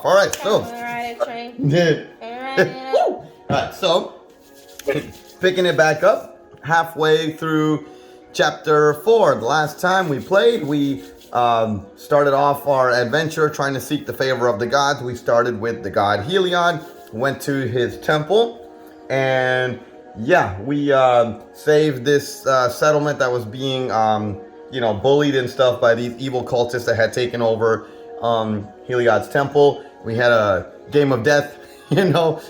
All right, so. All Alright, so picking it back up halfway through chapter 4. The last time we played, we started off our adventure trying to seek the favor of the gods. We started with the god Heliod, went to his temple, and yeah, we saved this settlement that was being bullied and stuff by these evil cultists that had taken over Heliod's temple. We had a game of death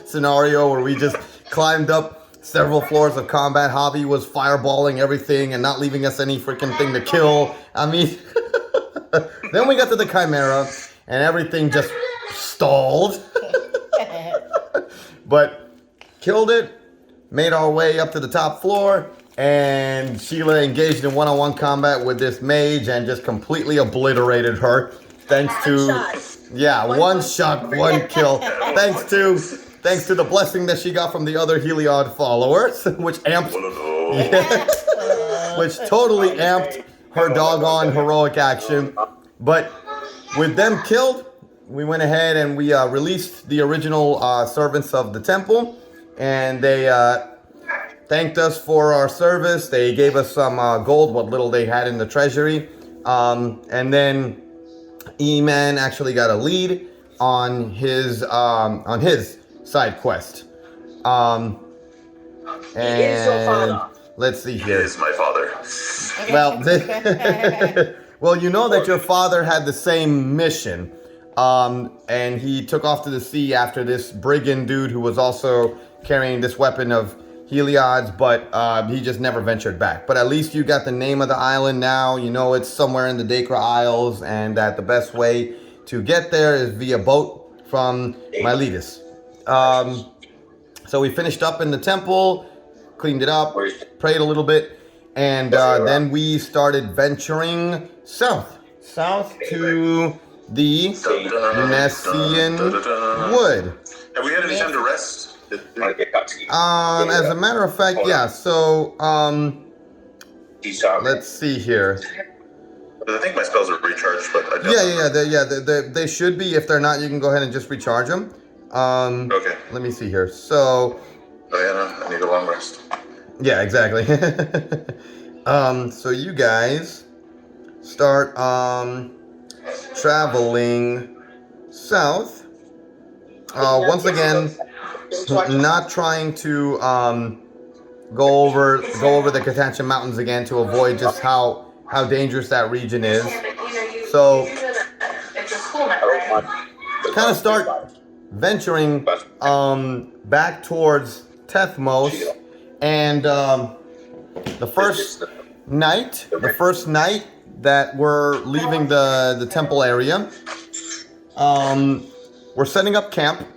scenario where we just climbed up several floors of combat. Hobby was fireballing everything and not leaving us any freaking thing to kill. I mean, then we got to the Chimera and everything just stalled. But killed it, made our way up to the top floor, and Sheila engaged in one-on-one combat with this mage and just completely obliterated her. Thanks to one shot, one kill. Thanks to the blessing that she got from the other Heliod followers, which totally amped her doggone heroic action. But with them killed, we went ahead and we released the original servants of the temple, and they thanked us for our service. They gave us some gold, what little they had in the treasury, and then E-Man actually got a lead on his side quest. And let's see here. He is my father. Well, well, you know that your father had the same mission, and he took off to the sea after this brigand dude who was also carrying this weapon of Heliod's, but he just never ventured back. But at least you got the name of the island now. You know it's somewhere in the Dakra Isles, and that the best way to get there is via boat from Miletus. So we finished up in the temple, cleaned it up, prayed a little bit, and then we started venturing south to the Nessian Wood. Have we had any time to rest? As a matter of fact, yeah. So, let's see here. I think my spells are recharged, but I don't. They should be. If they're not, you can go ahead and just recharge them. Okay. Let me see here. So. Oh yeah, no, I need a long rest. Yeah, exactly. So you guys start traveling south. Once again, not trying to go over the Katancha Mountains again to avoid just how dangerous that region is. So kind of start venturing back towards Tethmos, And the first night that we're leaving the temple area, we're setting up camp.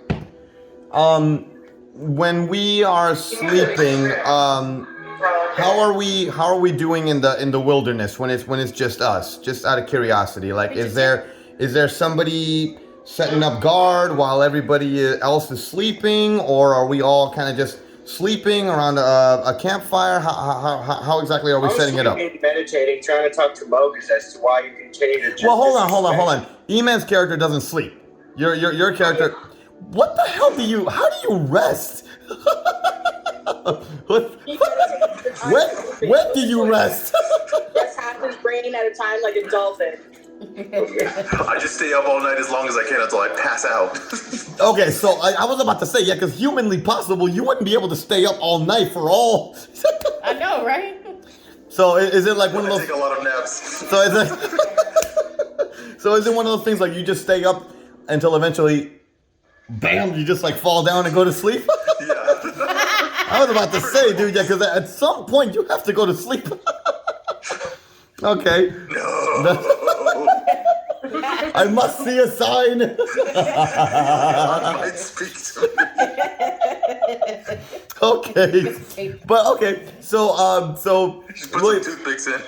When we are sleeping, how are we doing in the wilderness when it's just us? Just out of curiosity, like is there somebody setting up guard while everybody else is sleeping, or are we all kind of just sleeping around a campfire? How exactly are we setting it up? Meditating, trying to talk to Mogus as to why you continue to just... Well, hold on. E-Man's character doesn't sleep. Your character... What the hell do you... How do you rest? When do you rest? Just half his brain at a time like a dolphin. I just stay up all night as long as I can until I pass out. Okay, so I was about to say, yeah, because humanly possible, you wouldn't be able to stay up all night for all... I know, right? So is it like one of those... I take a lot of naps. So is it one of those things like you just stay up until eventually, bam, you just like fall down and go to sleep? Yeah. I was about to say, dude, yeah, because at some point you have to go to sleep. Okay. No. I must see a sign. It speaks to me. Okay. But okay, so Just put some toothpicks in.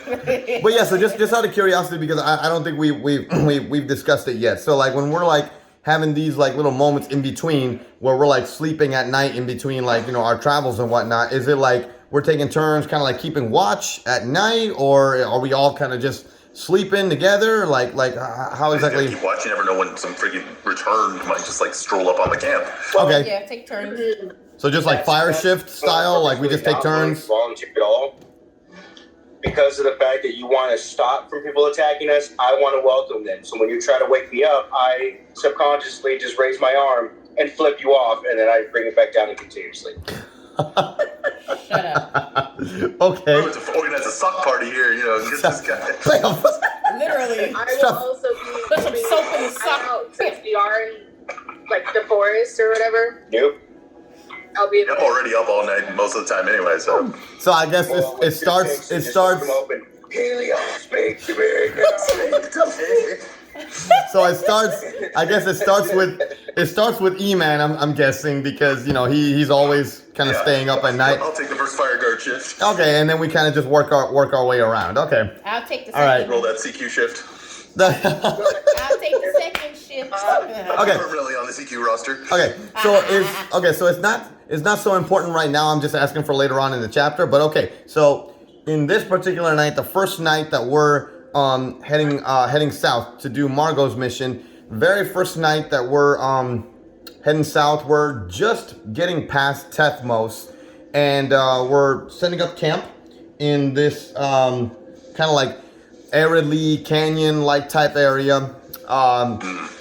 but yeah, so just out of curiosity, because I don't think we've discussed it yet. So like when we're like having these like little moments in between where we're like sleeping at night in between like, you know, our travels and whatnot, is it like we're taking turns kind of like keeping watch at night, or are we all kind of just sleeping together? Like how exactly? Keep watching. You never know when some freaking return might just like stroll up on the camp. Okay. Yeah, take turns. So just like fire shift style, like we just take turns. Volunteer at all. Because of the fact that you want to stop from people attacking us, I want to welcome them. So when you try to wake me up, I subconsciously just raise my arm and flip you off, and then I bring it back down and continue to sleep. Shut up. Okay. We're to organize a sock party here, you know. Get this guy. Literally. I will also be Put some soap in the sock. out since we are in like the forest or whatever. Nope. I'll be in I'm already up all night most of the time anyway, so. So I guess it starts. Heliod, speak to me. So it starts. I guess it starts with E-Man. I'm guessing, because you know he's always kind of staying up at night. I'll take the first fire guard shift. Okay, and then we kind of just work our way around. Okay. I'll take the All right. second. Roll that CQ shift. I'll take the second shift. Okay. We're really on the CQ roster. Okay. So it's not so important right now. I'm just asking for later on in the chapter. But okay. So in this particular night, the first night that we're heading south to do Margot's mission, very first night that we're heading south, we're just getting past Tethmos, and we're setting up camp in this kind of like aridly canyon-like type area.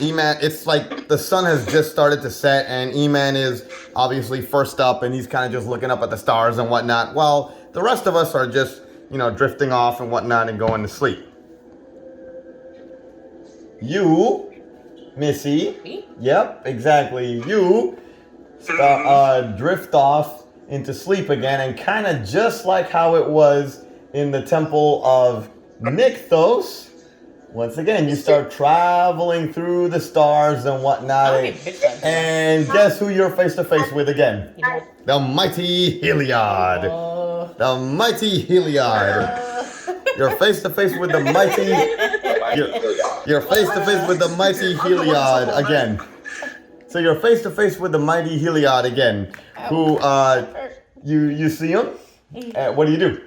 E-Man, it's like the sun has just started to set, and E-Man is obviously first up, and he's kind of just looking up at the stars and whatnot, while the rest of us are just, you know, drifting off and whatnot and going to sleep. You, Missy. Me? Yep, exactly. You drift off into sleep again, and kind of just like how it was in the Temple of Nykthos, once again, you start traveling through the stars and whatnot. And guess who you're face to face with again? The mighty Heliod. The mighty Heliod. You're face to face with the mighty. You're face to face with the mighty Heliod again. So you're face to face with the mighty Heliod again. Who you see him? What do you do?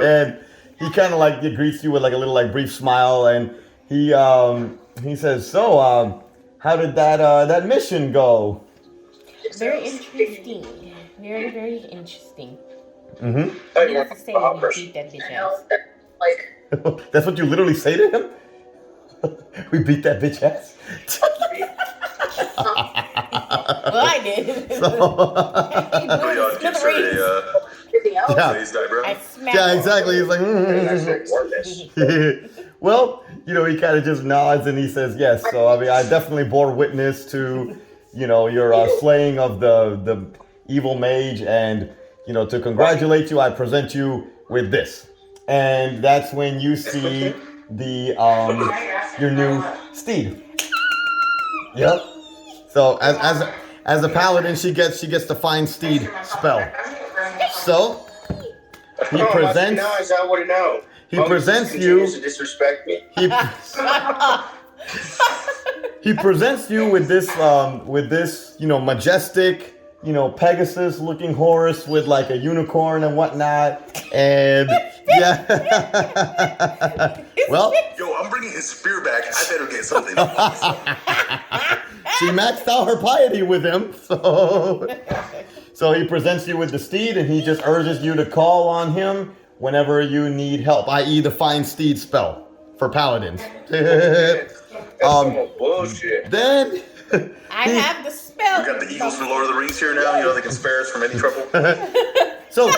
And he kind of like greets you with like a little like brief smile, and he says, "So, how did that mission go?" Very interesting. Very, very interesting. Mm-hmm. I need to say we beat that bitch ass. Like, That's what you literally say to him? We beat that bitch ass. Well, I did. I smacked Yeah, exactly. He's like, Well, you know, he kind of just nods and he says, yes. So, I mean, I definitely bore witness to, your slaying of the evil mage, and to congratulate you, I present you with this. And that's when you see the your new steed. Yep. So as a paladin, she gets the find steed spell. So he presents. He presents you. To disrespect me. He presents you with this majestic, Pegasus-looking horse with like a unicorn and whatnot, and yeah. Well, Yo, I'm bringing his spear back. I better get something. she maxed out her piety with him, so he presents you with the steed, and he just urges you to call on him whenever you need help, i.e. the find steed spell for paladins. Bullshit. Then I have the spell. We got the Eagles from Lord of the Rings here now. They can spare us from any trouble. So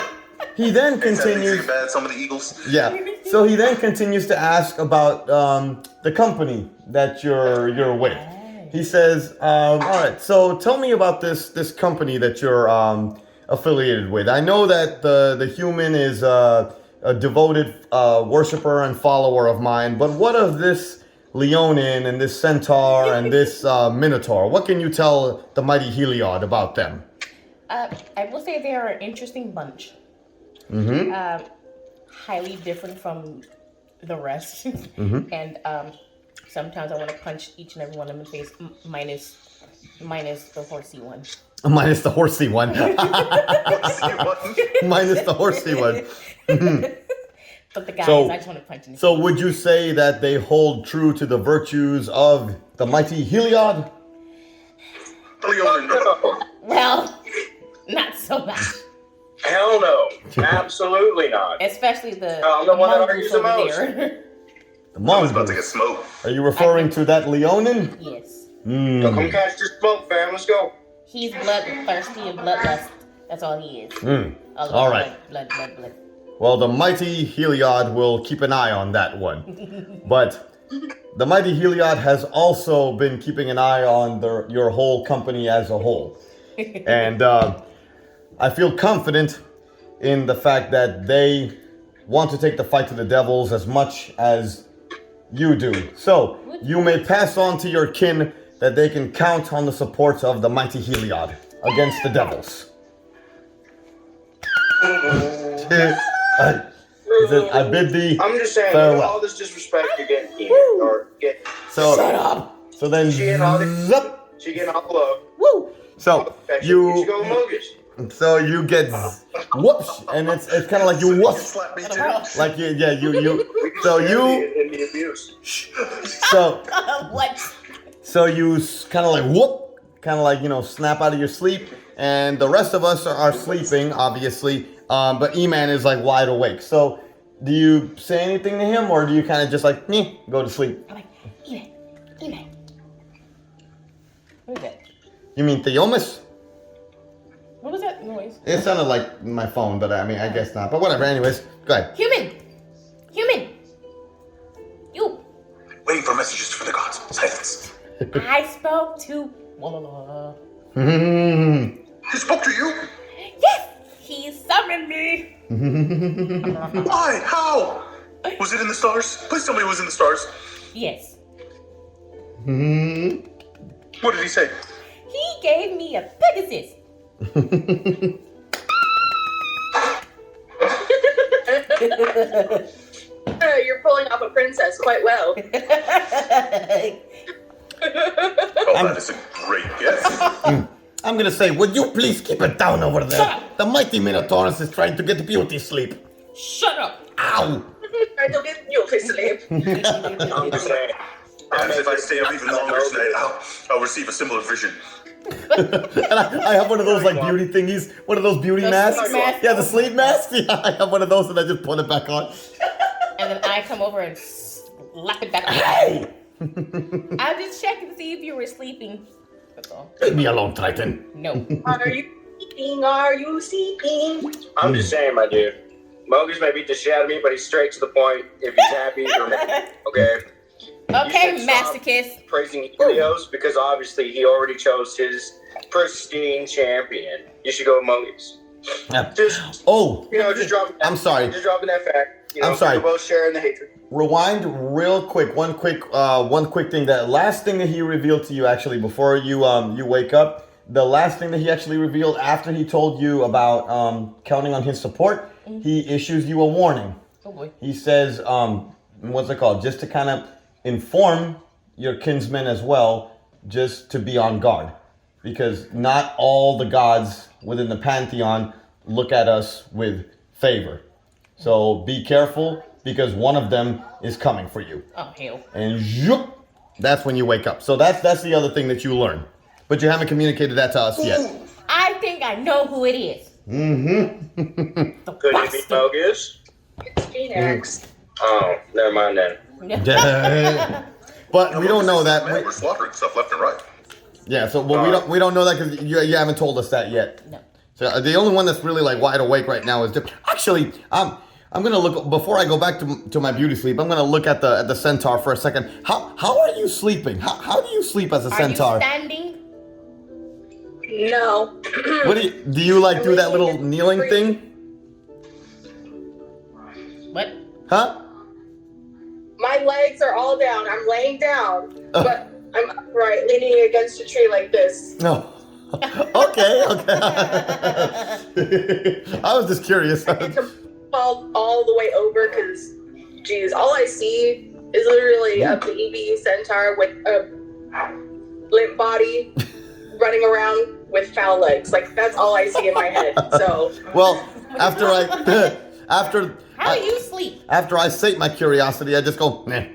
he then continues. Bad, some of the Eagles. Yeah. So he then continues to ask about the company that you're with. He says, "All right. So tell me about this company that you're affiliated with. I know that the human is a devoted worshiper and follower of mine, but what of this Leonin and this centaur and this minotaur? What can you tell the mighty Heliod about them?" I will say they are an interesting bunch. Mm-hmm. Highly different from the rest. Mm-hmm. And sometimes I want to punch each and every one of them in the face, minus the horsey one. Minus the horsey one. Minus the horsey one. But the guys, So- I just want to punch in the So would you say that they hold true to the virtues of the mighty Heliod? Well, not so much. Hell no. Absolutely not. Especially the the one that argues mongoose the over most. there. The I was about to mongoose. get smoked. Are you referring to that Leonin? Yes. Come catch this smoke, fam. Let's go. He's bloodthirsty and bloodlust. That's all he is. All right. Blood. Well, the mighty Heliod will keep an eye on that one. But the mighty Heliod has also been keeping an eye on your whole company as a whole. And I feel confident in the fact that they want to take the fight to the devils as much as you do. So you may pass on to your kin that they can count on the support of the mighty Heliod against the devils. I bid thee I'm just saying, farewell. all this disrespect you're getting here, or get Shut up. So then, She getting all the zup. she getting all the love. Woo. So You should go Mogish. so you get whoops, and it's kind of like you whoops, Slap me too. like you. So In you the abuse. so What? so you kind of like whoop, kind of like snap out of your sleep, and the rest of us are sleeping, obviously. But E-Man is like wide awake. So do you say anything to him, or do you kind of just like go to sleep? I'm like, Email. What is that? You mean Theomis? What was that noise? It sounded like my phone, but I mean, I guess not. But whatever. Anyways, go ahead. Human. You. Waiting for messages from the gods. Silence. I spoke to. He spoke to you? Yes, he summoned me. Why? How? Was it in the stars? Please tell me it was in the stars. Yes. What did he say? He gave me a Pegasus. You're pulling off a princess quite well. Oh, that is a great gift. I'm gonna say, would you please keep it down over there? The mighty Minotaurus is trying to get beauty sleep. Shut up. Ow! I don't get you to sleep. I'm just saying. Perhaps if I stay up even longer tonight, I'll receive a similar vision. And I have one of those like beauty thingies, one of those beauty The masks. sleep mask? Yeah, the sleep mask. Yeah, I have one of those and I just put it back on. And then I come over and slap it back. Hey! I'm just checking to see if you were sleeping. That's all. Leave me alone, Triton. No. Are you sleeping? Are you sleeping? I'm just saying, my dude. Mogish may beat the shit out of me, but he's straight to the point. If he's happy, or okay. Okay, should stop masochist. praising Helios because obviously he already chose his pristine champion. You should go Mogus. Just just dropping. I'm sorry. Just dropping that fact. I'm sorry. We're both sharing the hatred. Rewind real quick. One quick thing. That last thing that he revealed to you, actually, before you wake up. The last thing that he actually revealed after he told you about counting on his support, he issues you a warning. Oh boy. He says, what's it called? Just to kind of inform your kinsmen as well, just to be on guard. Because not all the gods within the pantheon look at us with favor. So be careful, because one of them is coming for you. Oh, hell. And that's when you wake up. So that's the other thing that you learn. But you haven't communicated that to us yet. I think I know who it is. Mm-hmm. Could it be Mogus? It's Phoenix. Oh, never mind then. But we don't know that. Man, we're slaughtering stuff left and right. Yeah, so we don't know that because you haven't told us that yet. No. So the only one that's really like wide awake right now is actually I'm gonna look before I go back to my beauty sleep. I'm gonna look at the centaur for a second. How are you sleeping? How do you sleep as a centaur? Are you standing? No. What do you like do that little kneeling thing? What? Huh? My legs are all down. I'm laying down, but I'm upright, leaning against a tree like this. No. Okay. I was just curious. I need to fall all the way over because, geez, all I see is literally a baby centaur with a limp body running around with foul legs. Like, that's all I see in my head. So. Well, How do you sleep? After I sate my curiosity, I just go, nah,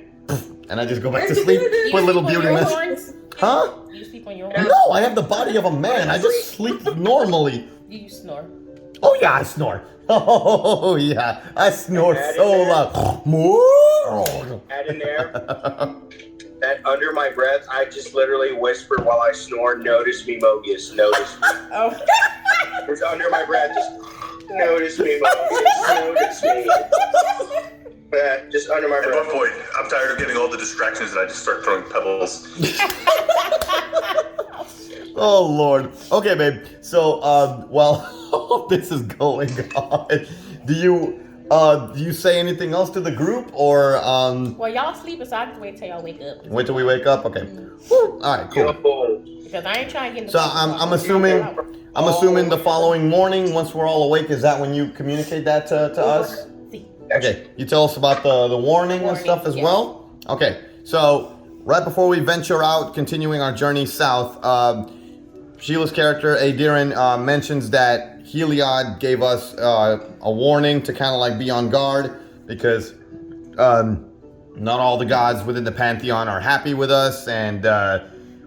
and I just go back to sleep. Put a little beauty mess. Huh? Do you sleep on your horns? No, I have the body of a man. I just sleep normally. Do you snore? Oh yeah, I snore. Oh yeah, I snore so loud. Add in there. That under my breath, I just literally whisper while I snore, "Notice me, Mogus. Notice me." Oh. It's under my breath, just notice me, Mogus. Notice me. Just under my At breath. one point, I'm tired of getting all the distractions and I just start throwing pebbles. Oh Lord. Okay, babe. So, while this is going on, do you say anything else to the group, or Well, y'all sleeping, so I have to wait till y'all wake up. wait till we wake up? Okay. Woo. All right. Cool. Because I ain't trying to get in the So I'm assuming the following morning, once we're all awake, is that when you communicate that to us? Okay, you tell us about the warning and stuff as well? Okay, so right before we venture out, continuing our journey south, Sheila's character, Adiran, mentions that Heliod gave us a warning to kind of like be on guard because not all the gods within the Pantheon are happy with us, and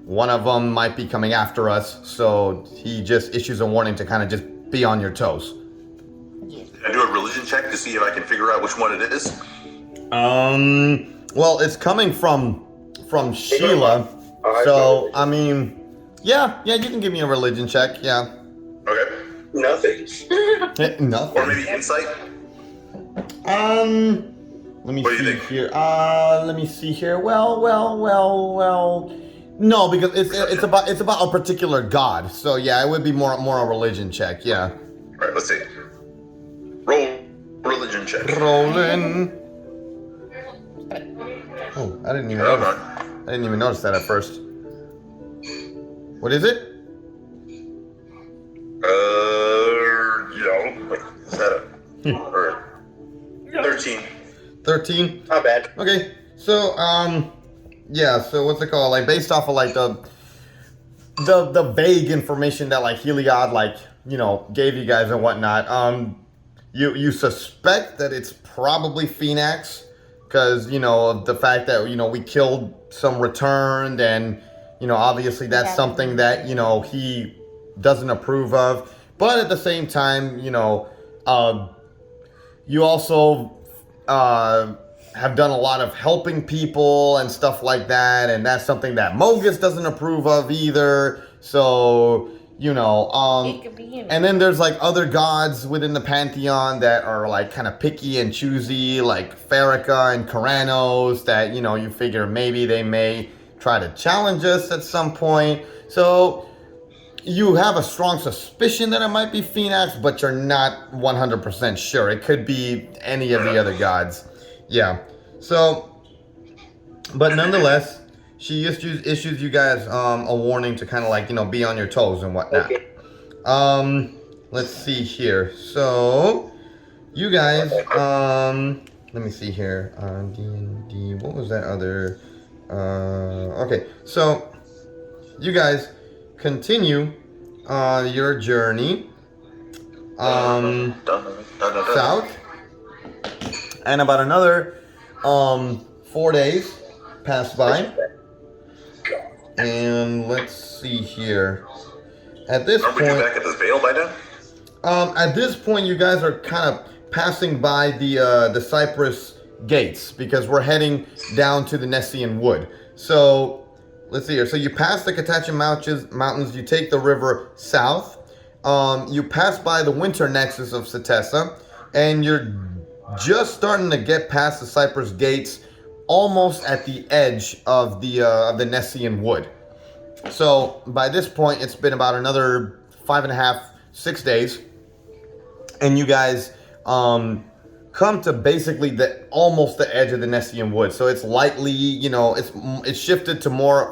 one of them might be coming after us, so he just issues a warning to kind of just be on your toes. I do a religion check to see if I can figure out which one it is. Well, it's coming from Sheila, so I mean, yeah, you can give me a religion check, yeah. Okay. Nothing. Nothing. Or maybe insight. Let me What do you see think? here. Let me see here. Well. No, because it's about a particular god. So yeah, it would be more a religion check. Yeah. All right, let's see. Roll religion check. Rolling. Oh, I didn't even Hold notice. on. I didn't even notice that at first. What is it? Is that a or 13? 13. Not bad. Okay. So yeah. So what's it called? Like based off of like the vague information that like Heliod gave you guys and whatnot. You suspect that it's probably Phoenix because, of the fact that, we killed some returned and, obviously that's something that, he doesn't approve of. But at the same time, you also have done a lot of helping people and stuff like that. And that's something that Mogus doesn't approve of either. So, You know, It could be him. and then there's like other gods within the pantheon that are like kind of picky and choosy, like Farrakha and Karanos, that, you know, you figure maybe they may try to challenge us at some point. So you have a strong suspicion that it might be Phoenix, but you're not 100% sure. It could be any of the other gods. Yeah. So, but nonetheless, she issues you guys a warning to kind of like, you know, be on your toes and whatnot. Okay. Let's see here. So, you guys, let me see here. D&D, what was that other? Okay, so you guys continue your journey south, and about another 4 days pass by. And let's see here. At this Aren't point, we back at this veil by now? at this point, you guys are kind of passing by the Cypress gates because we're heading down to the Nessian Wood. So let's see here. So you pass the Katachi Mountains. You take the river south. You pass by the winter nexus of Setessa, and you're just starting to get past the Cypress gates, almost at the edge of the Nessian Wood. So by this point, it's been about another 5.5, 6 days, and you guys come to basically almost the edge of the Nessian Wood. So it's lightly, you know, it's shifted to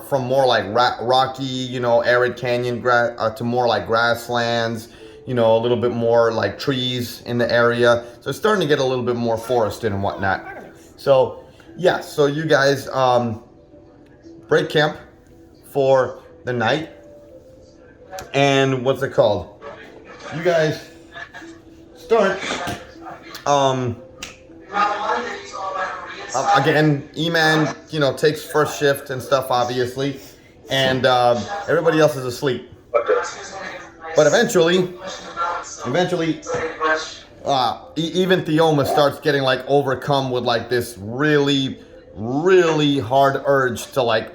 from more like rocky, you know, arid canyon to more like grasslands, you know, a little bit more like trees in the area. So it's starting to get a little bit more forested and whatnot. So yeah, so you guys break camp for the night, and what's it called? You guys start again, E-Man, you know, takes first shift and stuff, obviously, and everybody else is asleep. But eventually, even Theoma starts getting like overcome with like this really, really hard urge to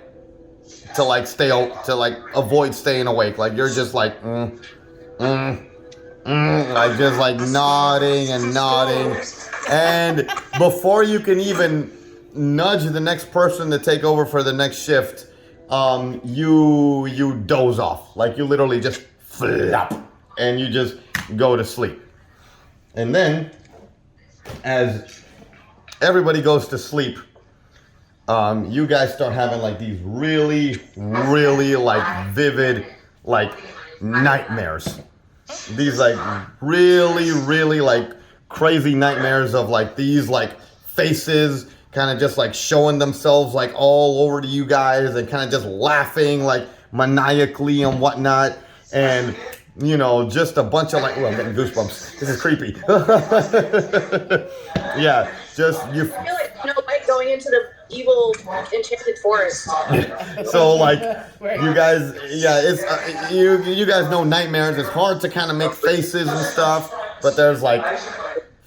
avoid staying awake. Like you're just like, like just like nodding and nodding, and before you can even nudge the next person to take over for the next shift, you doze off. Like you literally just flop, and you just go to sleep. And then, as everybody goes to sleep, you guys start having like these really, really like vivid like nightmares. These like really, really like crazy nightmares of like these like faces kind of just like showing themselves like all over to you guys and kind of just laughing like maniacally and whatnot. And you know, just a bunch of like, oh, I'm getting goosebumps. This is creepy. Yeah, just you. I feel like Snow White going into the evil enchanted forest. So like, you guys, yeah, it's you guys know nightmares. It's hard to kind of make faces and stuff, but there's like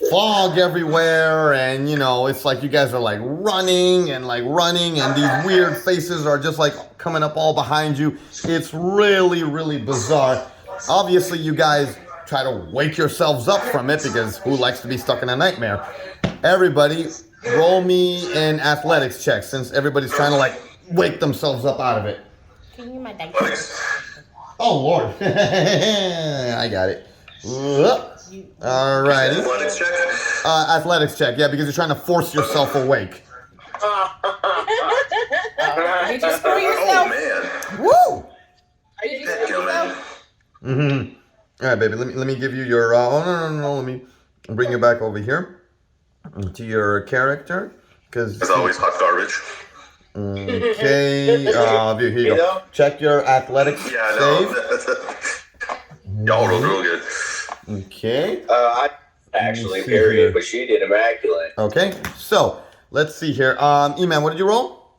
fog everywhere, and you know, it's like you guys are like running, and these weird faces are just like coming up all behind you. It's really, really bizarre. Obviously, you guys try to wake yourselves up from it because who likes to be stuck in a nightmare? Everybody, roll me an athletics check since everybody's trying to like wake themselves up out of it. Can you my dice? Oh Lord, I got it. Alrighty. Athletics check. Athletics check, yeah, because you're trying to force yourself awake. Did you screw yourself? Oh man. Woo! Did you screw yourself? Mm-hmm. All right, baby. Let me give you your. Oh no. Let me bring you back over here to your character, because. As always, hot garbage. Okay. Here you go. Check your athletics Yeah, save. no. Y'all rolled real good. Okay. I actually, period, but she did immaculate. Okay. So let's see here. E-Man, what did you roll?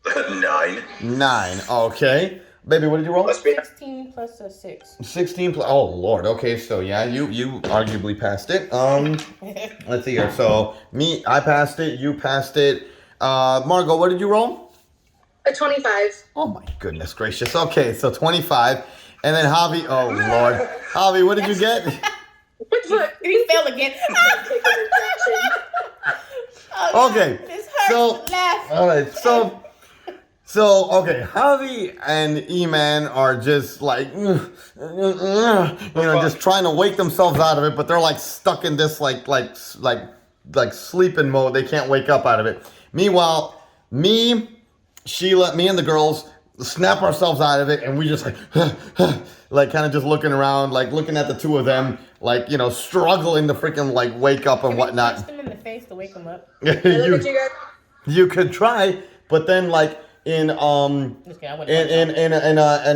9. 9. Okay. Baby, what did you roll? 16 plus a 6. 16 plus. Oh Lord. Okay, so yeah, you arguably passed it. Let's see here. So I passed it. You passed it. Margot, what did you roll? A 25. Oh my goodness gracious. Okay, so 25, And then Javi, oh Lord. Javi, what did you get? He fell again. Oh, Okay, this hurts so- to laugh. All right, so okay, Javi and E-Man are just like, just trying to wake themselves out of it, but they're like stuck in this like sleeping mode. They can't wake up out of it. Meanwhile, Sheila, me and the girls snap ourselves out of it, and we just like kind of just looking around, like looking at the two of them, like struggling to freaking like wake up and Can whatnot. you punch them in the face to wake them up? You could try, but then like in an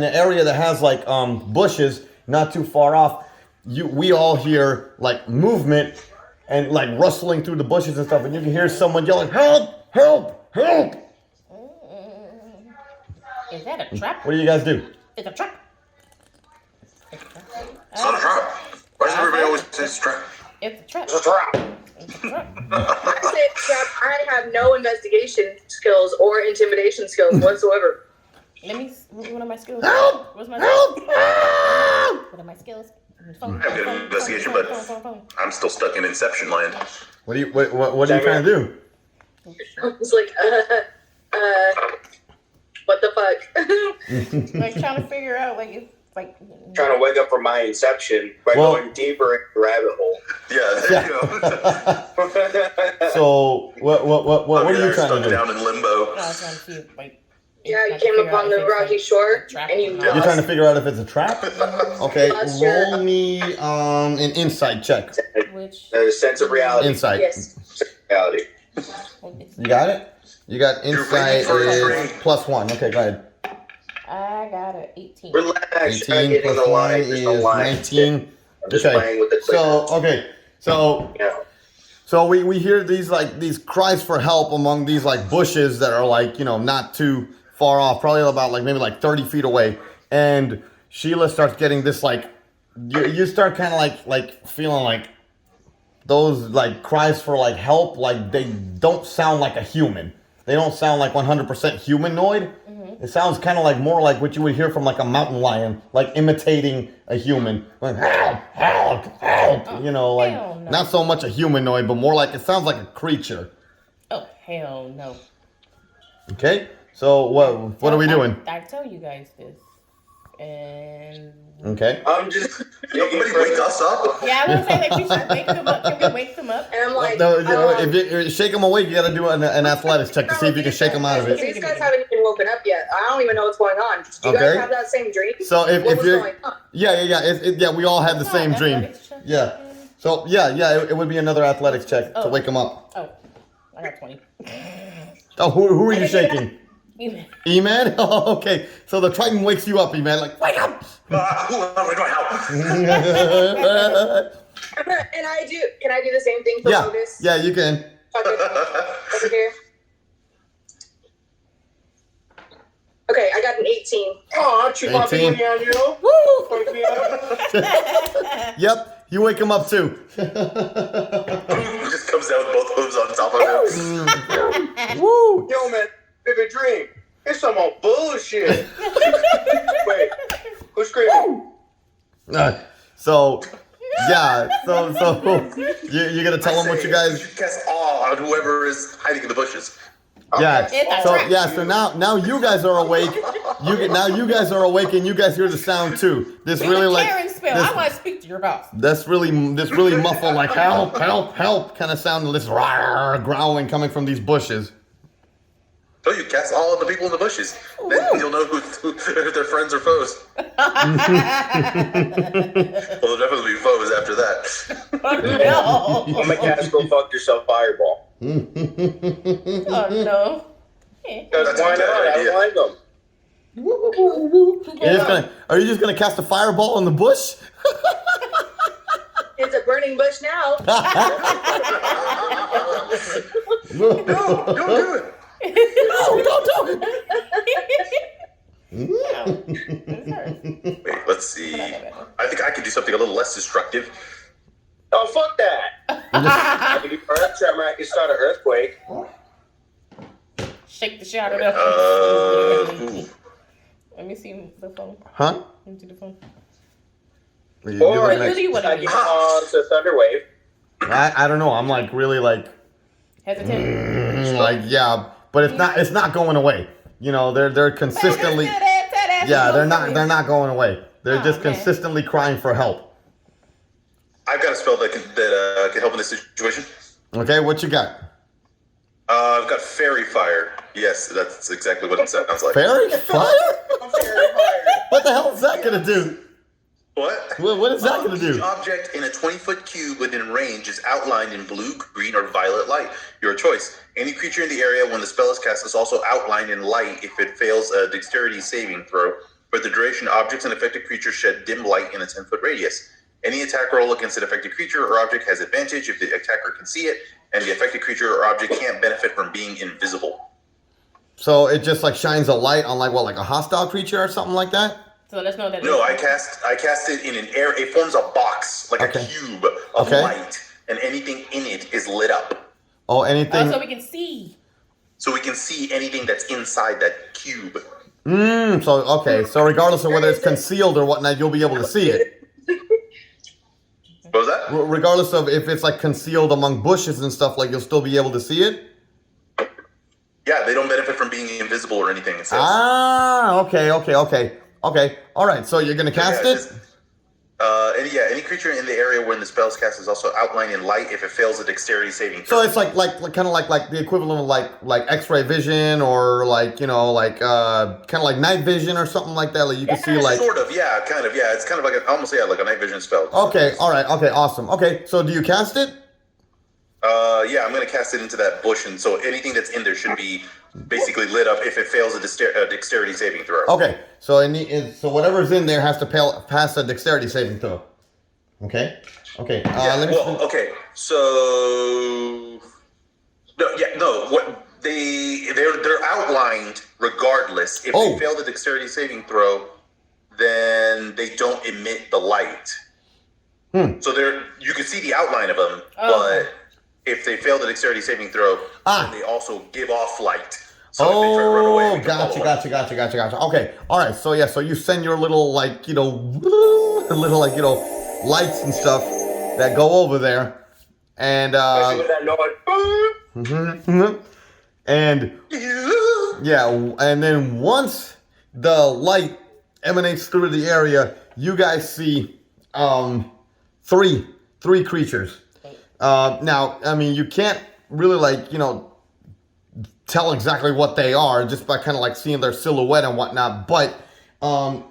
area that has like bushes not too far off, we all hear like movement and like rustling through the bushes and stuff, and you can hear someone yelling, "Help! Help! Help!" Is that a trap? What do you guys do? It's a trap. It's not a trap. Why does everybody always say it's a trap? It's a trap. It's a trap. It's a trap. I say trap. I have no investigation skills or intimidation skills whatsoever. Let me. What are my skills? Help! What's my Help! skills? What are my skills? Phone, I have good phone, investigation, phone, but phone, phone. I'm still stuck in Inception land. What are you trying to do? It's like, what the fuck? Like trying to figure out like Trying to wake up from my inception by going deeper into the rabbit hole. Yeah, there you go. So what are you trying to stuck do? down in limbo. I was trying to see if, like. Yeah, you came upon the rocky shore and you You're trying to figure out if it's a trap? Okay, Sure. roll me an insight check. Which The sense of reality. Insight. Yes. Reality. You got it? You got insight is +1. Okay, go ahead. I got an 18. Relax. You're not 18 getting plus the 1 line. There's no is line. 19. I'm just Okay. playing with the So Yeah. So we hear these cries for help among these like bushes that are like, not too far off, probably about maybe 30 feet away. And Sheila starts getting this like, you start kind of like feeling like those like cries for like help, like they don't sound like a human. They don't sound like 100% humanoid. It sounds kind of like more like what you would hear from like a mountain lion, like imitating a human. Like, help, help, help. Hell no. Not so much a humanoid, but more like it sounds like a creature. Oh hell no. Okay, so what are we doing? I tell you guys this, and Okay. I'm just. Nobody wake us up. yeah, I was gonna say like we should wake them up. Can we wake them up? And I'm like, No, if you shake them awake, you got to do an athletics check to see if you can shake them out of it. These guys haven't even woken up yet. I don't even know what's going on. Do you guys have that same dream? So What if was you're, going on? yeah, we all had the same dream. Athletics check? Yeah. So it would be another athletics check to wake them up. Oh, I got 20. Oh, who are you shaking? You- E-Man? Oh, okay. So the Triton wakes you up, E-Man. Like, wake up! Who am I going to help? And I do. Can I do the same thing for Lotus? Yeah, you can. Over here. Okay, I got an 18. Oh, cheap on 18. me on you. Woo! Wake me up. Yep, you wake him up too. Just comes down with both hooves on top of him. Woo! Yo, man, vivid dream. It's some more bullshit. Wait, who's screaming? So you're gonna tell him what you guys. You cast awe on whoever is hiding in the bushes. Yeah. It's So a trap. so now you guys are awake. You guys are awake and you guys hear the sound too. This really It's a like Karen spell. I want to speak to your boss. this really muffled like help kind of sound, this rawr, growling coming from these bushes. So you cast all of the people in the bushes. Then you'll know who if they're friends or foes. Well, they'll definitely be foes after that. Oh I'm gonna cast Go Fuck Yourself Fireball. no. Oh no. Because That's why a not? bad I idea. like them. Are you just gonna cast a fireball in the bush? It's a burning bush now. No, don't do it. No, don't do it. Wait, let's see. I think I could do something a little less destructive. Oh, fuck that. I can do earth tremor. I can start an earthquake. Shake the shot of the. Ooh. Let me see the phone. Huh? into the phone. You Or looking really at- what I it get means. on to Thunderwave. I don't know. I'm like really like Hesitant. like yeah, but it's not going away. You know, they're consistently yeah, they're not going away. They're Aw, just man. consistently crying for help. I've got a spell that can help in this situation. Okay, what you got? I've got Fairy Fire. Yes, that's exactly what it sounds like. Fairy fire? What the hell is that gonna do? What? What is that gonna Each do? object in a 20-foot cube within range is outlined in blue, green, or violet light. Your choice. Any creature in the area when the spell is cast is also outlined in light if it fails a dexterity saving throw. For the duration, objects and affected creatures shed dim light in a 10-foot radius. Any attack roll against an affected creature or object has advantage if the attacker can see it, and the affected creature or object can't benefit from being invisible. So it just like shines a light on like what, like a hostile creature or something like that? So let's know that. No, I cast it in an air. It forms a box, like Okay. a cube of Okay. light, and anything in it is lit up. Oh, anything? So we can see. So we can see anything that's inside that cube. So okay. So regardless of whether it's concealed or whatnot, you'll be able to see it. What was that? Regardless of if it's like concealed among bushes and stuff, like you'll still be able to see it. Yeah, they don't benefit from being invisible or anything. It says. Okay. All right. So you're gonna cast Yeah, it. just- any creature in the area when the spell's cast is also outlined in light if it fails a dexterity saving throw. So it's like kind of like the equivalent of like X-ray vision or like kind of like night vision or something like that. Like you can see like. Sort of, yeah, kind of, yeah. It's kind of like almost like a night vision spell. Okay. All right. Okay. Awesome. Okay. So do you cast it? Yeah, I'm gonna cast it into that bush, and so anything that's in there should be basically lit up if it fails a dexterity saving throw. Okay. So so whatever's in there has to pass a dexterity saving throw. Okay. Okay. Yeah, Let me. okay. So what they're outlined regardless. If Oh. they fail the dexterity saving throw, then they don't emit the light. So you can see the outline of them, Okay. but if they fail the dexterity saving throw, then they also give off light. So if they try to run away, we can follow them. Gotcha. Okay. All right. So yeah. So you send your little lights and stuff that go over there, and Especially with that noise. and yeah, and then once the light emanates through the area, you guys see three creatures. Now, I mean, you can't really tell exactly what they are just by kind of like seeing their silhouette and whatnot. But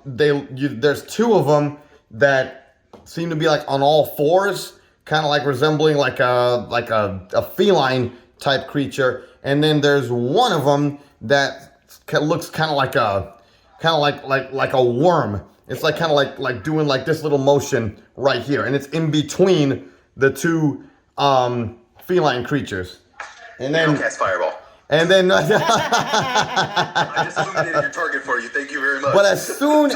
there's two of them that seem to be like on all fours, kind of like resembling like a feline type creature. And then there's one of them that looks kind of like a worm. It's like kind of like doing like this little motion right here, and it's in between the two feline creatures. And then Cast fireball. and then I just illuminated your target for you. Thank you very much. but as soon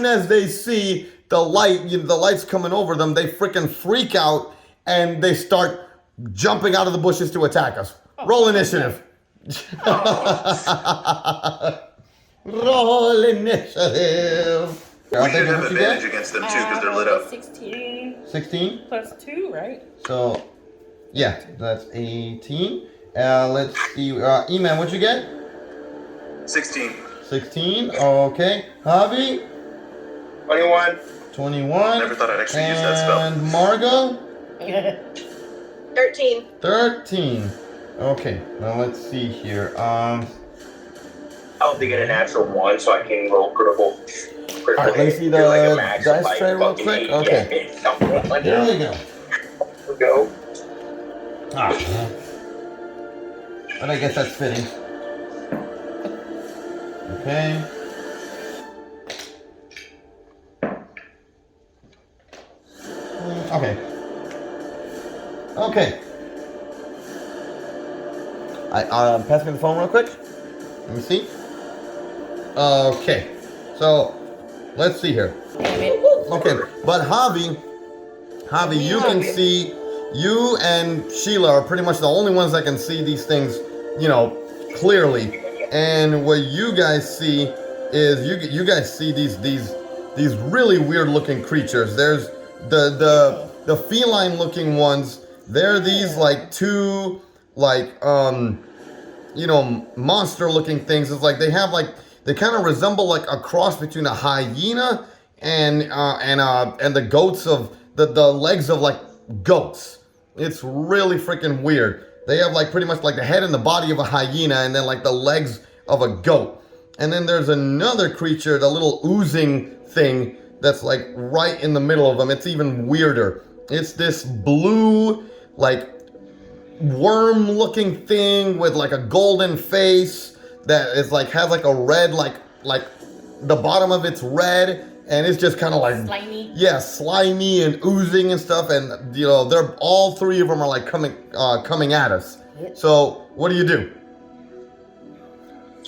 as they see the light, the light's coming over them, they freaking freak out and they start jumping out of the bushes to attack us. Roll initiative. Roll initiative. we should have What you advantage get? against them too because they're lit up. 16 16. plus 2, right? So, yeah, that's 18. Let's see. E-Man, what'd you get? 16. 16. Okay. Javi, 21. 21. Never thought I'd actually use that spell. And Margot, 13. 13. Okay. Now let's see here. I hope they get a natural 1 so I can roll critical. All right, let me see the dice tray real quick. Okay. There we go. Go. And I guess that's fitting. Okay. Okay. Okay. Pass me the phone real quick. Let me see. Okay. So, let's see here. Okay, but Javi, you can see, you and Sheila are pretty much the only ones that can see these things, clearly. And what you guys see is you guys see these really weird looking creatures. There's the feline looking ones. They're these like two like monster looking things. It's like they have like they kind of resemble like a cross between a hyena and the goats of the legs of like goats. It's really freaking weird. They have like pretty much like the head and the body of a hyena and then like the legs of a goat. And then there's another creature, the little oozing thing that's like right in the middle of them. It's even weirder. It's this blue like worm looking thing with like a golden face that is like has like a red like the bottom of it's red and it's just kind of like slimy. Yeah, slimy and oozing and stuff, and they're all three of them are like coming at us. Yep. So what do you do?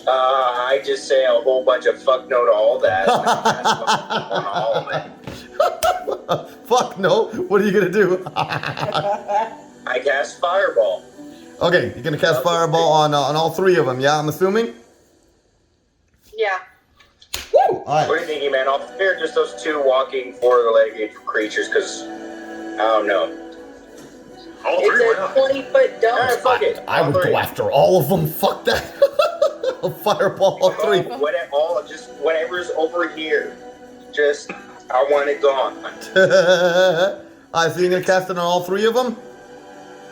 I just say a whole bunch of fuck no to all that. On all of it. Fuck no. What are you gonna do? I cast Fireball. Okay, you're gonna cast Fireball on all three of them, yeah, I'm assuming? Yeah. Woo! Alright. What are you thinking, man? I'll fear just those two walking four-legged creatures, because I don't know. All three, why It's a not? 20-foot dome. Alright, fuck it. I would go after all of them. Fuck that. Fireball all three. Just whatever's over here. Just, I want it gone. Alright, so you're gonna cast it on all three of them?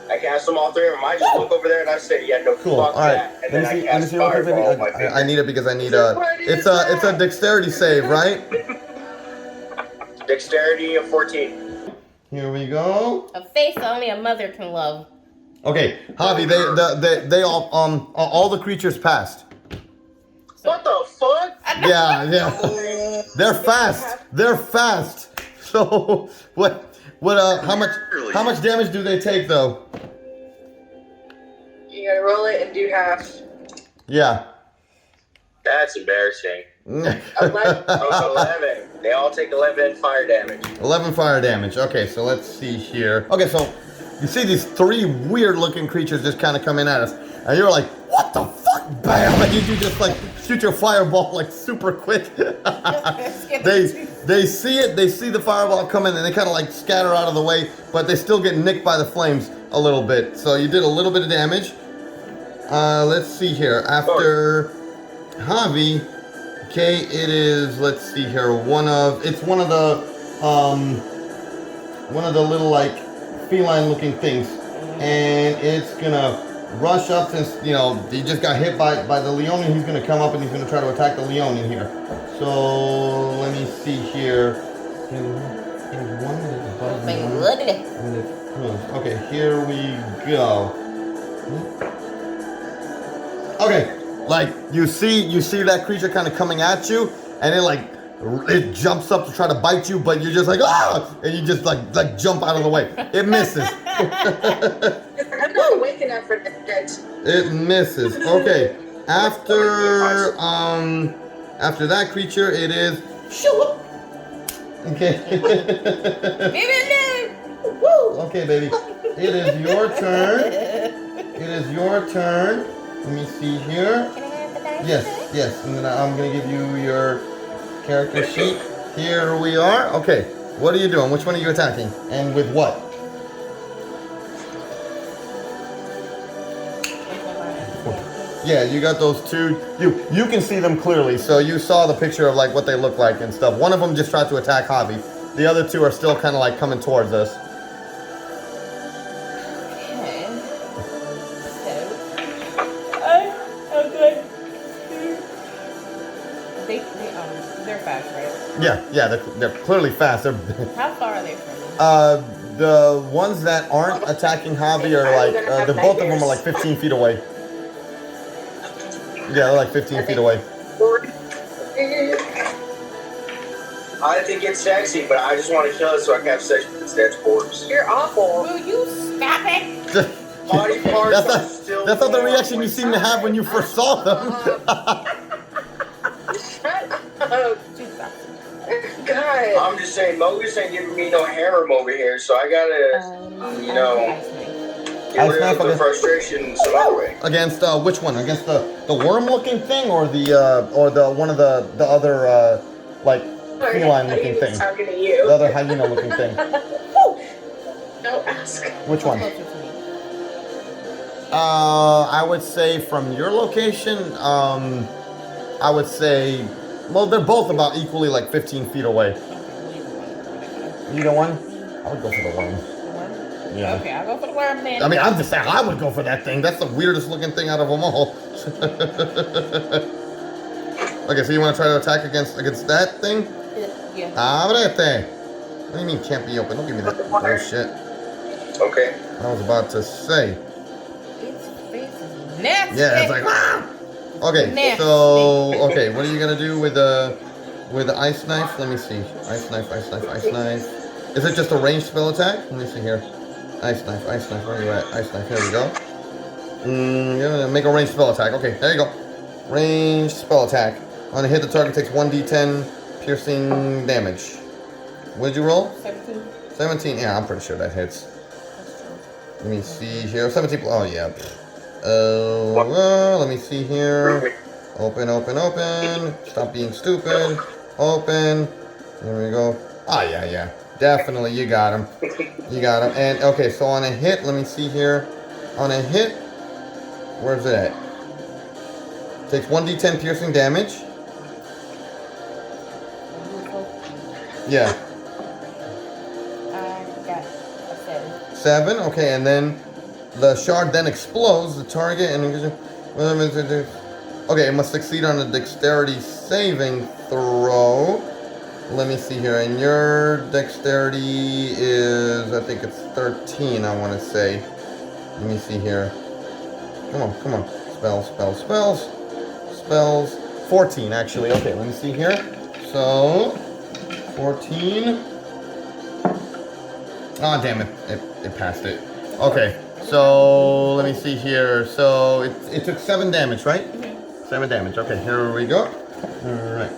I cast them all three of them. I just look over there and I say, yeah, no, Cool. fuck Alright. that. And then I Let me cast see real quick, Fireball on baby. my finger. I need it because I need it's a dexterity save, right? Dexterity of 14. Here we go. A face only a mother can love. Okay, Javi, they all the creatures passed. What the fuck? Yeah. They're fast. They're fast. So how much damage do they take though? You gotta roll it and do half. Yeah. That's embarrassing. 11. Oh, 11. They all take 11 fire damage. 11 fire damage. Okay, so let's see here. Okay, so you see these three weird looking creatures just kind of coming at us. And you're like, what the fuck? Bam! And you just like shoot your fireball like super quick. They see it, they see the fireball coming and they kind of like scatter out of the way, but they still get nicked by the flames a little bit. So you did a little bit of damage. Let's see here. After Javi, okay, it is, let's see here, one of the little like feline looking things, and it's gonna rush up since he just got hit by the Leonin. He's gonna come up and he's gonna try to attack the Leonin here. So let me see here. There's one that's above one. Okay, here we go. Okay, like you see that creature kind of coming at you, and it jumps up to try to bite you, but you're just like ah, and you just like jump out of the way. It misses. I'm not awake enough for this. It misses. Okay, after that creature, it is shoot. Okay. Woo. Okay, baby. It is your turn. It is your turn. Let me see here. Yes. And then I'm gonna give you your character sheet. Here we are. Okay. What are you doing? Which one are you attacking? And with what? Yeah, you got those two. You can see them clearly. So you saw the picture of like what they look like and stuff. One of them just tried to attack Javi. The other two are still kind of like coming towards us. They're fast, right? Yeah, they're clearly fast. How far are they from me? The ones that aren't attacking Javi are like, both of them are like 15 feet away. Yeah, they're like 15 feet away. I think it's sexy, but I just want to kill it so I can have sex with its dead corpse. You're awful. Will you stop it? Body parts are still that's not the warm. reaction you seem to have when you first saw them. Shut up. God. I'm just saying, Mogus ain't giving me no harem over here, so I gotta, Get Ice rid knife of the against, frustration some other way. against which one? Against the worm-looking thing or the one of the other like Sorry, feline-looking I thing? was talking to you. The other hyena-looking thing. Don't ask. Which one? Closer to me. I would say from your location, I would say, well, they're both about equally like 15 feet away. Either one? I would go for the worm. Yeah. Okay, I'll go for the worm then. I mean, I'm just saying, I would go for that thing. That's the weirdest looking thing out of them all. Okay, so you want to try to attack against that thing? Yeah. Abrete. What do you mean can't be open? Don't give me that bullshit. Okay. I was about to say. Its face is nasty. Yeah, it's like, ah! Okay, Nasty. so, okay, what are you gonna do with the ice knife? Let me see. Ice knife, ice knife, ice knife. Is it just a ranged spell attack? Let me see here. Ice knife, where are you at? Ice knife, here we go. You're gonna make a ranged spell attack. Okay, there you go. Ranged spell attack. On a hit, the target takes 1d10 piercing damage. What did you roll? 17. 17? Yeah, I'm pretty sure that hits. That's true. Let me see here. 17. Oh, yeah. Let me see here. Open. Stop being stupid. Open. There we go. Ah, yeah. Definitely, you got him. And, okay, so on a hit, let me see here. On a hit, where's it at? Takes 1d10 piercing damage. Yeah. I got a 7. 7, okay, and then the shard then explodes the target and okay, it must succeed on a dexterity saving throw. Let me see here, and your dexterity is, I think it's 13, I want to say. Let me see here. Come on. Spells. 14, actually. Okay, let me see here. So, 14. Ah, damn it. It passed it. Okay, so let me see here. So it took 7 damage, right? 7 damage. Okay, here we go. Alright.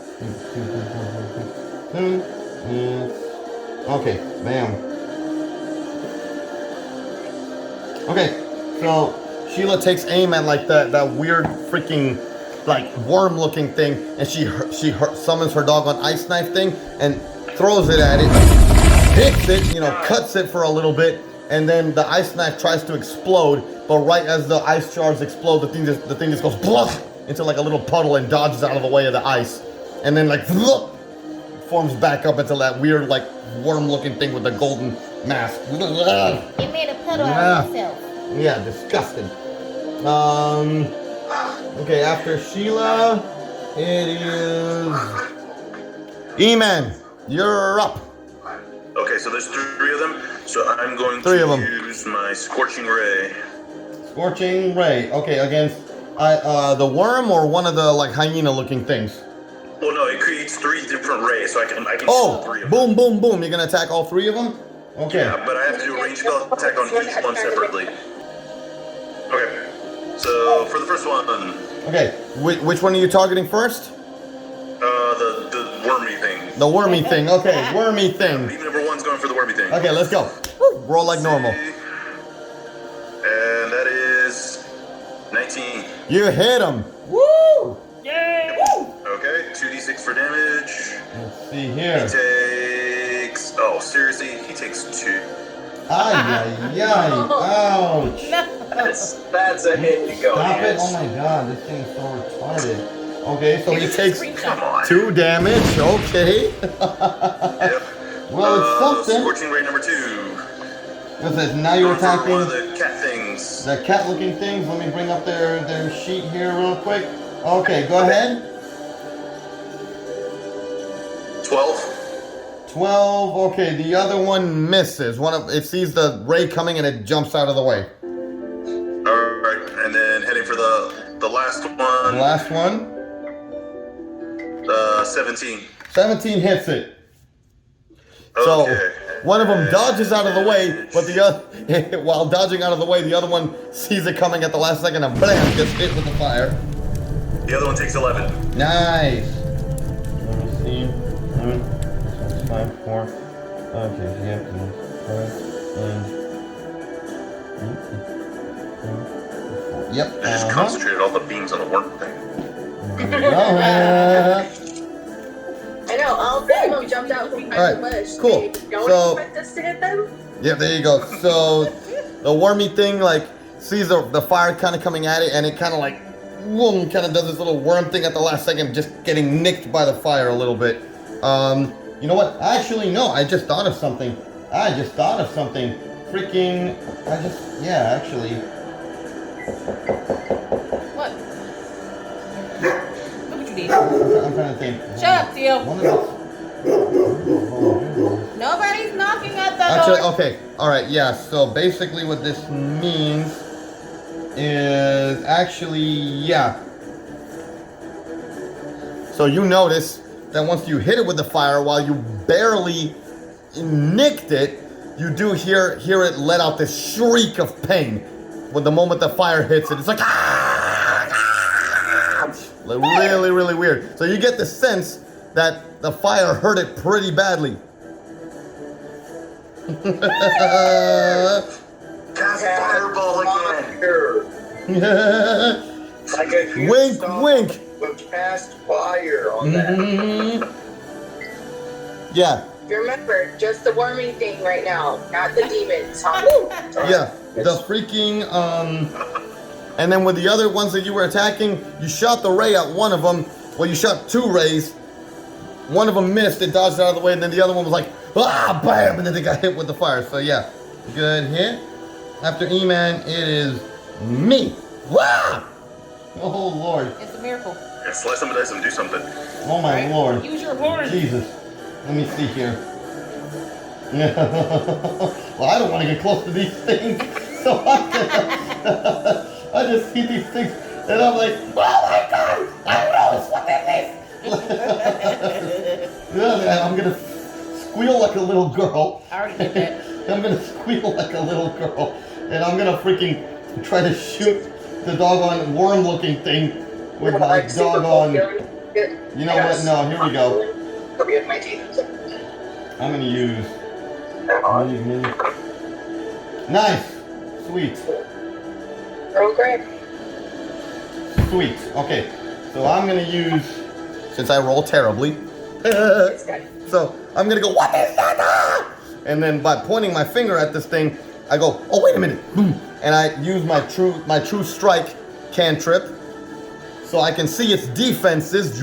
Okay, bam. Okay, so Sheila takes aim at like that weird freaking like worm looking thing, and she summons her dog on ice knife thing and throws it at it, hits it, cuts it for a little bit, and then the ice knife tries to explode, but right as the ice shards explode, the thing just goes bluff into like a little puddle and dodges out of the way of the ice, and then like forms back up into that weird like worm looking thing with the golden mask. It made a puddle out of itself. Yeah, disgusting. Okay, after Sheila, it is E-Man. You're up. Okay, so there's 3 of them. So I'm going 3 of to them. use my Scorching Ray. Scorching Ray. Okay, against the worm or one of the like hyena looking things? Well, no, it creates 3 different rays, so I can Oh, kill 3 of them. boom. You're gonna attack all 3 of them? Okay. Yeah, but I have to do a range spell attack on each one separately. Okay, so for the first one, Okay, which one are you targeting first? the wormy thing. The wormy thing. Okay, wormy thing. Even number 1's going for the wormy thing. Okay, let's go. Roll like normal. And that is 19. You hit him. Woo! Yay! Okay, 2d6 for damage. Let's see here. He takes. Oh, seriously? He takes 2. Ay. Ouch. That's a hit to go. Stop it. Yes. Oh my god, this thing's so retarded. Okay, so he takes Come on. 2 damage. Okay. Yep. Well, it's something. Scorching Ray number 2. What's this? Now you're Going for one of attacking the cat things. the cat-looking things. Let me bring up their sheet here real quick. Okay, go ahead. 12. 12. Okay, the other one misses. It sees the ray coming and it jumps out of the way. Alright, and then heading for the last one. The last one. 17. 17 hits it. Okay. So one of them dodges out of the way, but the other, while dodging out of the way, the other one sees it coming at the last second and blam, gets hit with the fire. The other one takes 11. Nice. Let me see. 5, 4. Okay, yeah. 5, Yep. I just concentrated all the beams on the worm thing. I know, all three of them jumped out from behind the bush. Cool. They don't So- expect us to hit them. Yeah, there you go. So the wormy thing like sees the fire kind of coming at it, and it kind of like, whoom, kind of does this little worm thing at the last second, just getting nicked by the fire a little bit. You know what? Actually, no. I just thought of something. Freaking! Actually. What? Look what you did. I'm trying to think. Shut up, Theo. One of those. Nobody's knocking at the Actually, door. okay, all right, yeah. So basically, what this means is actually, yeah. So you notice that once you hit it with the fire, while you barely nicked it, you do hear it let out this shriek of pain. When the moment the fire hits it, it's like like really, really weird. So you get the sense that the fire hurt it pretty badly. Cast fireball again. Like a huge Wink, stone wink. With cast fire on that. Yeah, Remember, just the wormy thing right now, not the demons. Huh? yeah. The freaking and then with the other ones that you were attacking, you shot the ray at one of them. Well, you shot two rays. One of them missed, it dodged out of the way, and then the other one was like, ah, bam, and then they got hit with the fire. So yeah, good hit. After E-Man, it is me. Wow! Oh Lord. It's a miracle. Yeah, slice them and dice them, do something. Oh my Right? Lord. Use your horn. Jesus. Let me see here. Well, I don't want to get close to these things, so I just see these things, and I'm like, oh my God, I know what that is. Yeah, I'm gonna squeal like a little girl. I already did that. I'm gonna squeal like a little girl, and I'm gonna freaking try to shoot the doggone worm-looking thing with my doggone. You know what? No, here we go. I'm gonna use. Nice, sweet, Okay. sweet. Okay, so I'm gonna use. Since I roll terribly, so I'm gonna go. What is that? Ah! And then by pointing my finger at this thing, I go, oh wait a minute, and I use my true strike cantrip, so I can see its defenses.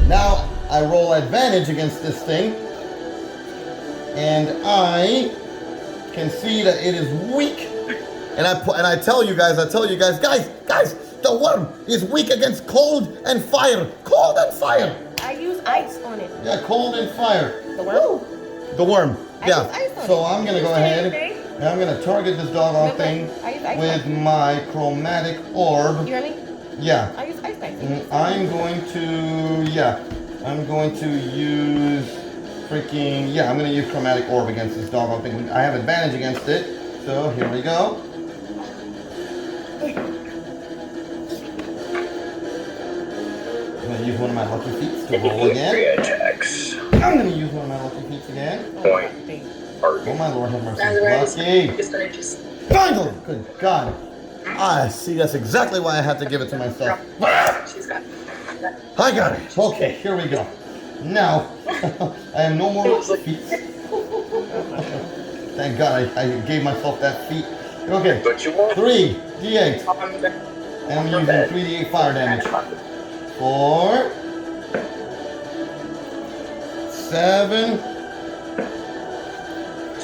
Now I roll advantage against this thing, and I can see that it is weak. And I tell you guys, guys, the worm is weak against cold and fire. Cold and fire. I use ice on it. Yeah, cold and fire. The worm? The worm. I Yeah. use ice on So it. I'm gonna go ahead and I'm gonna target this doggone thing I use ice with on my chromatic orb. it. You hear me? Yeah. I use ice on it. I'm going to use freaking, I'm going to use chromatic orb against this doggone thing. I have advantage against it, so here we go. I'm going to use one of my lucky feats to roll again. Attacks. I'm going to use one of my lucky feats again. Point. Oh my Lord, have mercy. Lucky. Just gonna just. Finally! Good God. I see, that's exactly why I had to give it to myself. She's got. I got it. Okay, here we go. Now, I have no more feet. Thank God I gave myself that feat. Okay, But you won't. 3 d8. And I'm using 3 d8 fire damage. 4, 7.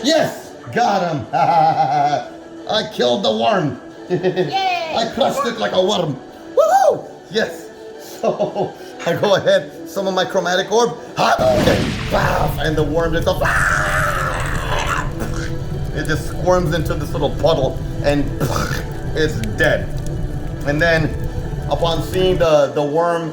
Yes! Got him! I killed the worm. Yay! I crushed it like a worm. Woohoo! Yes. So I go ahead, summon my chromatic orb, and the worm just goes, it just squirms into this little puddle and it's dead. And then upon seeing the worm,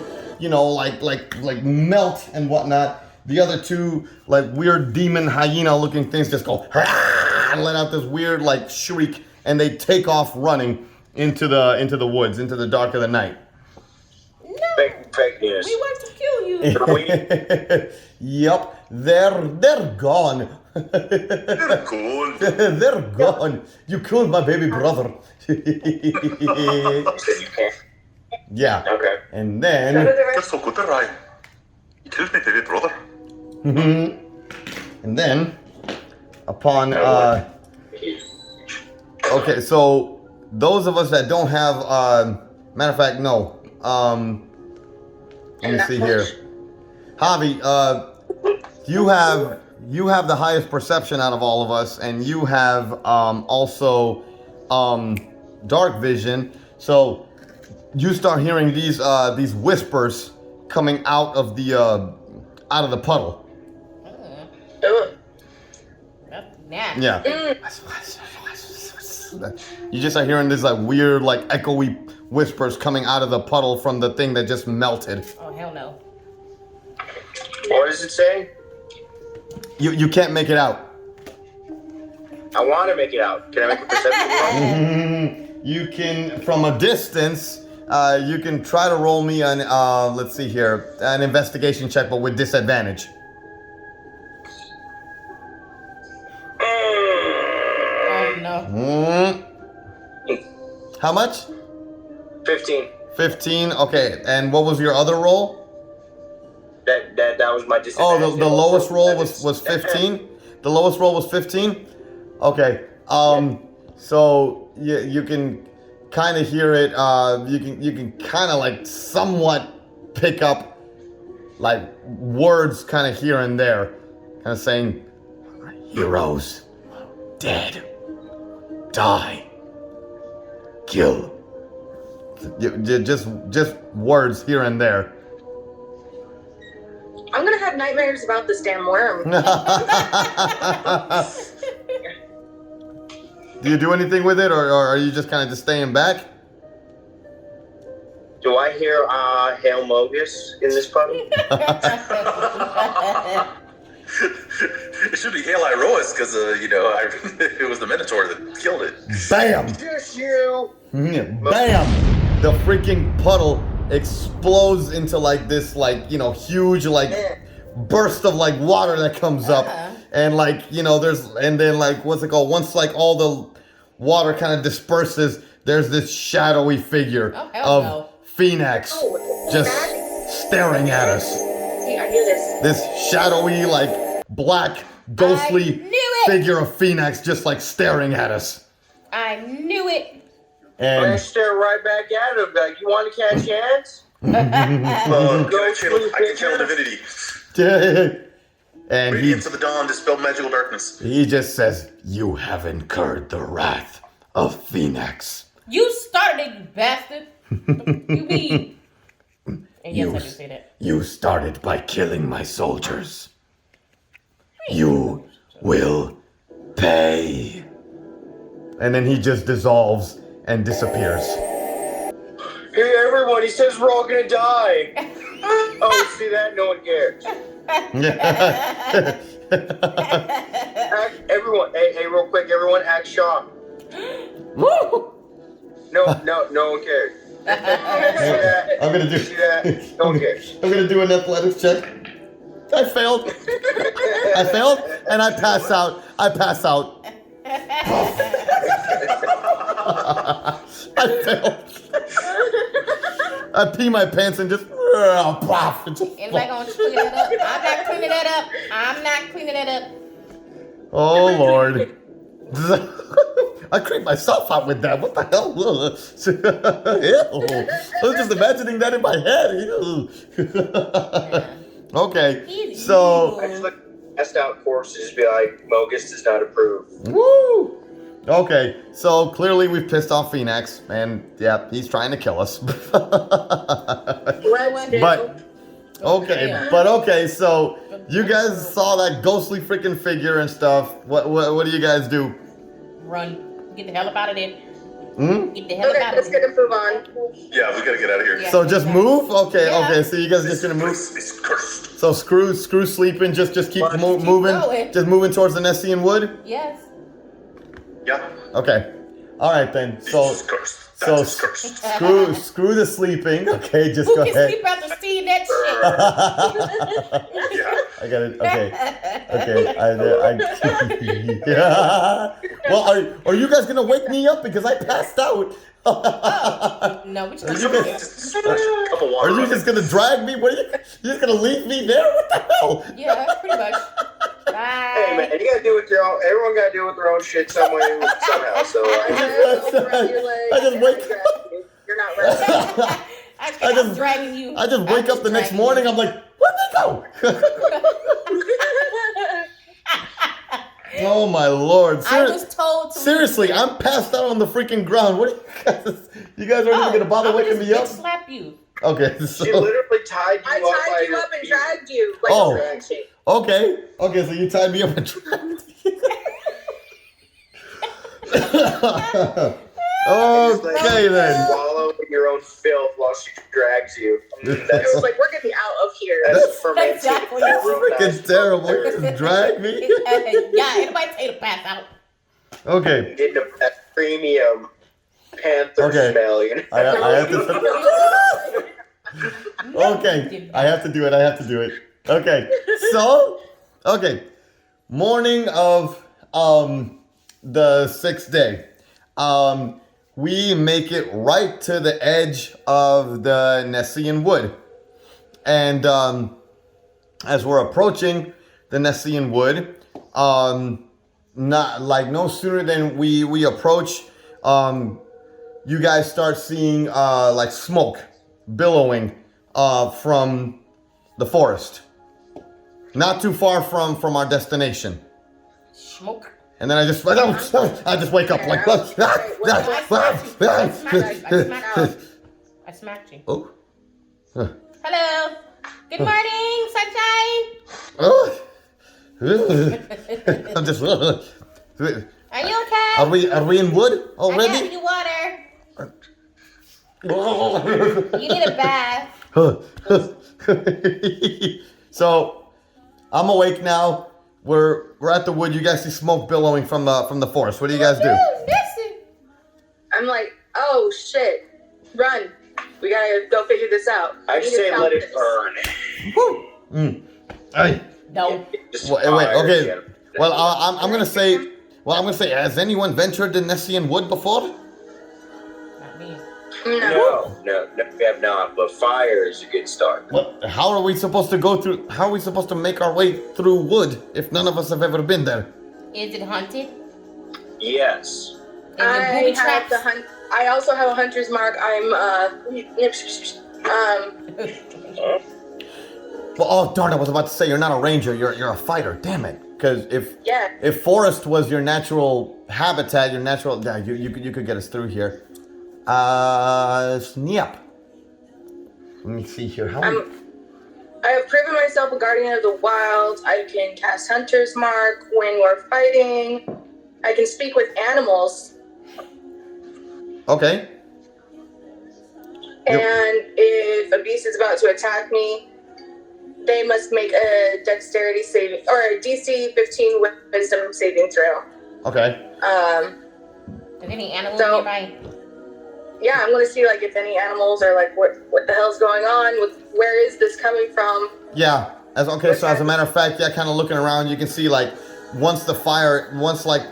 like melt and whatnot, the other two like weird demon hyena looking things just go and let out this weird like shriek, and they take off running into the woods, into the dark of the night. No! Fake news. We want to kill you! Yep, they're gone. They're cool. They're gone. You killed my baby brother. You said you can't. Yeah. Okay. And Go to then, the They're rest. so good, they're right. You killed my baby brother. and then, upon okay, so those of us that don't have, matter of fact, no. Let me see here. Javi, you have the highest perception out of all of us, and you have also dark vision. So you start hearing these whispers coming out of the puddle. Ugh. That's nasty. Yeah. You just are hearing these like weird, like echoey whispers coming out of the puddle from the thing that just melted. Oh, hell no. What does it say? You can't make it out. I want to make it out. Can I make a perception roll? You can, from a distance, you can try to roll me an, let's see here, an investigation check, but with disadvantage. Oh, no. How much? 15. 15. Okay. And what was your other roll? That was my Oh, disadvantage. the lowest roll was 15. The lowest roll was 15. Okay. So you can kind of hear it. You can kind of like somewhat pick up like words kind of here and there, kind of saying, "Heroes, dead, die, kill." Just words here and there. I'm gonna have nightmares about this damn worm. Do you do anything with it, or are you just kind of just staying back? Do I hear Hail Mogus in this puddle? It should be Hail Iroas because, it was the Minotaur that killed it. Bam! Just you! Bam! The freaking puddle explodes into like this, like, huge, like, burst of like water that comes up. And like, and then like, what's it called? Once like all the water kind of disperses, there's this shadowy figure of Phoenix just staring at us. Hey, I knew this. This shadowy, like, black, ghostly figure of Phoenix just like staring at us. I knew it. I'm gonna And stare right back at him. Like, you want to catch hands? I can channel divinity. and Radiance of the dawn dispel magical darkness. he just says, "You have incurred the wrath of Phoenix." You started it, you bastard. You mean? And yes, I did say that. You started by killing my soldiers. You will pay. And then he just dissolves and disappears. Hey, everyone, he says we're all gonna die. Oh, see that? No one cares. Everyone, hey, real quick, everyone act shocked. Woo! No one cares. See that? I'm gonna do. See that? No one cares. I'm gonna do an athletics check. I failed. I failed, and I pass out. I failed. I pee my pants and just. Pop. Anybody gonna clean that up? I'm not cleaning that up. Oh Lord. I creeped myself out with that. What the hell? Ew. I was just imagining that in my head. Ew. Okay, so. I just test out courses, be like, Mogus does not approve. Woo! Okay, so clearly we've pissed off Phoenix, and yeah, he's trying to kill us. But okay, so you guys saw that ghostly freaking figure and stuff. What do you guys do? Run. Get the hell up out of there. Hmm? Get the hell up Okay, out of let's there. get to move on. Yeah, we gotta get out of here. Yeah. So just move? Okay, Yeah. okay, so you guys just gonna move? This is cursed. So screw sleeping, just keep moving. going. Just moving towards the Nessian Wood? Yes. Yeah. Okay. All right then. So It's cursed. That's cursed. screw the sleeping. Okay, just Who go can ahead. sleep after seeing that shit? Yeah. I got it. Okay. Yeah. Well, are you guys gonna wake me up because I passed out? No, we Are just you gonna guys- Just splash a cup of water. Are you just gonna drag me? What are you just gonna leave me there? What the hell? Yeah, pretty much. Bye. Hey man, you gotta do with your own. Everyone gotta do with their own shit some way somehow. So I just wake You're not ready. I'm just- dragging you. I just wake up the next dragging morning. you. I'm like, where'd they go? Oh my lord! I was told to. Seriously, I'm passed out on the freaking ground. What are you guys? You guys aren't even gonna bother I'm waking just me up? bitch slap you. Okay, she so literally tied you I up. by tied you your up and feet. dragged you like Oh. a drag shape. okay, so you tied me up and dragged. Just let Okay you then. Wallow in your own filth while she drags you. It That's was like, we're getting out of here. that's fermented. Exactly. That's real freaking nice. terrible. You just drag me. Yeah, anybody tell you to pass out? Okay, Getting that premium panther Okay. smell, you know. I have to. Okay, I have to do it. Okay, so morning of the 6th day, we make it right to the edge of the Nessian Wood, and as we're approaching the Nessian Wood, no sooner than we approach, you guys start seeing like smoke billowing from the forest, not too far from our destination. Smoke. And then I just wake up like. I smacked you. Oh. Hello. Good morning, sunshine. Oh. I'm just. Are you okay? Are we in wood I got already? you water. You need a bath. So I'm awake now. We're at the wood. You guys see smoke billowing from the forest. What do you guys do? Listen. I'm like, oh shit, run. We gotta go figure this out. I We need say to let count it this. burn. Hey. No. Just Wait. fire, Okay. yeah. Well, I'm gonna say. Has anyone ventured to Nessian Wood before? Not me. No. No, we have not. But fire is a good start. What? How are we supposed to go through? How are we supposed to make our way through wood if none of us have ever been there? Is it haunted? Yes. Is it booby traps? I also have a hunter's mark. I'm Well, oh darn! I was about to say you're not a ranger. You're a fighter. Damn it! Because yeah. if forest was your natural habitat, you could get us through here. Snap. Let me see here. How? I have proven myself a guardian of the wild. I can cast hunter's mark when we're fighting. I can speak with animals. Okay. And if a beast is about to attack me, they must make a dexterity saving or a DC 15 wisdom saving throw. Okay. Is any animals So- nearby? Yeah, I'm gonna see like if any animals are like what the hell's going on with where is this coming from? Yeah. So as a matter of fact, yeah, kind of looking around, you can see like once like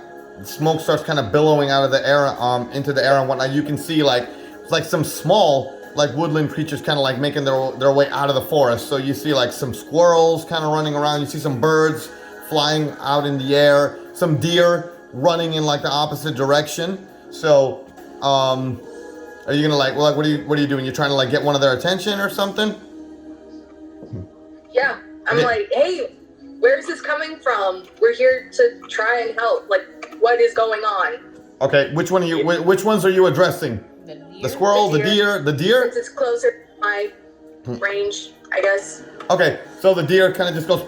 smoke starts kind of billowing out of the air, into the air and whatnot, you can see like some small like woodland creatures kind of like making their way out of the forest. So you see like some squirrels kind of running around. You see some birds flying out in the air. Some deer running in like the opposite direction. So, are you gonna what are you doing? You're trying to like get one of their attention or something? Yeah, I'm Okay. like, hey, where's this coming from? We're here to try and help. Like, what is going on? Okay, which one are you? Which ones are you addressing? The deer? The squirrel, the deer. Since it's closer to my range, I guess. Okay, so the deer kind of just goes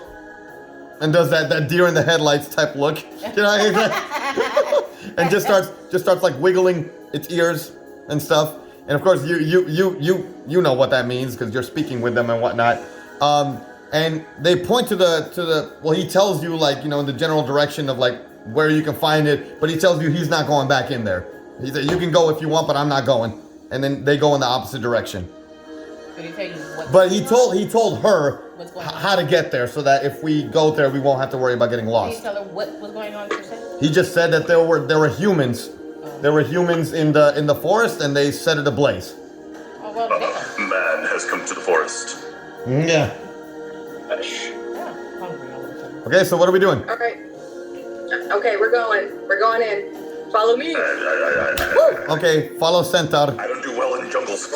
and does that deer in the headlights type look, you know, and just starts like wiggling its ears and stuff. And of course, you know what that means because you're speaking with them and whatnot. And they point to the well, he tells you like, you know, in the general direction of like where you can find it, but he tells you he's not going back in there. He said, you can go if you want, but I'm not going. And then they go in the opposite direction. Did he tell you what? But he told her What's going on? how to get there so that if we go there, we won't have to worry about getting Did lost. you tell her what was going on per se? He just said that there were humans. There were humans in the forest, and they set it ablaze. Oh, well, damn. Man has come to the forest. Yeah. Yeah, hungry all of a sudden. Okay, so what are we doing? All right. Okay, we're going. We're going in. Follow me. Okay, follow Centaur. I don't do well in jungles.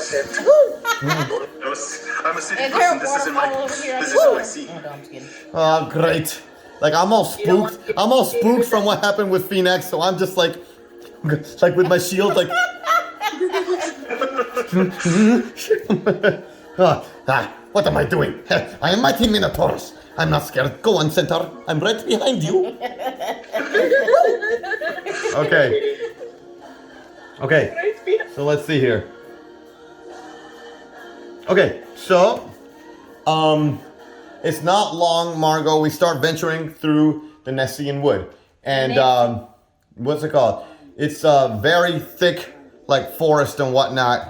I'm a city And person. her This isn't waterfall over here. this isn't my scene. Oh, no, I'm just kidding. Oh, great. Like, I'm all spooked. I'm all spooked from what happened with Phoenix, so I'm just like with my shield, like. What am I doing? I am mighty Minotaurus. I'm not scared. Go on, Centaur. I'm right behind you. Okay. Okay. So let's see here. Okay, so it's not long, Margot. We start venturing through the Nessian Wood. And what's it called? It's a very thick, like, forest and whatnot.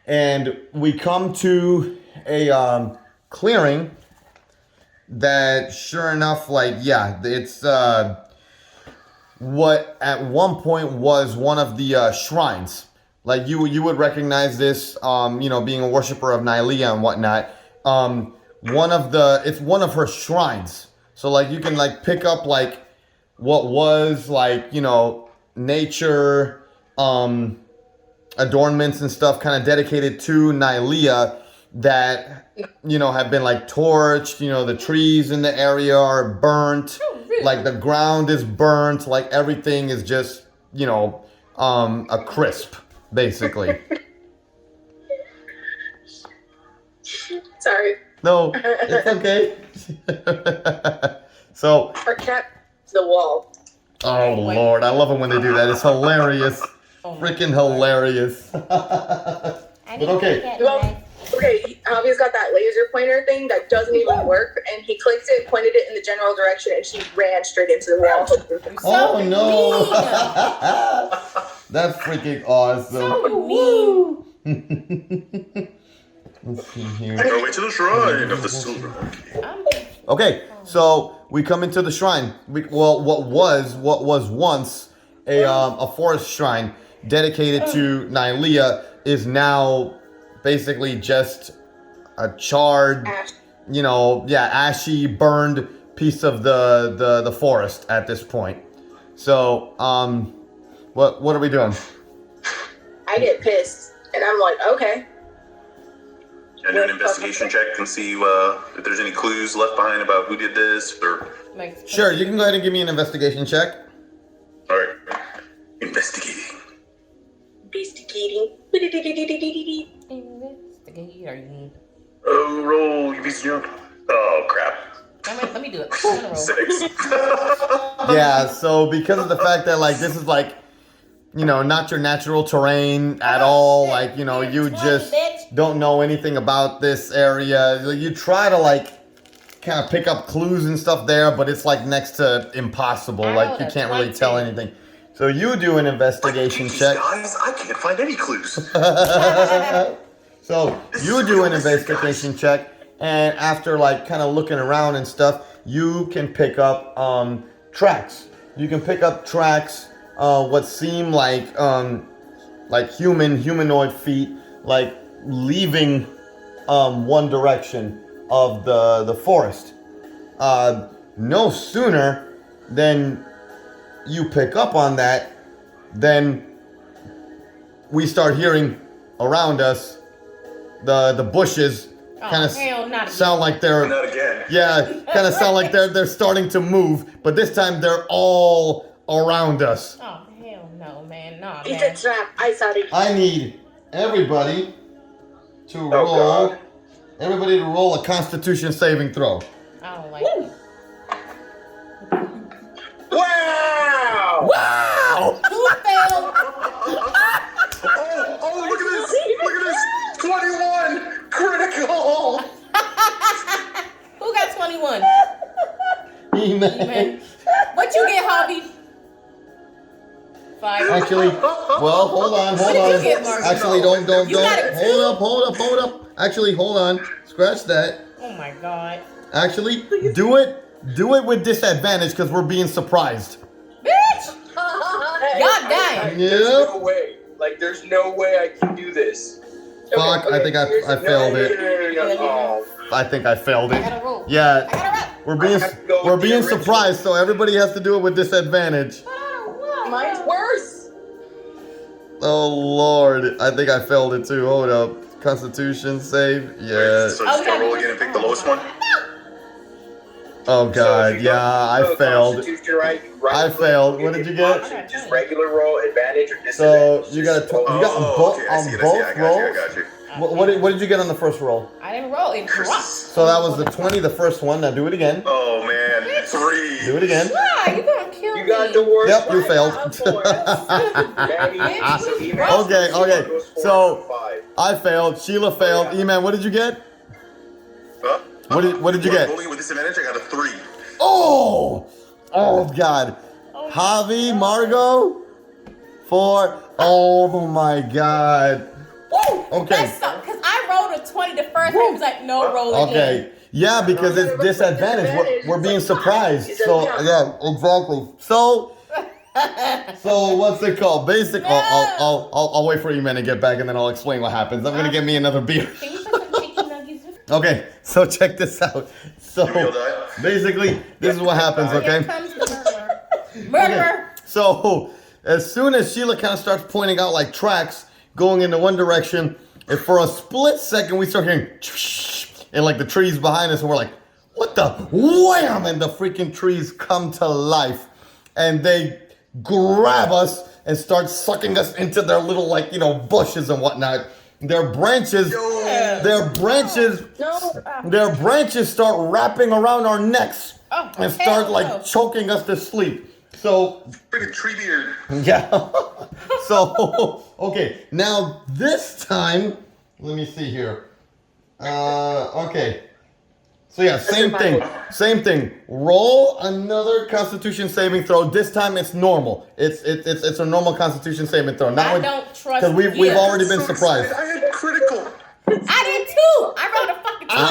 And we come to a clearing that, sure enough, like, yeah, it's what at one point was one of the shrines. Like, you would recognize this, being a worshiper of Nylea and whatnot. It's one of her shrines. So, like, you can, like, pick up, like, what was, like, nature, adornments and stuff kind of dedicated to Nylea that, have been, like, torched. The trees in the area are burnt. Oh, really? Like, the ground is burnt. Like, everything is just, a crisp, basically. Sorry. No, it's okay. So, Our cat to the wall. oh Lord, I love it when they do that. It's hilarious. Freaking hilarious. But okay. Well, okay, Javi's got that laser pointer thing that doesn't even work, and he clicked it, pointed it in the general direction, and she ran straight into the wall. Oh no. That's freaking awesome. Let's see here. Our way to the shrine of the silver monkey. Okay, so we come into the shrine. What was once a forest shrine dedicated to Nylea is now basically just a charred, ashy, burned piece of the forest at this point. So, what are we doing? I get pissed, and I'm like, okay. Can I do an investigation check and see if there's any clues left behind about who did this, or? Sure, you can go ahead and give me an investigation check. All right, investigating. Oh, roll, you piece of junk. Oh, crap. Let me do it. I'm gonna roll. 6. Yeah, so because of the fact that, like, this is, like, not your natural terrain at all, like, you just don't know anything about this area. You try to, like, kind of pick up clues and stuff there, but it's, like, next to impossible. Like, you can't really tell anything. So you do an investigation check. Guys, I can't find any clues. So you do an investigation check, and after, like, kind of looking around and stuff, you can pick up tracks. You can pick up tracks, what seem like humanoid feet, like leaving one direction of the forest. No sooner than you pick up on that, then we start hearing around us the bushes kind of sound like they're Not again. kind of sound like they're starting to move, but this time they're all around us. Oh, hell no, man. Nah, It's a man. trap. I saw it. I need everybody to God. roll a Constitution saving throw. I don't like it. Wow! Wow! Who failed? Oh, look at this! Look at this! 21! Critical! Who got 21? Man. Man. What you get, Hobby? 5. Actually, well, hold on. What did you get, Mark? Actually, don't. You got it too? Hold up. Actually, hold on. Scratch that. Oh my god. Actually, do it with disadvantage because we're being surprised. Bitch! God damn. There's Yep. no way. Like, there's no way I can do this. Fuck, I think I failed it. Oh, I think I failed I it. gotta roll. Yeah, I gotta we're I have to go with the being original. surprised, so everybody has to do it with disadvantage. roll. Mine's worse. Oh Lord, I think I failed it too. Hold up. Constitution save. Yeah. So just gotta roll again and pick the lowest one. Oh God, yeah, I failed. Constitution, right? I failed. What did you get? Just regular roll, advantage, or So disadvantage. you got a you got both okay, I see on it, I both got rolls. you, I got you. What did you get on the first roll? I didn't roll. It dropped. So that was the 20, the first one. Now do it again. Oh man, 3. Do it again. Why? You gonna kill You me. got the worst. Yep, you one. failed. Okay. So I failed. Sheila failed. E-Man, what did you get? Huh? What did you get? Rolling with disadvantage, I got a 3. Oh God. Javi, Margot, 4. Oh my God. Okay. That's because I rolled a 20 the first time. He was like, no, roll again. Okay. Yeah, because it's disadvantage. We're being surprised. So yeah, exactly. So what's it called? Basic. I'll wait for E-Man to get back and then I'll explain what happens. I'm gonna get me another beer. Can you put some chicken nuggets with Okay, so check this out. So You'll die. basically, this is what happens. Here Okay. comes the murderer. So as soon as Sheila kind of starts pointing out like tracks going into one direction, and for a split second we start hearing and like the trees behind us, and we're like, what the wham, and the freaking trees come to life and they grab us and start sucking us into their little bushes and whatnot. Their branches start wrapping around our necks and start choking us to sleep. So Freaking tree beard. yeah. So okay, now this time, let me see here. Okay. So yeah, same thing. Roll another Constitution saving throw. This time it's normal. It's a normal Constitution saving throw. I don't trust because we've already been So surprised. excited. I had critical. I did too. I rolled a fucking 20.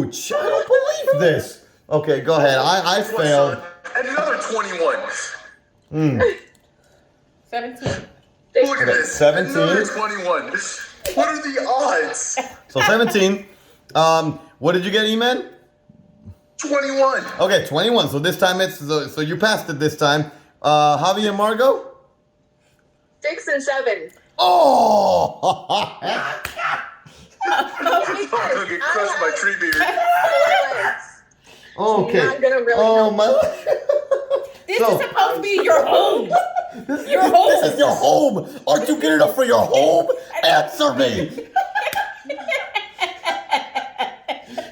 Ouch! I don't believe this. Okay, go ahead. I failed. And another 21. 17. Look at this. 17. Another 21. What are the odds? So 17. What did you get, E-Man? 21. Okay, 21. So this time so you passed it this time. Javi and Margot? 6 and 7. Oh! I'm gonna get crushed by tree beard. Okay. Not gonna really Oh help. my. This is supposed to be your home. This Your home. This is your home. Aren't you good enough for your home? Answer me.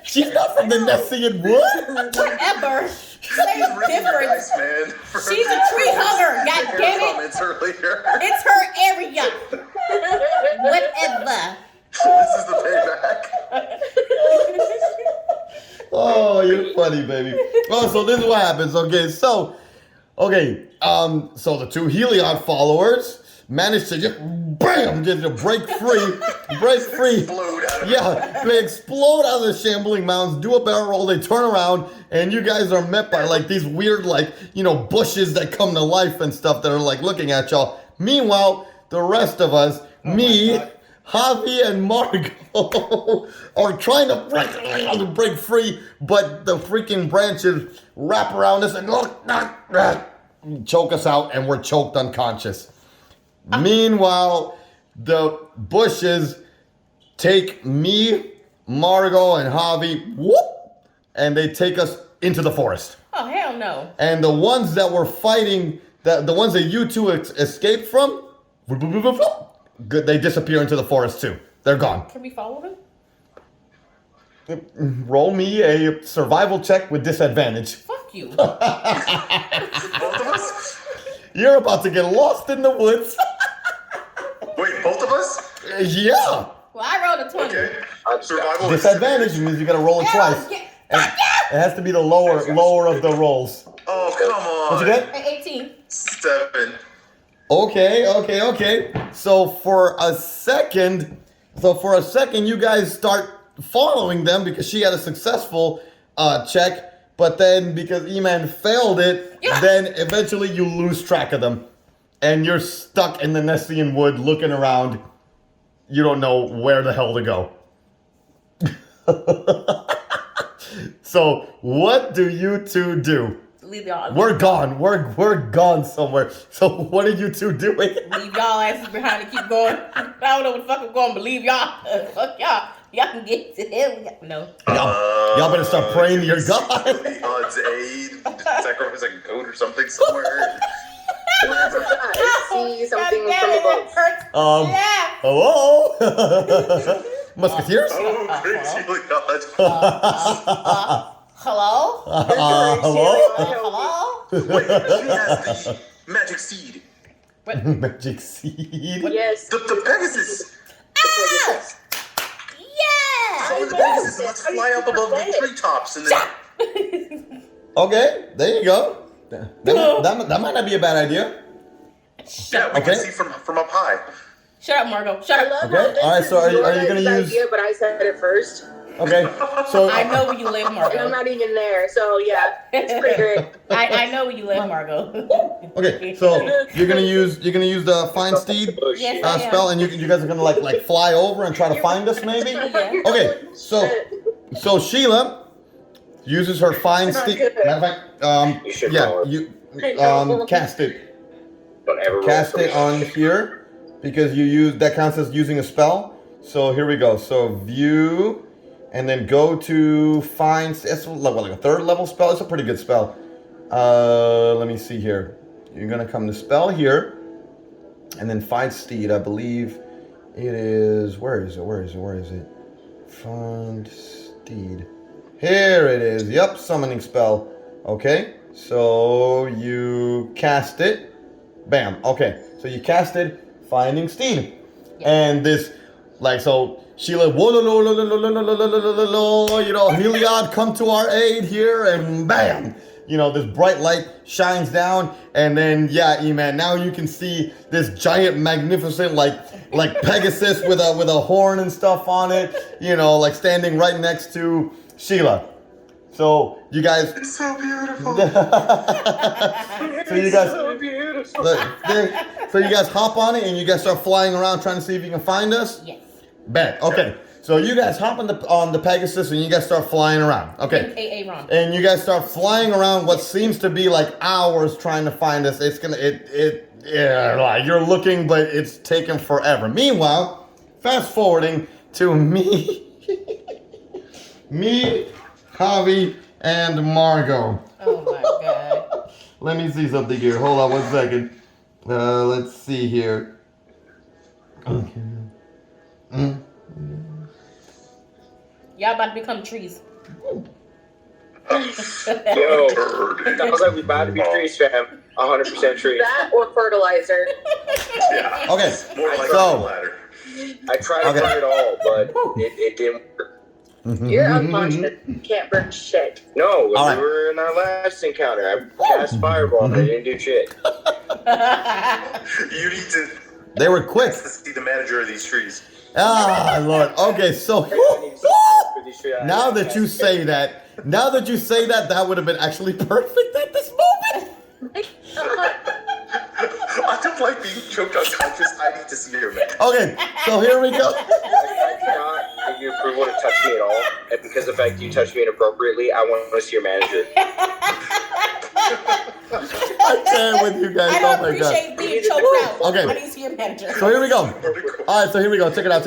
She's not from the Nessian Wood. Whatever. He's Say really different. nice, man. She's a tree hugger. God damn it. Comments earlier. It's her area. Whatever. This is the payback. Oh, you're funny, baby. Oh, so this is what happens. Okay, so the two Heliod followers managed to just bam, just to break free. Explode out of Yeah, they explode out of the shambling mounds, do a barrel roll, they turn around, and you guys are met by like these weird bushes that come to life and stuff that are like looking at y'all. Meanwhile, the rest of us, me, Javi, and Margot are trying to break free, but the freaking branches wrap around us and choke us out, and we're choked unconscious. Meanwhile, the bushes take me, Margot, and Javi, and they take us into the forest. Oh, hell no. And the ones that were fighting, the ones that you two escaped from, they disappear into the forest too. They're gone. Can we follow them? Roll me a survival check with disadvantage. Fuck you. both of us? You're about to get lost in the woods. Wait, both of us? Yeah. Well, I rolled a 20. Okay. Survival. Disadvantage means you gotta roll it twice. And it has to be the lower of the rolls. Oh, come on. What'd you get? 18. 7. Okay. So for a second, you guys start following them because she had a successful check, but then because E-Man failed it, then eventually you lose track of them. And you're stuck in the Nessian Wood looking around. You don't know where the hell to go. So what do you two do? Leave y'all. We're gone. We're gone somewhere. So what are you two doing? Leave y'all asses behind and keep going. I don't know what the fuck I'm going, but leave y'all. Fuck y'all. Y'all can get to hell. No. Y'all better start praying to your God. The odds aid, sacrifice a goat or something somewhere. I see something from above. Hello? Musketeers? Oh, crazy God. Hello? Hello? Wait, she has the magic seed. Magic seed? Yes. The Pegasus. Yeah! Oh, the Pegasus. Let's fly up above the treetops and then. Okay, there you go. That might not be a bad idea. Yeah, we can see from up high. Shut up, Margot. Shut up. Okay, all right, so are you going to use... idea, but I said it first. Okay, so... I know where you live, And I'm Margot. not even there, so yeah, it's pretty great. I know where you live, Margot. Okay, so you're gonna use the find steed Yes, I am. spell, and you guys are gonna like fly over and try to find us, maybe. Yeah. Okay, so Sheila uses her find Not steed. good. Matter of fact, You should yeah, roll it. you cast it. Don't ever roll Cast for it on here because that counts as using a spell. So here we go. So view, and then go to find. It's like a third level spell. It's a pretty good spell. Let me see here. You're gonna come to spell here, and then find steed. I believe it is. Where is it? Find steed. Here it is. Yep, summoning spell. Okay, so you cast it. Bam. Okay, so you casted finding steed, and this, like, so Sheila, Heliod, come to our aid here, and bam. This bright light shines down, and then E-Man, now you can see this giant, magnificent, like Pegasus with a horn and stuff on it, like standing right next to Sheila. So you guys, It's so beautiful. so you guys, so beautiful. so you guys hop on it and you guys start flying around trying to see if you can find us. Yes. Bet. Okay. So you guys hop on the Pegasus and you guys start flying around. Okay. AKA Ron. And you guys start flying around what seems to be like hours trying to find us. It's gonna like you're looking, but it's taking forever. Meanwhile, fast forwarding to me, Javi, and Margot. Oh my god. Let me see something here. Hold on 1 second. Let's see here. Okay. Y'all about to become trees. Yo, sounds like we about to be trees, fam. 100% trees. That or fertilizer. Yeah. Okay. More like So- a ladder. I tried to burn it all, but it didn't work. You're unconscious. You can't burn shit. No, when All right. we were in our last encounter, I cast fireball and I didn't do shit. You need to They were quick. see the manager of these trees. Ah, Lord. Okay, so now that you say that, that would have been actually perfect at this moment. I don't like being choked unconscious. I need to see your man. Okay, so here we go. I do not give you approval to touch me at all. And because of the fact you touched me inappropriately, I want to see your manager. I can't with you guys. I Oh don't my god. appreciate being choked out. Okay. I need to see your manager. So here we go. All right, so here we go. Check it out.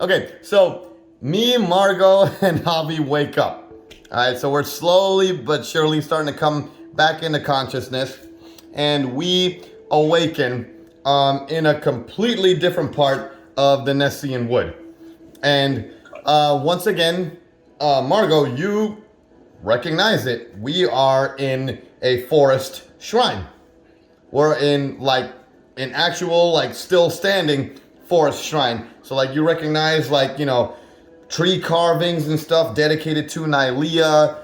Okay, so me, Margot, and Javi wake up. All right, so we're slowly but surely starting to come back into consciousness, and we awaken in a completely different part of the Nessian Wood. And once again, Margot, you recognize it. We are in a forest shrine. We're in an actual still standing forest shrine. So you recognize tree carvings and stuff dedicated to Nylea.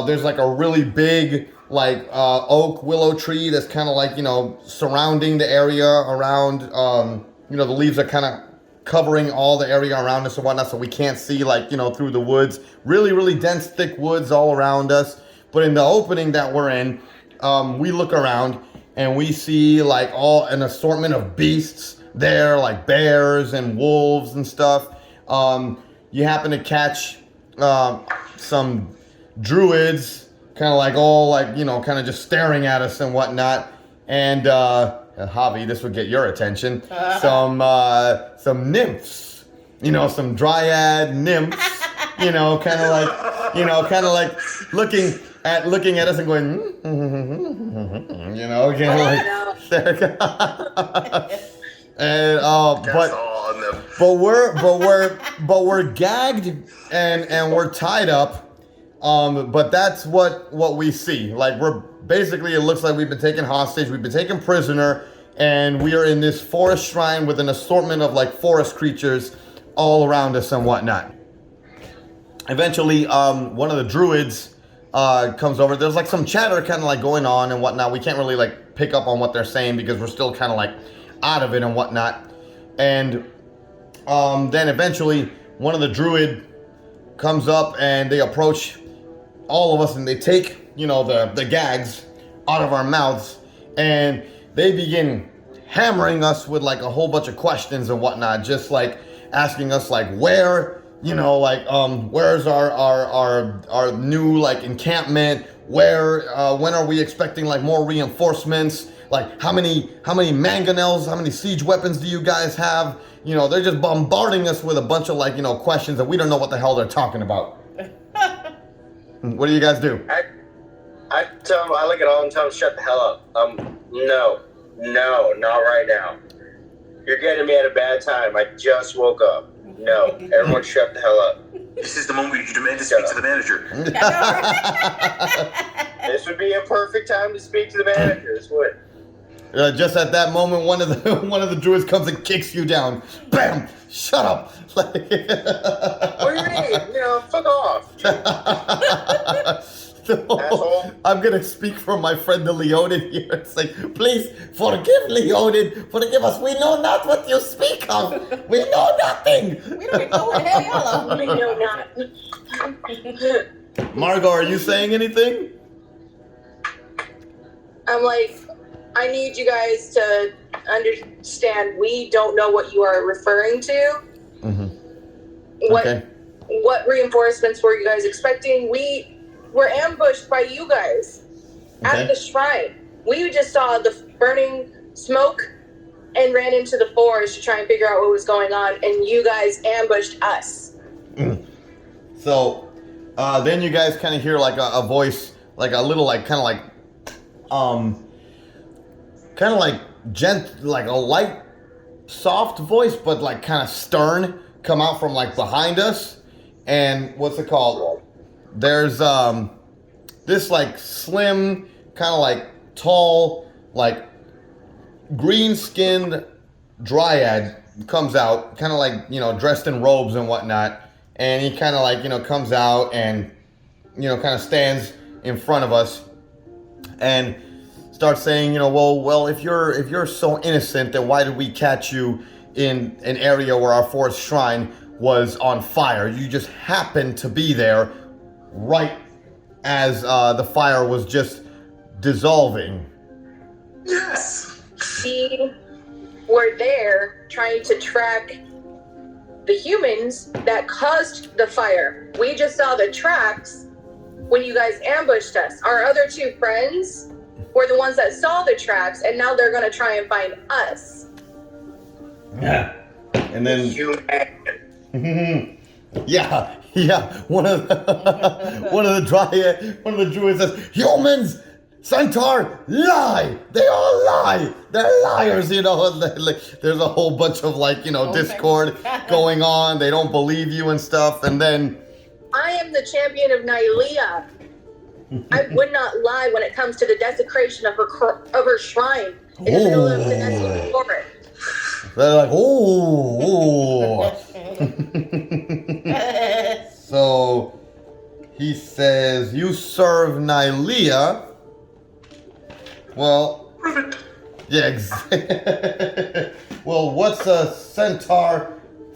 There's a really big oak willow tree that's kind of like, surrounding the area around, the leaves are kind of covering all the area around us and whatnot, so we can't see through the woods. Really, really dense, thick woods all around us. But in the opening that we're in, we look around and we see like an assortment of beasts there, like bears and wolves and stuff. You happen to catch some druids, kind of like kind of just staring at us and whatnot. And Javi, this would get your attention. Some nymphs, some dryad nymphs, kind of like looking at us and going, and but we're gagged and we're tied up. But that's what we see. Like it looks like we've been taken hostage, we've been taken prisoner, and we are in this forest shrine with an assortment of like forest creatures all around us and whatnot. Eventually, one of the druids comes over. There's like some chatter kind of like going on and whatnot. We can't really like pick up on what they're saying because we're still kind of like out of it and whatnot. And then eventually one of the druid comes up and they approach all of us and they take, the gags out of our mouths and they begin hammering us with like a whole bunch of questions and whatnot, just like asking us like where's our new like encampment, when are we expecting like more reinforcements, like how many mangonels, how many siege weapons do you guys have? They're just bombarding us with a bunch of like questions that we don't know what the hell they're talking about. What do you guys do? I look at all and tell them shut the hell up. No, not right now. You're getting me at a bad time. I just woke up. No, everyone shut the hell up. This is the moment you demand to speak to the manager. This would be a perfect time to speak to the manager. This would. Just at that moment, one of the druids comes and kicks you down. Bam! Shut up! What do you mean? Fuck off. So, I'm gonna speak for my friend the Leonin here. It's like, please forgive Leonin, forgive us. We know not what you speak of. We know nothing. We don't even know what the hell y'all are. We know not. Margot, are you saying anything? I'm like, I need you guys to understand we don't know what you are referring to. Mm-hmm. What reinforcements were you guys expecting? We were ambushed by you guys at the shrine. We just saw the burning smoke and ran into the forest to try and figure out what was going on, and you guys ambushed us. So then you guys kind of hear like a voice, like a little like kind of like like a light soft voice, but like kind of stern, come out from like behind us. And what's it called? There's this like slim, kind of like tall, like green-skinned dryad comes out, kind of like, dressed in robes and whatnot. And he kind of like, comes out and, kind of stands in front of us and starts saying, well, if you're so innocent, then why did we catch you in an area where our forest shrine was on fire? You just happened to be there right as the fire was just dissolving. Yes. We were there trying to track the humans that caused the fire. We just saw the tracks when you guys ambushed us. Our other two friends were the ones that saw the tracks, and now they're going to try and find us. Yeah. And then yeah. One of the druids says, humans, centaur, lie. They all lie. They're liars. There's a whole bunch of discord going on. They don't believe you and stuff. And then I am the champion of Nylea. I would not lie when it comes to the desecration of her shrine in the middle of the Nessian Wood. They're like, oh. So he says, you serve Nylea, Well, Rivet. yeah, exactly. Well, what's a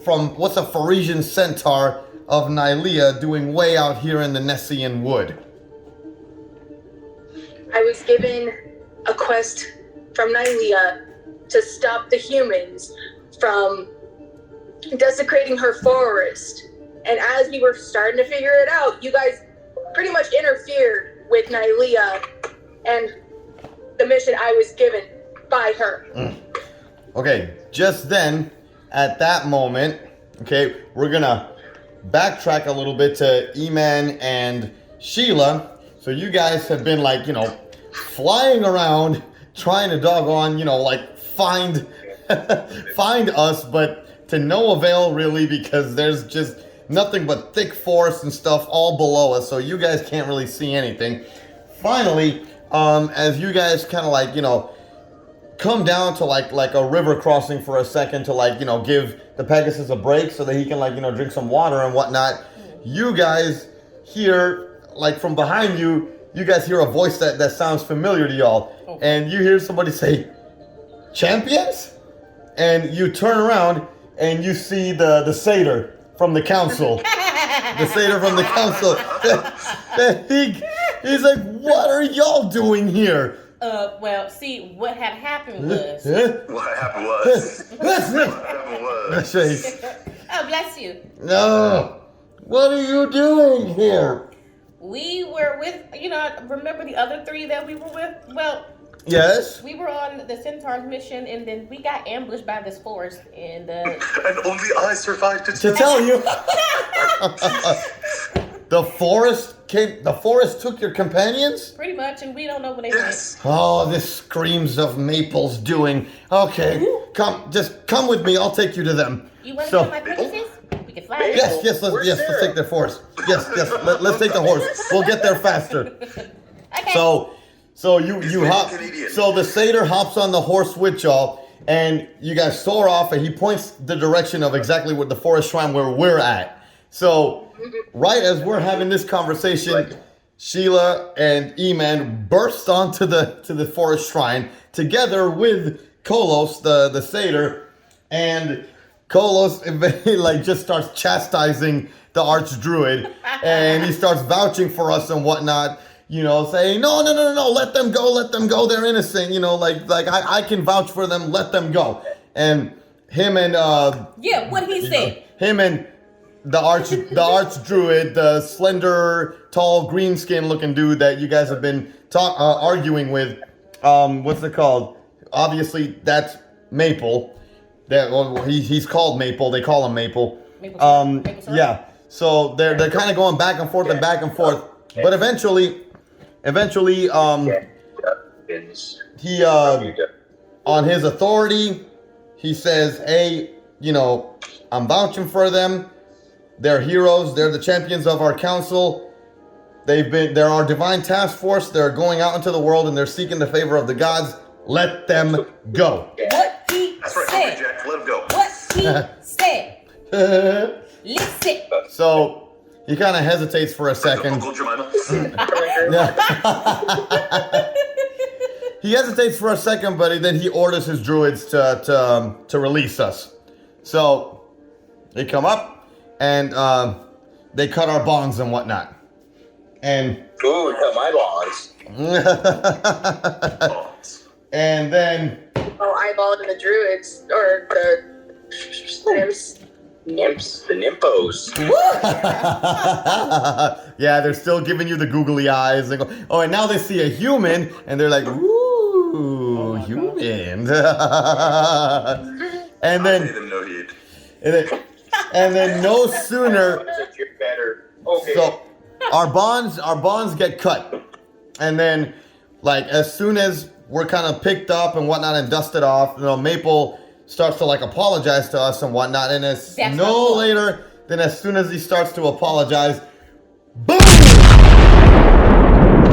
Pharisian centaur of Nylea doing way out here in the Nessian Wood? I was given a quest from Nylea to stop the humans from desecrating her forest. And as we were starting to figure it out, you guys pretty much interfered with Nylea and the mission I was given by her. Okay, just then, at that moment, okay, we're gonna backtrack a little bit to Eman and Sheila. So you guys have been like, flying around trying to doggone, find find us, but to no avail really, because there's just nothing but thick forest and stuff all below us, so you guys can't really see anything. Finally, as you guys kind of come down to like a river crossing for a second to give the Pegasus a break so that he can drink some water and whatnot, you guys hear from behind you, you guys hear a voice that sounds familiar to y'all. And you hear somebody say, "Champions?" And you turn around and you see the satyr from the council. The satyr from the council. He's like, "What are y'all doing here?" Well, see, what had happened was... What happened was... Oh, bless you. No. What are you doing here? We were with, remember the other three that we were with? Well... Yes? We were on the Centaur's mission, and then we got ambushed by this forest, and... and only I survived to tell you. The forest took your companions? Pretty much, and we don't know what they Yes. Oh, this screams of Maple's doing. Okay, come with me. I'll take you to them. You want to So- get my Pegasus? We can fly. Yes, let's take their horse. Yes, let's take the horse. We'll get there faster. Okay. So you hop. Canadian. So the satyr hops on the horse with y'all, and you guys soar off, and he points the direction of exactly what the forest shrine where we're at. So right as we're having this conversation, Sheila and Eman burst onto the forest shrine together with Kolos, the satyr, and Kolos just starts chastising the archdruid, and he starts vouching for us and whatnot. Saying, no, let them go, they're innocent, I can vouch for them, let them go. And him and, yeah, what he say? Him and the archdruid, the slender, tall, green skin looking dude that you guys have been arguing with, what's it called? Obviously, that's Maple. He's called Maple, they call him Maple. Maple syrup? Yeah, so they're kind of going back and forth and back and forth, but eventually, he, on his authority, he says, hey, I'm vouching for them. They're heroes. They're the champions of our council. They're our divine task force. They're going out into the world and they're seeking the favor of the gods. Let them go. What he That's right, said. Jack. Let him go. What he said. Listen. So he kind of hesitates for a second. Uncle Jemima. He hesitates for a second, but then he orders his druids to release us. So they come up and they cut our bonds and whatnot. And Ooh, cut my bonds. and then Eyeballing the druids or the Nymphs, the nymphos. yeah, they're still giving you the googly eyes. They go, oh, and now they see a human, and they're like, ooh, human. and then, No heed. and then no sooner. You're better. Okay. So our bonds get cut, and then as soon as we're kind of picked up and whatnot and dusted off, Maple starts to apologize to us and whatnot, and it's later than as soon as he starts to apologize, boom!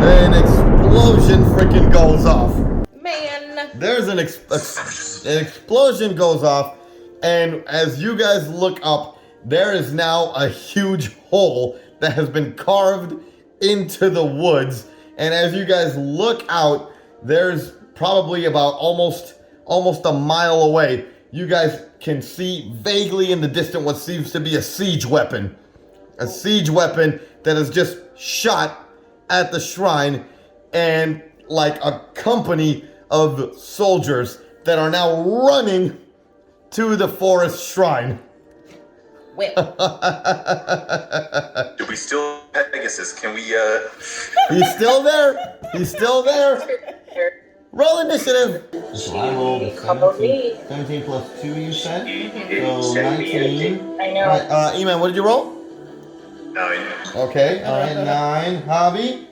An explosion freaking goes off. Man. There's an explosion goes off, and as you guys look up, there is now a huge hole that has been carved into the woods, and as you guys look out, there's probably about almost a mile away. You guys can see vaguely in the distance what seems to be a siege weapon. A siege weapon that is just shot at the shrine, and like a company of soldiers that are now running to the forest shrine. Well, Do we still Pegasus? Can we He's still there. He's still there. Roll initiative. So I rolled a 17 plus 2, you said? So 19. I know. All right, Eman, what did you roll? 9? Okay, all right, 9. Javi?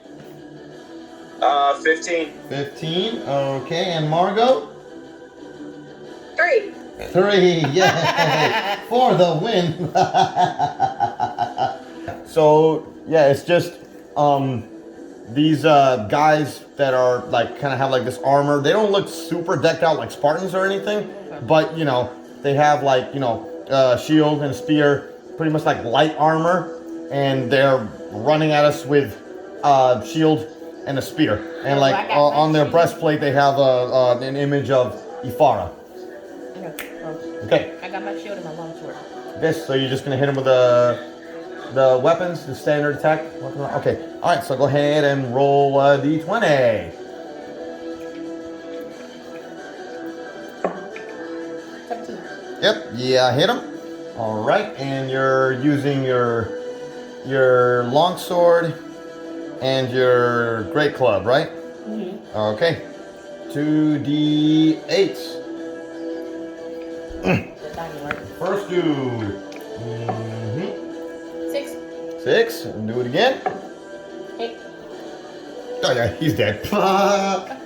15. 15. Okay, and Margot? 3. 3. Yay! For the win. So, yeah, it's just these guys that are like kind of have like this armor. They don't look super decked out like Spartans or anything, but you know, they have like, you know, shield and spear, pretty much like light armor, and they're running at us with shield and a spear, and like on their breastplate they have an image of Ifara. Okay. I got my shield and my longsword. This, so you're just gonna hit him with the weapons, the standard attack. Okay. All right. So go ahead and roll a d20. 17. Yep. Yeah, hit him. All right, and you're using your longsword and your great club, right? Mm-hmm. Okay. 2d8s. The diamond, right? First dude. 6. 6. And do it again. 8. Oh yeah, he's dead.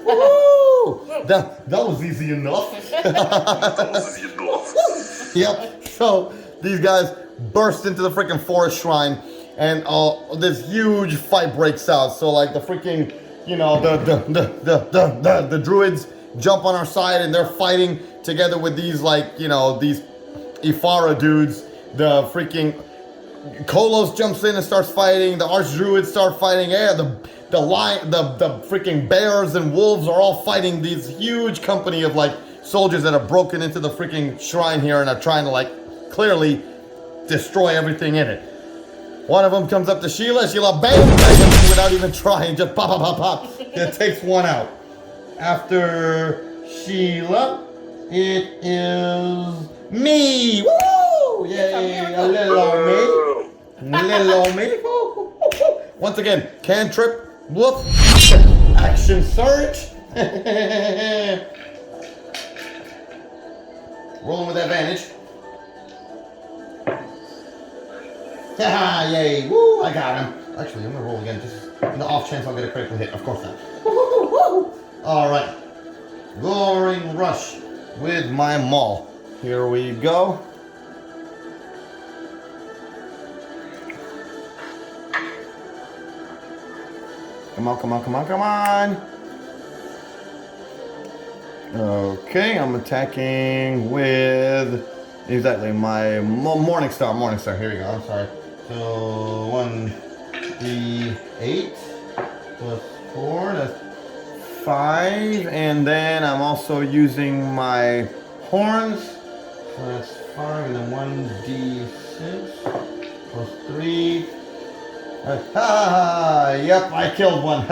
Woo! That was easy enough. Yep. So these guys burst into the freaking forest shrine, and this huge fight breaks out. So like the freaking, you know, the druids jump on our side, and they're fighting together with these, like, you know, these Ifara dudes. The freaking Kolos jumps in and starts fighting. The archdruids start fighting. Yeah, the freaking bears and wolves are all fighting these huge company of like soldiers that have broken into the freaking shrine here and are trying to like clearly destroy everything in it. One of them comes up to Sheila, bang, without even trying, just pop, pop, pop, pop. It takes one out. After Sheila, it is me. Woo! Yay, a little old me. Little old me. Once again, cantrip, whoop, action surge. Rolling with advantage. Haha, yay, woo, I got him. Actually, I'm gonna roll again, just in the off chance I'll get a critical hit. Of course not. Alright. Goring Rush with my maul. Here we go. Come on, come on, come on, come on. Okay, I'm attacking with exactly my Morning Star. Here we go. I'm sorry. So 1d8 plus 4. That's 5. And then I'm also using my horns. So that's 5. And then 1d6 plus 3. Yep, I killed one.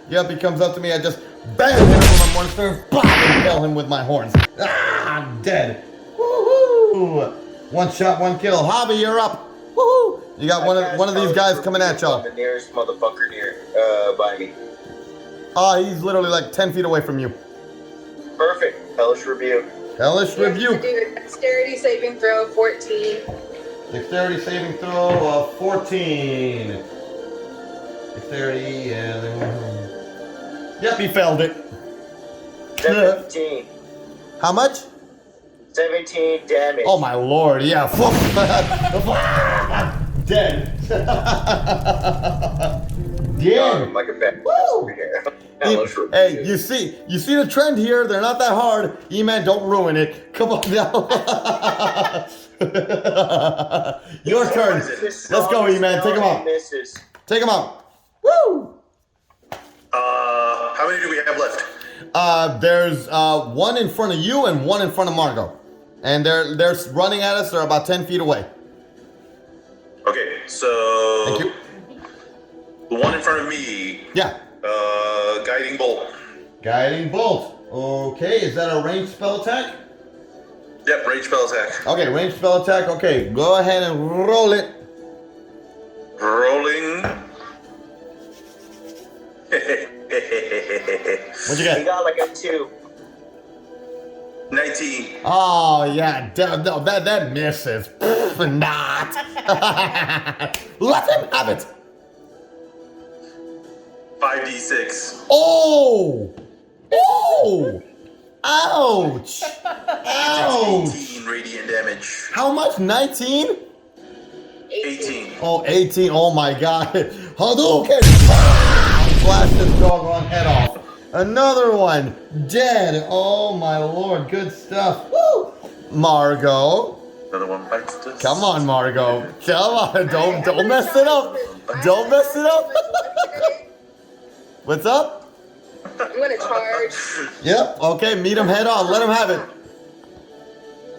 Yep, he comes up to me. I just bam him with my Morning Star, and kill him with my horns. I'm dead. Woohoo! One shot, one kill. Javi, you're up. Woohoo! You got one of these guys coming at y'all. The nearest motherfucker near by me. He's literally like 10 feet away from you. Perfect. Hellish Rebuke. Hellish You have to Rebuke. do a dexterity saving throw of 14. Dexterity saving throw of 14. Dexterity and... Yep, he failed it. 17. How much? 17 damage. Oh my lord, yeah. Dead. Dead. Like a bad Woo! over here. Hellish Rebuke. Hey, you see the trend here. They're not that hard. E-Man, don't ruin it. Come on now. Your turn. Let's go, E-Man. Take him out. Take him out. Woo! How many do we have left? There's one in front of you and one in front of Margot. And they're running at us. They're about 10 feet away. Okay, so Thank you. the one in front of me. Yeah. Guiding bolt. Guiding bolt. Okay, is that a ranged spell attack? Yep, range spell attack. Okay, ranged spell attack. Okay, go ahead and roll it. Rolling. What'd you He get? got like a 2. 19. Oh yeah, no, that misses. Not. Let him have it. 5d6. Oh! Oh! Ouch! Ouch! 18 radiant damage. How much? 19? 18. Oh, 18. Oh my god. Hadouken! Blast this doggone head off. Another one. Dead. Oh my lord. Good stuff. Woo! Margot. Another one bites us. Come on, Margot. Come on. Don't mess it up. Don't mess it up. What's up? I'm gonna charge. Yep. Okay, meet him head on. Let him have it.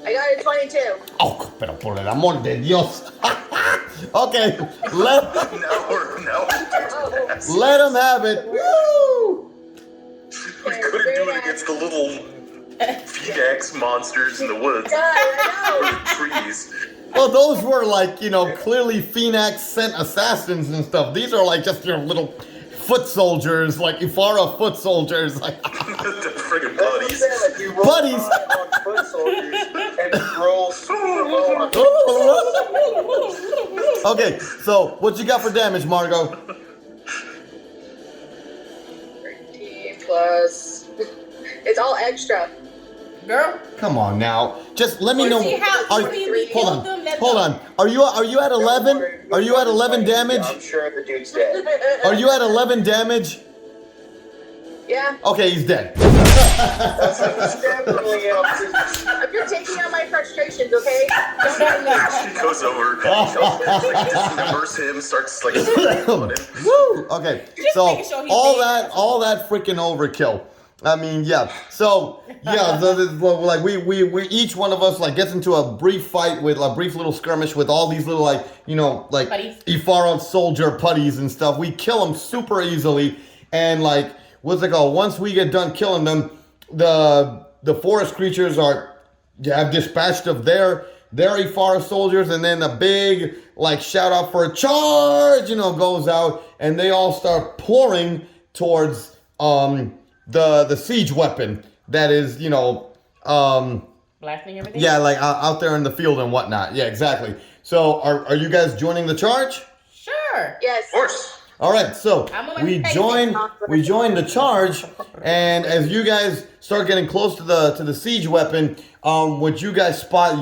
I got a 22. Oh, pero por el amor de Dios. Okay, let him have it. Woo! We couldn't do it against the little Phoenix monsters in the woods. God, I Or know. the trees. Well, those were like, clearly Phoenix sent assassins and stuff. These are like just your little foot soldiers, like Ifara foot soldiers. Like, The friggin' That's what I'm buddies. saying, like, you roll Buddies. high on foot soldiers and roll super low on Okay, so what you got for damage, Margot? 13 plus. It's all extra. Girl, Come on now. Just let me know. see how Are- easily we hold killed them? on. Let's Hold go. on. Are you at 11? Are you at 11 damage? I'm sure the dude's dead. Are you at 11 damage? Yeah. Okay, he's dead. That's definitely If you're taking out my frustrations, okay? Don't let me. She goes over, dismembers him, starts like killing him. Woo! Okay, so making sure he's all that freaking overkill. I mean, yeah. So yeah, like we each one of us like gets into a brief fight with a brief little skirmish with all these little like Putties. Ifara soldier putties and stuff. We kill them super easily, and like what's it called? Once we get done killing them, the forest creatures have dispatched of their Ifara soldiers, and then a big like shout out for a charge, goes out, and they all start pouring towards the siege weapon that is Blasting everything? yeah, like out there in the field and whatnot. Yeah, exactly. So are you guys joining the charge? Sure. Yes. Of course. All right, so I'm on my we face. join the charge, and as you guys start getting close to the siege weapon, what you guys spot,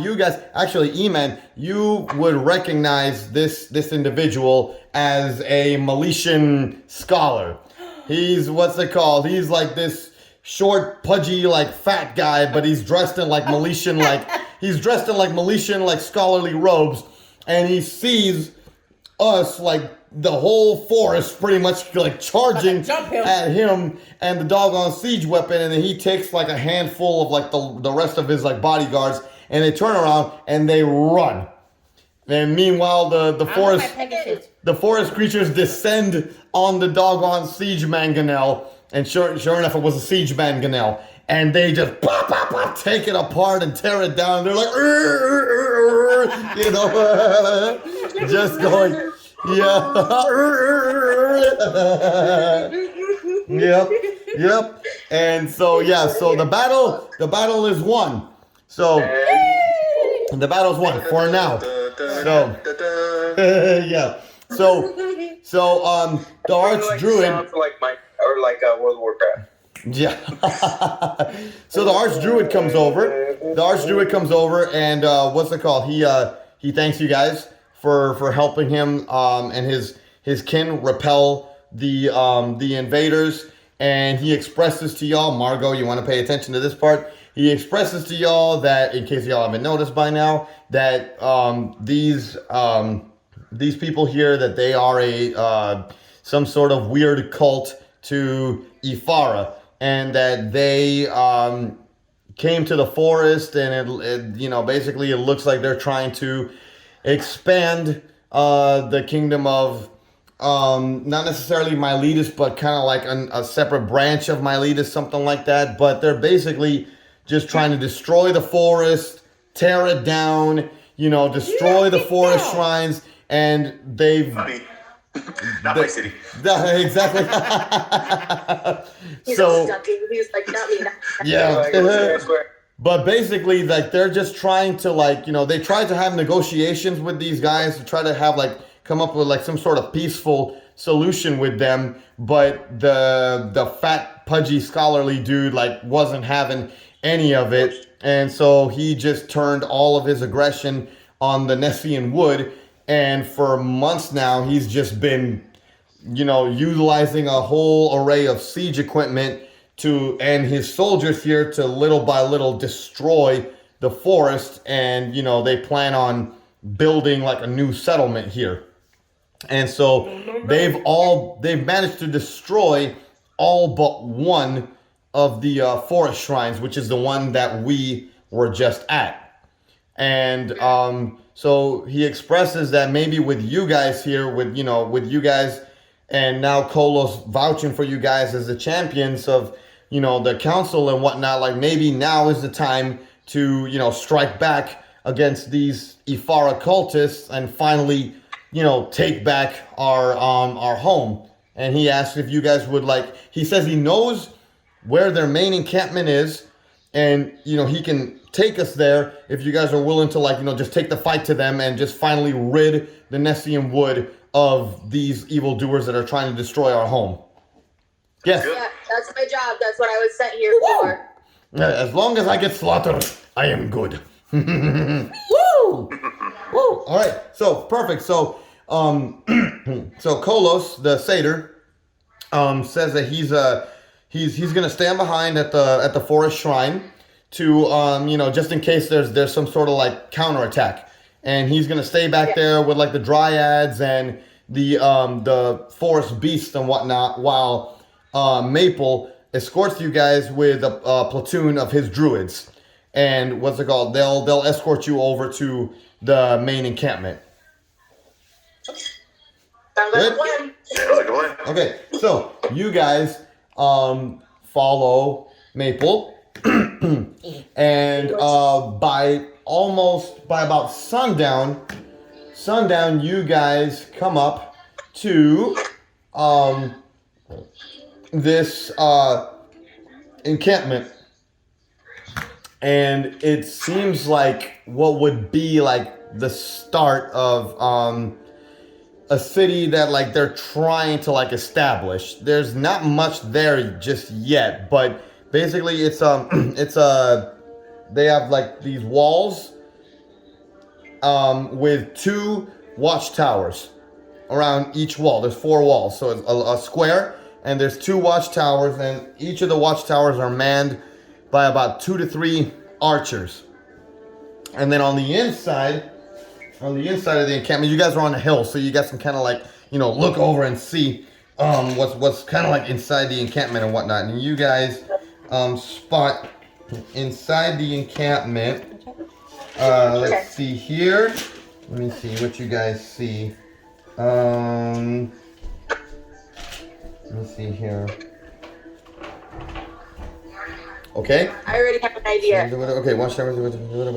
actually, E-Man, you would recognize this individual as a Meletian scholar. He's what's it called? He's like this short, pudgy, like fat guy, but he's dressed in like Meletian, like scholarly robes, and he sees us like the whole forest pretty much like charging Jump him. at him and the doggone siege weapon, and then he takes like a handful of like the rest of his like bodyguards, and they turn around and they run. And meanwhile, the forest creatures descend on the doggone siege mangonel, and sure enough, it was a siege mangonel, and they just pop, take it apart and tear it down. They're like, just going, yeah, yep. And so so the battle is won. So the battle's won for now. So yeah. So the archdruid. Sounds like World of Warcraft. Yeah. So the archdruid comes over. And what's it called? He thanks you guys for helping him and his kin repel the invaders, and he expresses to y'all, Margot, you want to pay attention to this part. He expresses to y'all that, in case y'all haven't noticed by now, that these people here, that they are some sort of weird cult to Ifara, and that they came to the forest, and basically it looks like they're trying to expand the kingdom of not necessarily Miletus, but kind of like a separate branch of Miletus, something like that. But they're basically just trying to destroy the forest, tear it down, destroy the forest shrines, and they've... Not my city. Exactly. He's So, stuck. He's like, not me. yeah. But basically, like, they're just trying to, like, they tried to have negotiations with these guys to try to have, like, come up with, like, some sort of peaceful solution with them. But the fat, pudgy, scholarly dude, like, wasn't having any of it. And so he just turned all of his aggression on the Nessian Wood. And for months now, he's just been, utilizing a whole array of siege equipment and his soldiers here to little by little destroy the forest. And, they plan on building like a new settlement here. And so they've managed to destroy all but one of the forest shrines, which is the one that we were just at. And, so he expresses that maybe with you guys here, with you guys, and now Kolos vouching for you guys as the champions of, the council and whatnot, like maybe now is the time to, strike back against these Ifara cultists and finally, take back our home. And he asks if you guys would he says he knows where their main encampment is, and, he can take us there if you guys are willing to just take the fight to them and just finally rid the Nessian Wood of these evildoers that are trying to destroy our home. Yes. Yeah, that's my job. That's what I was sent here for. As long as I get slaughtered, I am good. Woo! Woo! All right. So perfect. So so Kolos, the satyr, says that he's gonna stand behind at the forest shrine to just in case there's some sort of counterattack, and he's gonna stay back there with the dryads and the forest beasts and whatnot, while Maple escorts you guys with a platoon of his druids. And what's it called? They'll escort you over to the main encampment. Sounds like a plan. Sounds like a plan. Okay, so you guys follow Maple. And by about sundown, you guys come up to this encampment, and it seems like what would be the start of a city that they're trying to establish. There's not much there just yet, but basically they have these walls with 2 watchtowers around each wall. There's 4 walls, so it's a square, and there's 2 watchtowers, and each of the watchtowers are manned by about 2 to 3 archers. And then on the inside of the encampment, you guys are on a hill, so you guys can kind of look over and see what's kind of inside the encampment and whatnot. And you guys spot inside the encampment. Let's see here. Let me see what you guys see. Let me see here. Okay. I already have an idea. Okay, watchtower.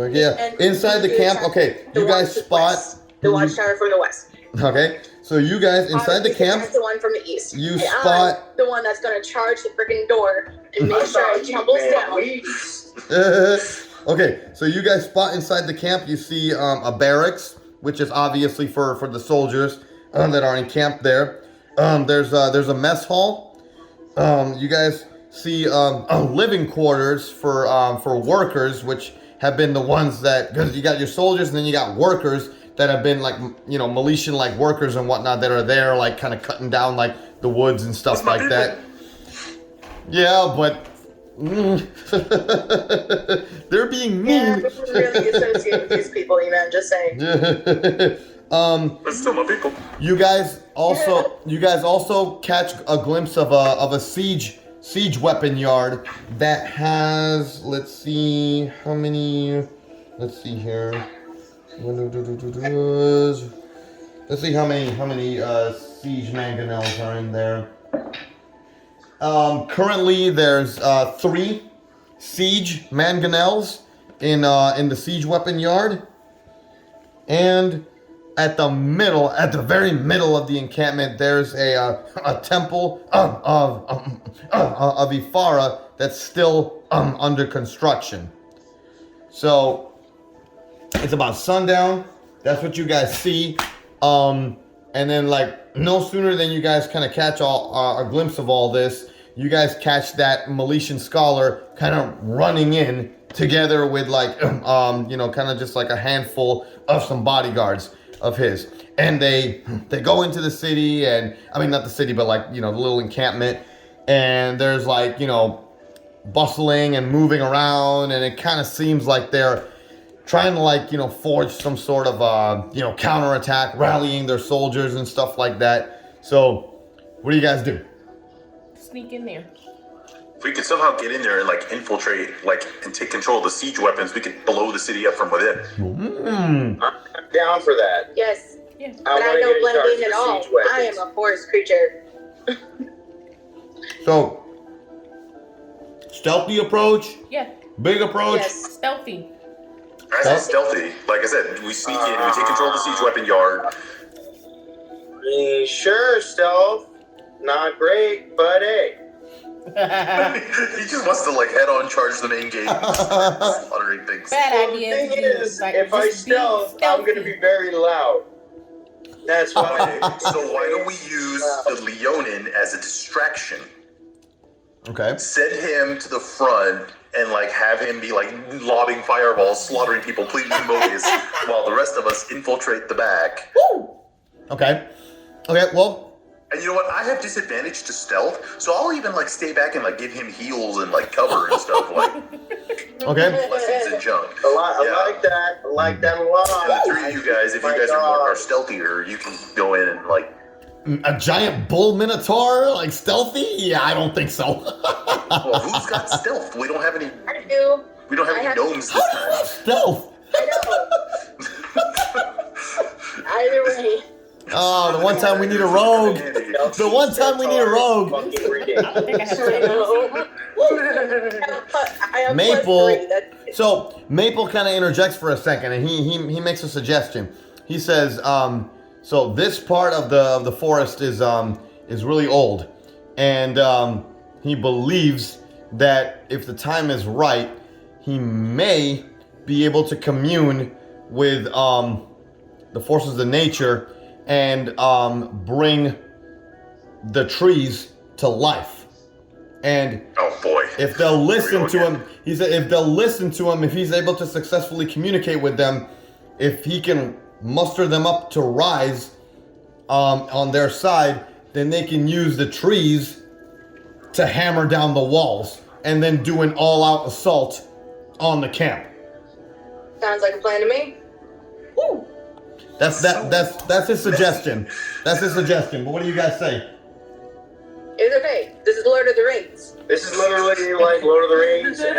Yeah, inside the camp. Okay, you guys spot the watchtower from the west. Okay, so you guys inside the camp. That's the one from the east. You and spot I'm the one that's gonna charge the freaking door and make sure it tumbles down. Okay, so you guys spot inside the camp. You see a barracks, which is obviously for the soldiers that are encamped there. There's a mess hall. You guys see living quarters for workers, which have been the ones that, because you got your soldiers and then you got workers that have been Miletian workers and whatnot that are there kind of cutting down the woods and stuff like that. Yeah, but they're being mean. Yeah, I don't really associate with these people, just saying. But still my people. You guys also catch a glimpse of a siege siege weapon yard that has, let's see how many, let's see here. Let's see how many siege mangonels are in there. Currently there's 3 siege mangonels in the siege weapon yard. And at the very middle of the encampment, there's a temple of Ifara that's still under construction. So it's about sundown. That's what you guys see. And then, like, no sooner than you guys kind of catch a glimpse of all this, you guys catch that Miletian scholar kind of running in together with, like, kind of just like a handful of some bodyguards of his. And they go into the city, and I mean, not the city, but like, the little encampment. And there's, like, bustling and moving around, and it kind of seems like they're trying to, like, forge some sort of counterattack, rallying their soldiers and stuff like that. So what do you guys do? Sneak in there. If we could somehow get in there and like infiltrate, like, and take control of the siege weapons, we could blow the city up from within. I'm down for that. Yes. Yeah. But I don't blend in at all. I am a forest creature. So stealthy approach, Yeah. big approach. Yes. Stealthy. I said stealthy. Like I said, we sneak in, we take control of the siege weapon yard. Sure, stealth. Not great, but hey. He just wants to like head on charge the main gate, slaughtering things. Bad Well, the idea. thing dude. is, Like, if I just be stealth, I'm going to be very loud. That's why. So why don't we use the Leonin as a distraction? Okay. Send him to the front and like have him be like lobbing fireballs, slaughtering people, pleading bogus, while the rest of us infiltrate the back. Woo! Okay. Well. And you know what? I have disadvantage to stealth, so I'll even like stay back and like give him heals and like cover and stuff, like Okay. blessings and junk. I like that. I like that a lot. And the 3 of you guys, if you guys are stealthier, you can go in and like. A giant bull minotaur, like stealthy? Yeah, I don't think so. Well, who's got stealth? We don't have any. I do. We don't have any gnomes How this do you time. have stealth? I know. Either way. Oh, the one time we need a rogue. The one time we need a rogue. Fucking ridiculous. I have Maple. +3. That's So Maple kind of interjects for a second, and he makes a suggestion. He says, so this part of the forest is really old, and he believes that if the time is right, he may be able to commune with the forces of nature and bring the trees to life. And Oh boy. if they'll listen to him, he said, if they'll listen to him, if he's able to successfully communicate with them, if he can muster them up to rise on their side, then they can use the trees to hammer down the walls and then do an all-out assault on the camp. sounds like a plan to me. Woo! That's his suggestion. That's his suggestion. But what do you guys say? It's okay. This is Lord of the Rings. This is literally like Lord of the Rings and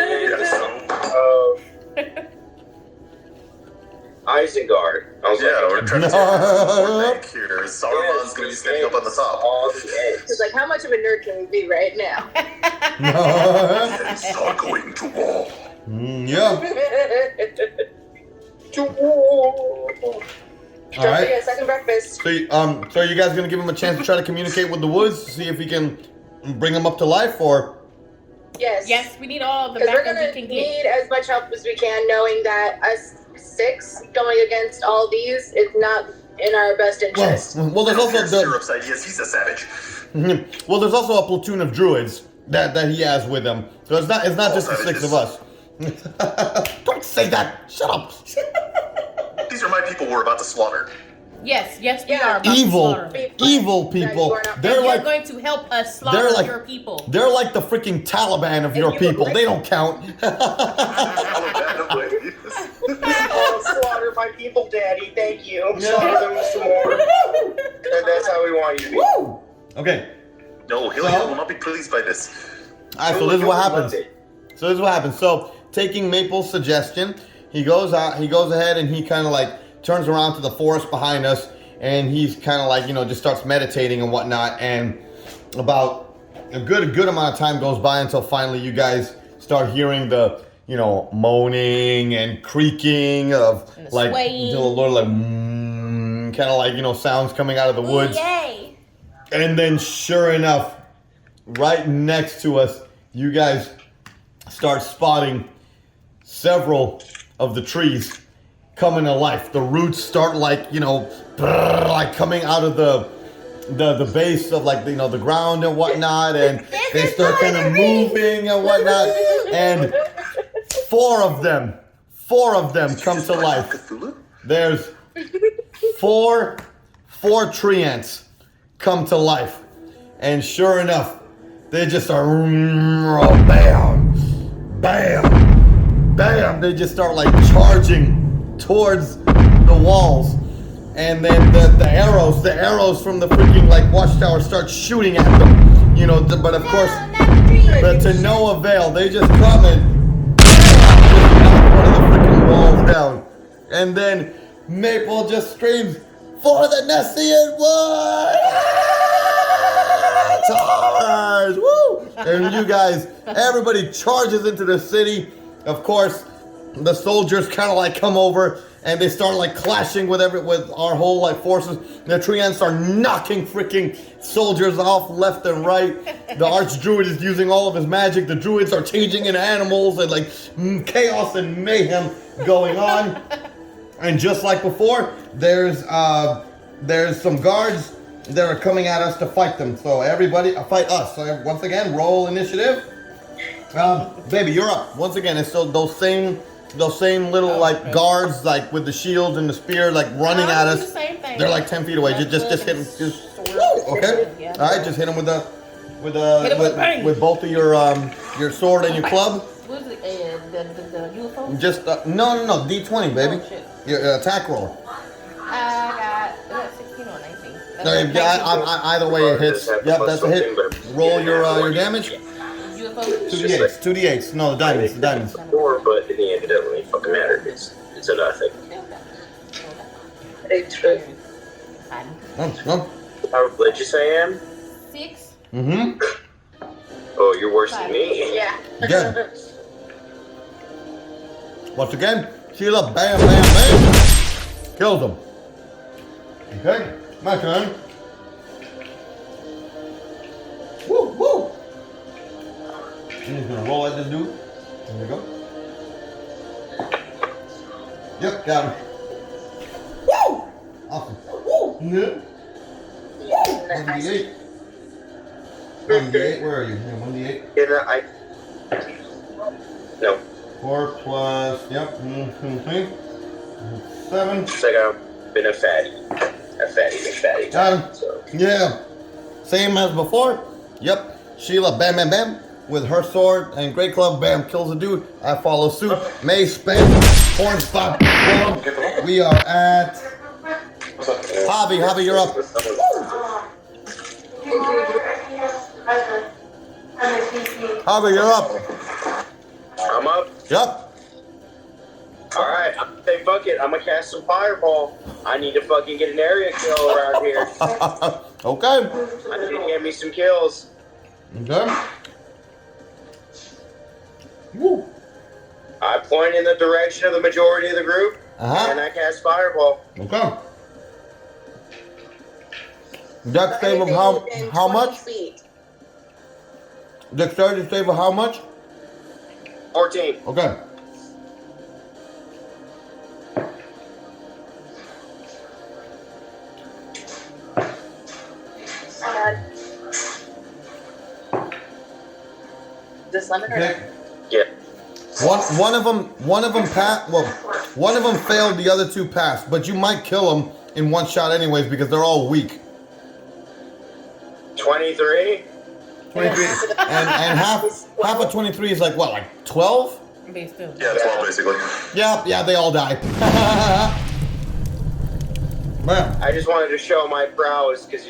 Isengard. I was Yeah, we're like, trying to take more back here. Saruman's gonna be standing up on the top. on the edge. It's like, how much of a nerd can we be right now? Heads are going to wall. Yeah. Don't right. forget second breakfast. So, so are you guys gonna give him a chance to try to communicate with the woods to see if he can bring them up to life, or? Yes. Yes, we need all the Because we're backup gonna we can need get. as much help as we can, knowing that us 6 going against all these is not in our best interest. Well, there's also Syrup's ideas. He's a savage. well, there's also a platoon of druids that he has with him. So it's not just the 6 of us. Don't say that. Shut up. These are my people we're about to slaughter. Yes, we Yeah. are about to slaughter. Evil people. They're You're like going to help us they're slaughter like- your people. they're like the freaking Taliban of your you people. agree? They don't count. Oh, slaughter my people, Daddy. Thank you. Slaughter them some more. And that's how we want you to be. Woo! Okay. No, Heliod will not be pleased by this. Alright, so this is what happens. So taking Maple's suggestion, he goes ahead and he kind of like turns around to the forest behind us, and he's kind of like, just starts meditating and whatnot, and about a good amount of time goes by until finally you guys start hearing the, moaning and creaking of And like, swaying. kind of like, sounds coming out of the woods. Yay! And then sure enough, right next to us, you guys start spotting several of the trees coming to life. The roots start like, like coming out of the base of like, the ground and whatnot, and they start kind of moving and whatnot, and four of them come to life. There's four tree ants come to life, and sure enough, they just are bam, bam, bam. They just start like charging towards the walls, and then the arrows from the freaking like watchtower start shooting at them. But of course, but to no avail. They just come and knock one of the freaking walls down, and then Maple just screams, "For the Nessian Wood! Charge! Woo!" And you guys, everybody charges into the city. Of course, the soldiers kind of like come over and they start like clashing with our whole like forces. The tree ants are knocking freaking soldiers off left and right. The archdruid is using all of his magic. The druids are changing into animals, and like chaos and mayhem going on. And just like before, there's some guards that are coming at us to fight them. So everybody, fight us. So once again, roll initiative. Baby, you're up. Once again, it's still those same little like guards, like with the shield and the spear, like running at us. Same thing. They're like 10 feet away. Just hit them. Okay. Yeah. All right. Just hit them with Hit 'em with bang. with both of your sword and your club. What's the UFO? Just no D20, baby. Oh, shit. Your attack roll. I got 16 or 19. No, either way it hits. Yep, that's a hit. Roll your damage. UFO. 2d8s. No, the diamonds. 4, but in the end, it doesn't really fucking matter. It's a nothing. How religious I am? 6. Mm-hmm. Oh, you're worse than me. Yeah. Again. Once again, Sheila, bam, bam, bam. Kills him. Okay, my turn. Woo, woo. And he's gonna roll at this dude. There we go. Yep, got him. Woo! Awesome. Woo! Yeah. 1d8. 1d8, where are you? Yeah, 1d8. No. 4 plus, yep, 7. It's like I've been a fatty. Got him. So, Yeah. Same as before. Yep. Sheila, bam, bam, bam. With her sword and great club, bam, kills a dude. I follow suit. May spam. Horn spot. Boom. We are at Hobby. Hobby, you're up. Hobby, you're up. I'm up. Yep. Alright, hey, fuck it. I'm gonna cast some fireball. I need to fucking get an area kill around here. Okay. I need to get me some kills. Okay. Woo. I point in the direction of the majority of the group, and I cast fireball. Okay. Dex save of how much? Dexterity save of how much? 14. Okay. This lemon or Okay. Yeah. One of them passed. Well, one of them failed. The other two passed. But you might kill them in one shot, anyways, because they're all weak. 23? 23, and half of 23 is like what, like 12? Be still. Yeah, 12 basically. Yeah, they all die. Man. I just wanted to show my prowess because,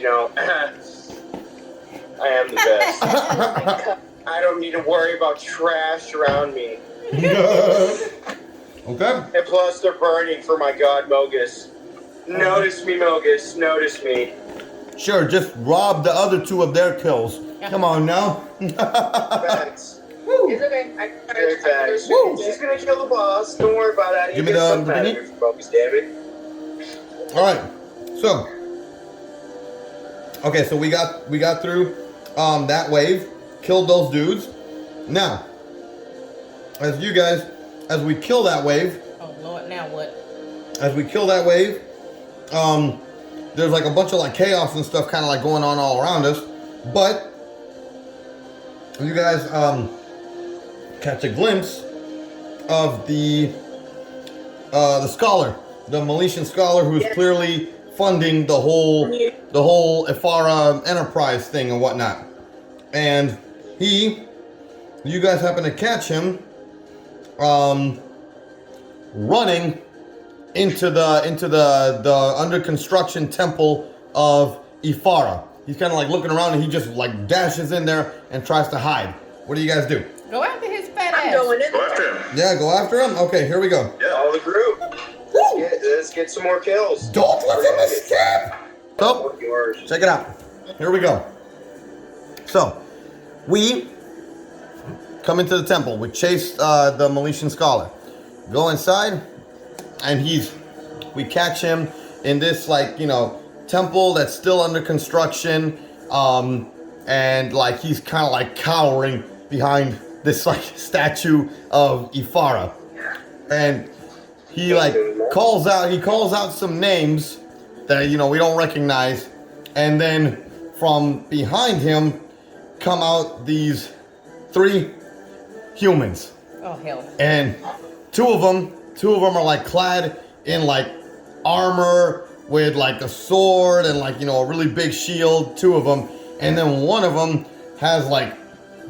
I am the best. I don't need to worry about trash around me. Okay. And plus, they're burning for my god, Mogus. Notice me, Mogus. Notice me. Sure, just rob the other two of their kills. Come on now. Thanks. It's okay. Very thanks. She's gonna kill the boss. Don't worry about that. Give me the penny for Mogus, damn it. All right. So, okay, so we got through that wave, killed those dudes. Now, as we kill that wave. Oh Lord, now what? As we kill that wave, there's like a bunch of like chaos and stuff kind of like going on all around us. But you guys catch a glimpse of the scholar, the Milesian scholar, who's clearly funding the whole Ifara enterprise thing and whatnot. And you guys happen to catch him running into the under construction temple of Ifara. He's kind of like looking around and he just like dashes in there and tries to hide. What do you guys do? Go after his fat I'm ass. going in Go there. after him. Yeah, go after him? Okay, here we go. Yeah. All the group. Let's get some more kills. Don't let him escape! So, Yours. check it out. Here we go. So, we come into the temple. We chase the Milesian scholar. Go inside, and we catch him in this like, temple that's still under construction. And like he's kind of like cowering behind this like statue of Ifara. And he like calls out some names that we don't recognize, and then from behind him come out these 3 humans. Oh hell. And two of them are like clad in like armor with like a sword and like a really big shield, 2 of them. And then one of them has like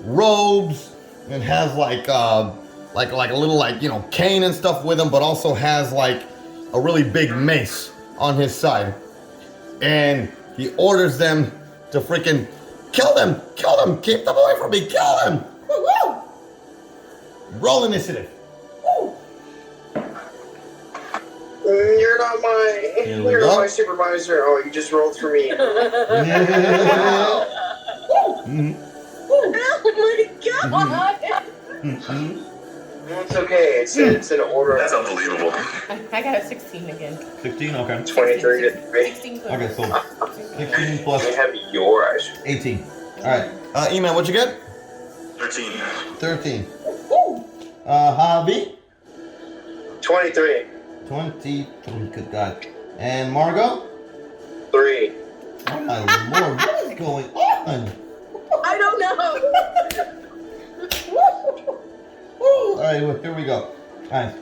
robes and has like a little like cane and stuff with him, but also has like a really big mace on his side. And he orders them to freaking kill them, keep them away from me, kill them. Woo-woo! Roll initiative. You're not Here we you're go. not my supervisor. Oh, you just rolled for me. Oh my god! It's okay. It's an order. That's unbelievable. I got a 16 again. 16, okay. 23 to 3. 16 plus. Okay, so 16 plus I have your eyes. 18. Alright. E-Man, what'd you get? 13. 13. Javi? 23. 23, good God. And Margot? 3. Oh my lord, what is going on? I don't know. Alright, well, here we go. Alright.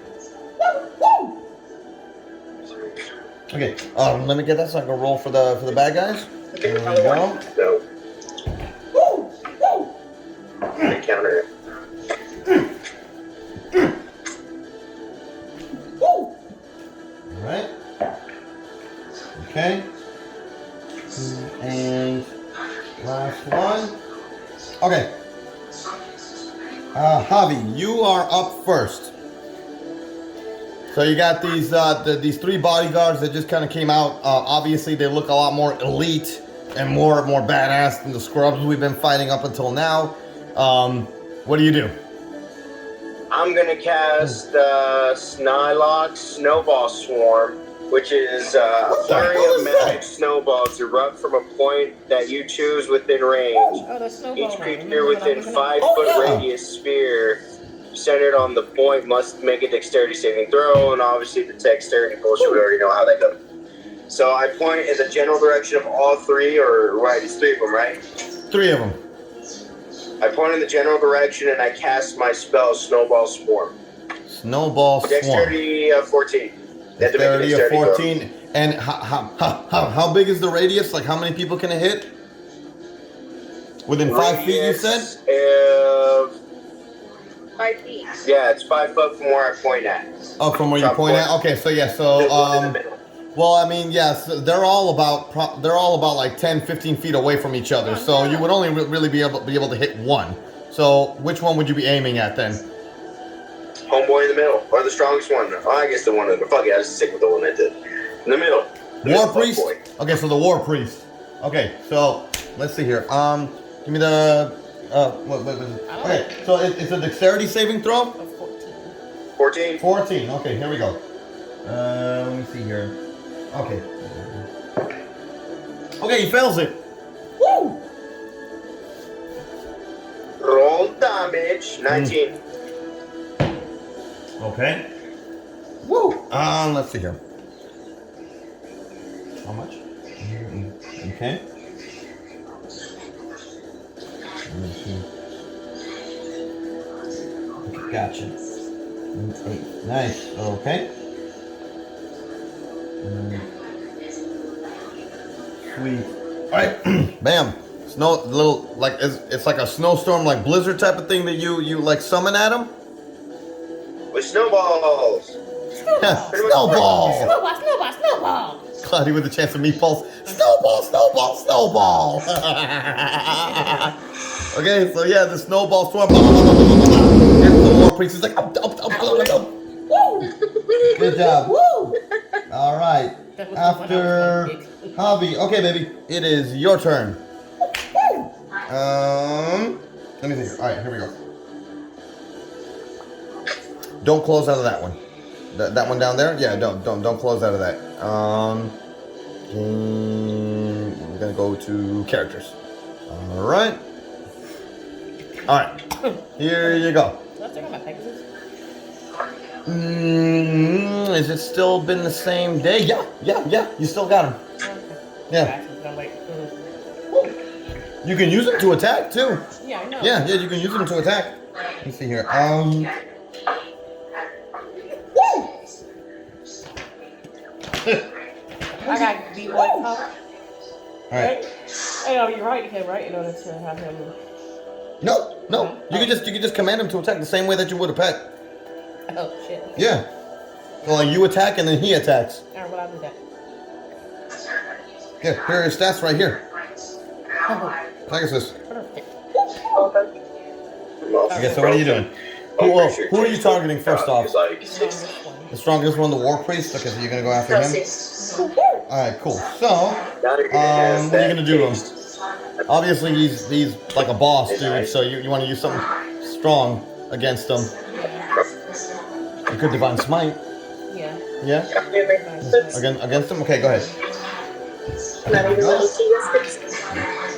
Okay, let me get that so I can roll for the bad guys. There we go. No. I counter it. Alright. Okay. And last one. Okay. Javi, you are up first. So you got these 3 bodyguards that just kind of came out. Obviously, they look a lot more elite and more badass than the scrubs we've been fighting up until now. What do you do? I'm gonna cast Snylock Snowball Swarm, which is a flurry of magic snowballs erupt from a point that you choose within range. Oh, the snowball. Each creature within 5-foot radius sphere centered on the point must make a dexterity saving throw, and obviously the dexterity bullshit, we already know how that goes. So I point in the general direction of all 3, or right, it's 3 of them, right? 3 of them. I point in the general direction and I cast my spell Snowball Swarm. Snowball Swarm. Dexterity 14. Dexterity of 14. And how big is the radius? Like how many people can it hit? Within 5 feet, you said? 5 feet. Yeah, it's 5 foot from where I point at. Oh, from where you Top point point. at? Okay, so yeah, so well, I mean, yes, they're all about like 10, 15 feet away from each other. So you would only really be able to hit one. So which one would you be aiming at then? Homeboy in the middle, or the strongest one. Oh, I guess the one in the fuck it, I just stick with the one that did. In the middle. The War middle priest? fuckboy. Okay, so the war priest. Okay, so let's see here. Give me the what was it? Okay, so it's a dexterity saving throw? 14. 14. Okay, here we go. Let me see here. Okay. Okay, he fails it. Woo! Roll damage. 19. Okay. Woo! Let's see here. How much? Okay. Let me see. Okay, gotcha. 8. Nice. Okay. Sweet. All right. Bam. Snow, little like it's like a snowstorm, like blizzard type of thing that you like summon at him. With snowballs. Yeah, snowball. Snowball. Cloudy with a chance of meatballs. Snowball, snowball, snowball. Okay, so yeah, the snowball storm. Here's the war priest. He's like, up. Woo! Good job. Woo! All right. After Javi. Okay, baby. It is your turn. Let me think. All right, here we go. Don't close out of that one. That one down there? Yeah, don't close out of that. We're gonna go to characters. All right. Here you go. Let's check out my Pegasus. Has it still been the same day? Yeah. You still got him. Yeah. You can use him to attack too. Yeah, I know. Yeah, you can use him to attack. Let me see here. I got B1 up. Alright. I know you're right, him, right? In order to have him. No. You can just command him to attack the same way that you would a pet. Oh shit. Yeah. So like you attack and then he attacks. Alright, well I'll do that. Yeah, here are his stats right here. Oh, Pegasus. perfect. Okay, so what are you doing? Who are you targeting first off? The strongest one, the war priest. Okay, so you're gonna go after him. All right, cool. So, what are you gonna do to him? Obviously, he's like a boss, dude. So you want to use something strong against him. You could divine smite. Yeah. Yeah. Against him. Okay, go ahead.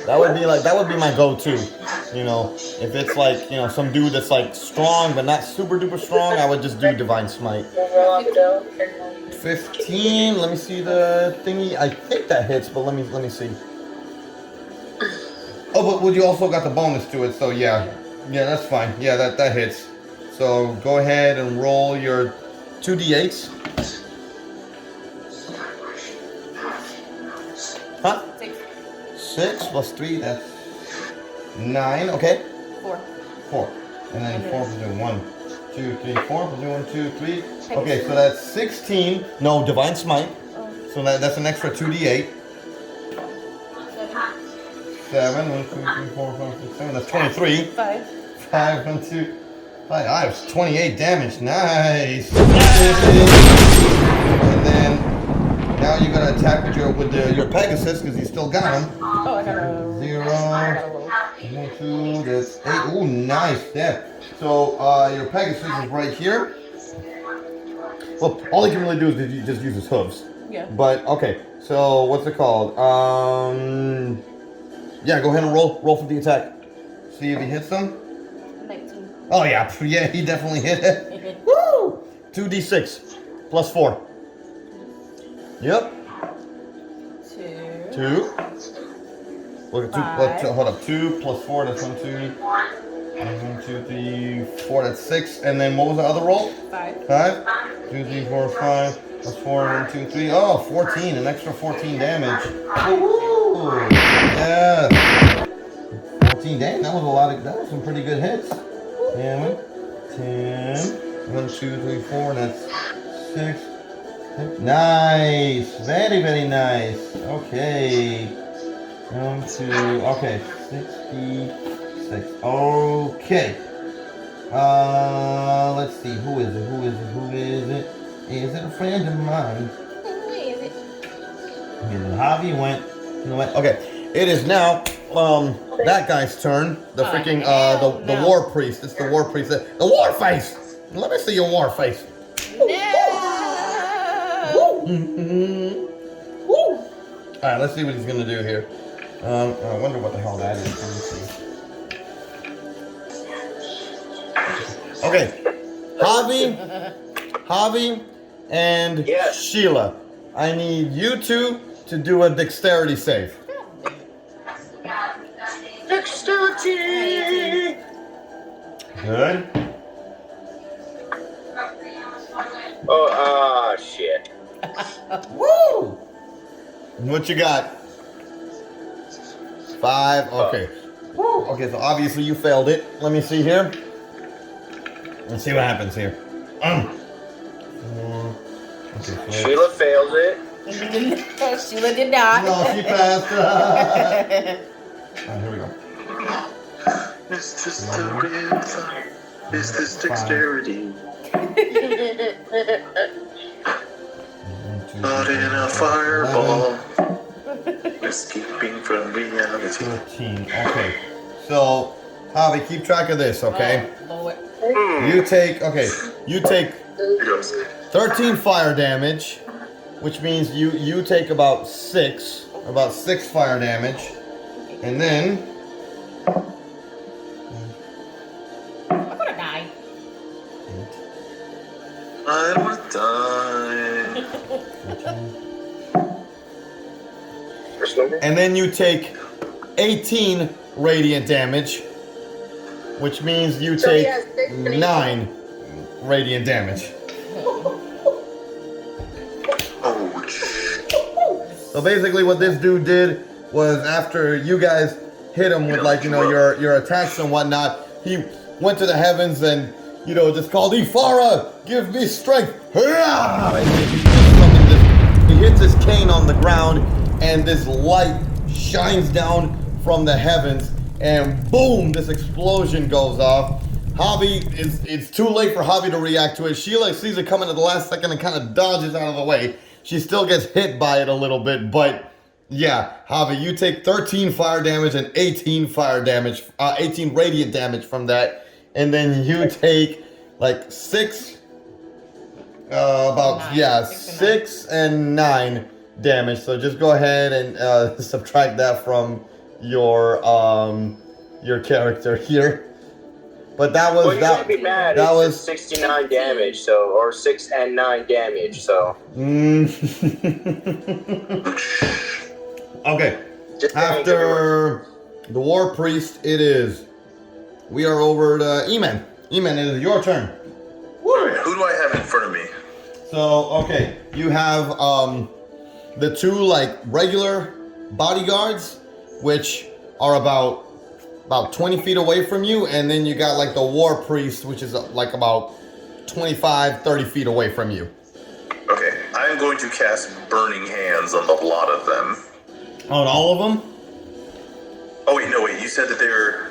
That would be my go-to. You know, if it's like, you know, some dude that's like strong but not super duper strong, I would just do divine smite. 15. Let me see the thingy. I think that hits, but let me see. Oh, but would you also got the bonus to it? So yeah, that's fine. Yeah, that hits. So go ahead and roll your 2d8s. Huh? 6 plus 3, that's 9. Okay. 4. And then 4 plus 1, 2, 3, 4 plus 1, 2, 3. Okay, so that's 16. No, divine smite. So that's an extra 2d8. 7. 1, 2, 3, 4, 5, 6, 7. That's 23. 5. 5, 1, 2, 5. Ah, it's 28 damage. Nice. And then now you're gonna attack with your Pegasus because you still got him. Oh, I got a 0. 1, 2. That's 8. Ooh, nice. Yeah. So your Pegasus is right here. Well, all he can really do is just use his hooves. Yeah. But okay. So what's it called? Yeah. Go ahead and roll for the attack. See if he hits them. 19. Oh yeah. Yeah, he definitely hit it. Woo! 2d6 plus 4. Yep. 2. Look at 2. Hold up. 2 plus 4. That's 1, 2. 1, 2, 3, 4. That's 6. And then what was the other roll? 5. 5. 2, 3, 4, 5. Plus 4. 1, 2, 3. Oh, 14. An extra 14 damage. Woo! Yeah. 14. Dang, that was some pretty good hits. 10. 1, 2, 3, 4. That's 6. Nice. Very, very nice. Okay. 1, 2. Okay. 67. 6. Okay. Let's see. Who is it? Is it a friend of mine? Who is it? Javi went. You know what? Okay. It is now that guy's turn. The freaking the war priest. It's the war priest. The war face. Let me see your war face. No. Woo. All right. Let's see what he's gonna do here. I wonder what the hell that is. Let me see. Okay. Javi, and Yes. Sheila. I need you two to do a dexterity save. Dexterity! Good. Oh, shit. Woo! What you got? 5. Okay. Woo. Okay, so obviously you failed it. Let me see here. Let's see what happens here. Okay, so Sheila failed it. Sheila did not. no, she passed. Alright, here we go. Is this the real fire? Is this dexterity? Not in a fireball. Escaping from reality. 13. Okay. So, Javi, keep track of this, okay? Oh, Lord. You take Here goes. 13 fire damage, which means you take about 6 fire damage, and then I'm gonna die. I want to die. First number? and then you take 18 radiant damage, which means you So he take has 6 and 18. 9 radiant damage. Ouch. So basically, what this dude did was after you guys hit him with your attacks and whatnot, he went to the heavens and just called, Ifara, give me strength. And he hits his cane on the ground, and this light shines down from the heavens, and boom, this explosion goes off. Javi, it's too late for Javi to react to it. Sheila sees it coming at the last second and kind of dodges out of the way. She still gets hit by it a little bit, but yeah, Javi, you take 13 fire damage and 18 radiant damage from that, and then you take like 6 and 9 damage. So just go ahead and subtract that from your character here. But that was Well, you shouldn't be mad. that It's was just 69 damage, or 6 and 9 damage, so. Okay. Just After the war priest, we are over to Eman. Eman, it is your turn. Alright, who do I have in front of me? So, okay, you have the 2 regular bodyguards, which are about 20 feet away from you, and then you got the war priest, which is about 25-30 feet away from you. Okay, I'm going to cast Burning Hands on the lot of them. On all of them? Oh wait, no wait, you said that they were...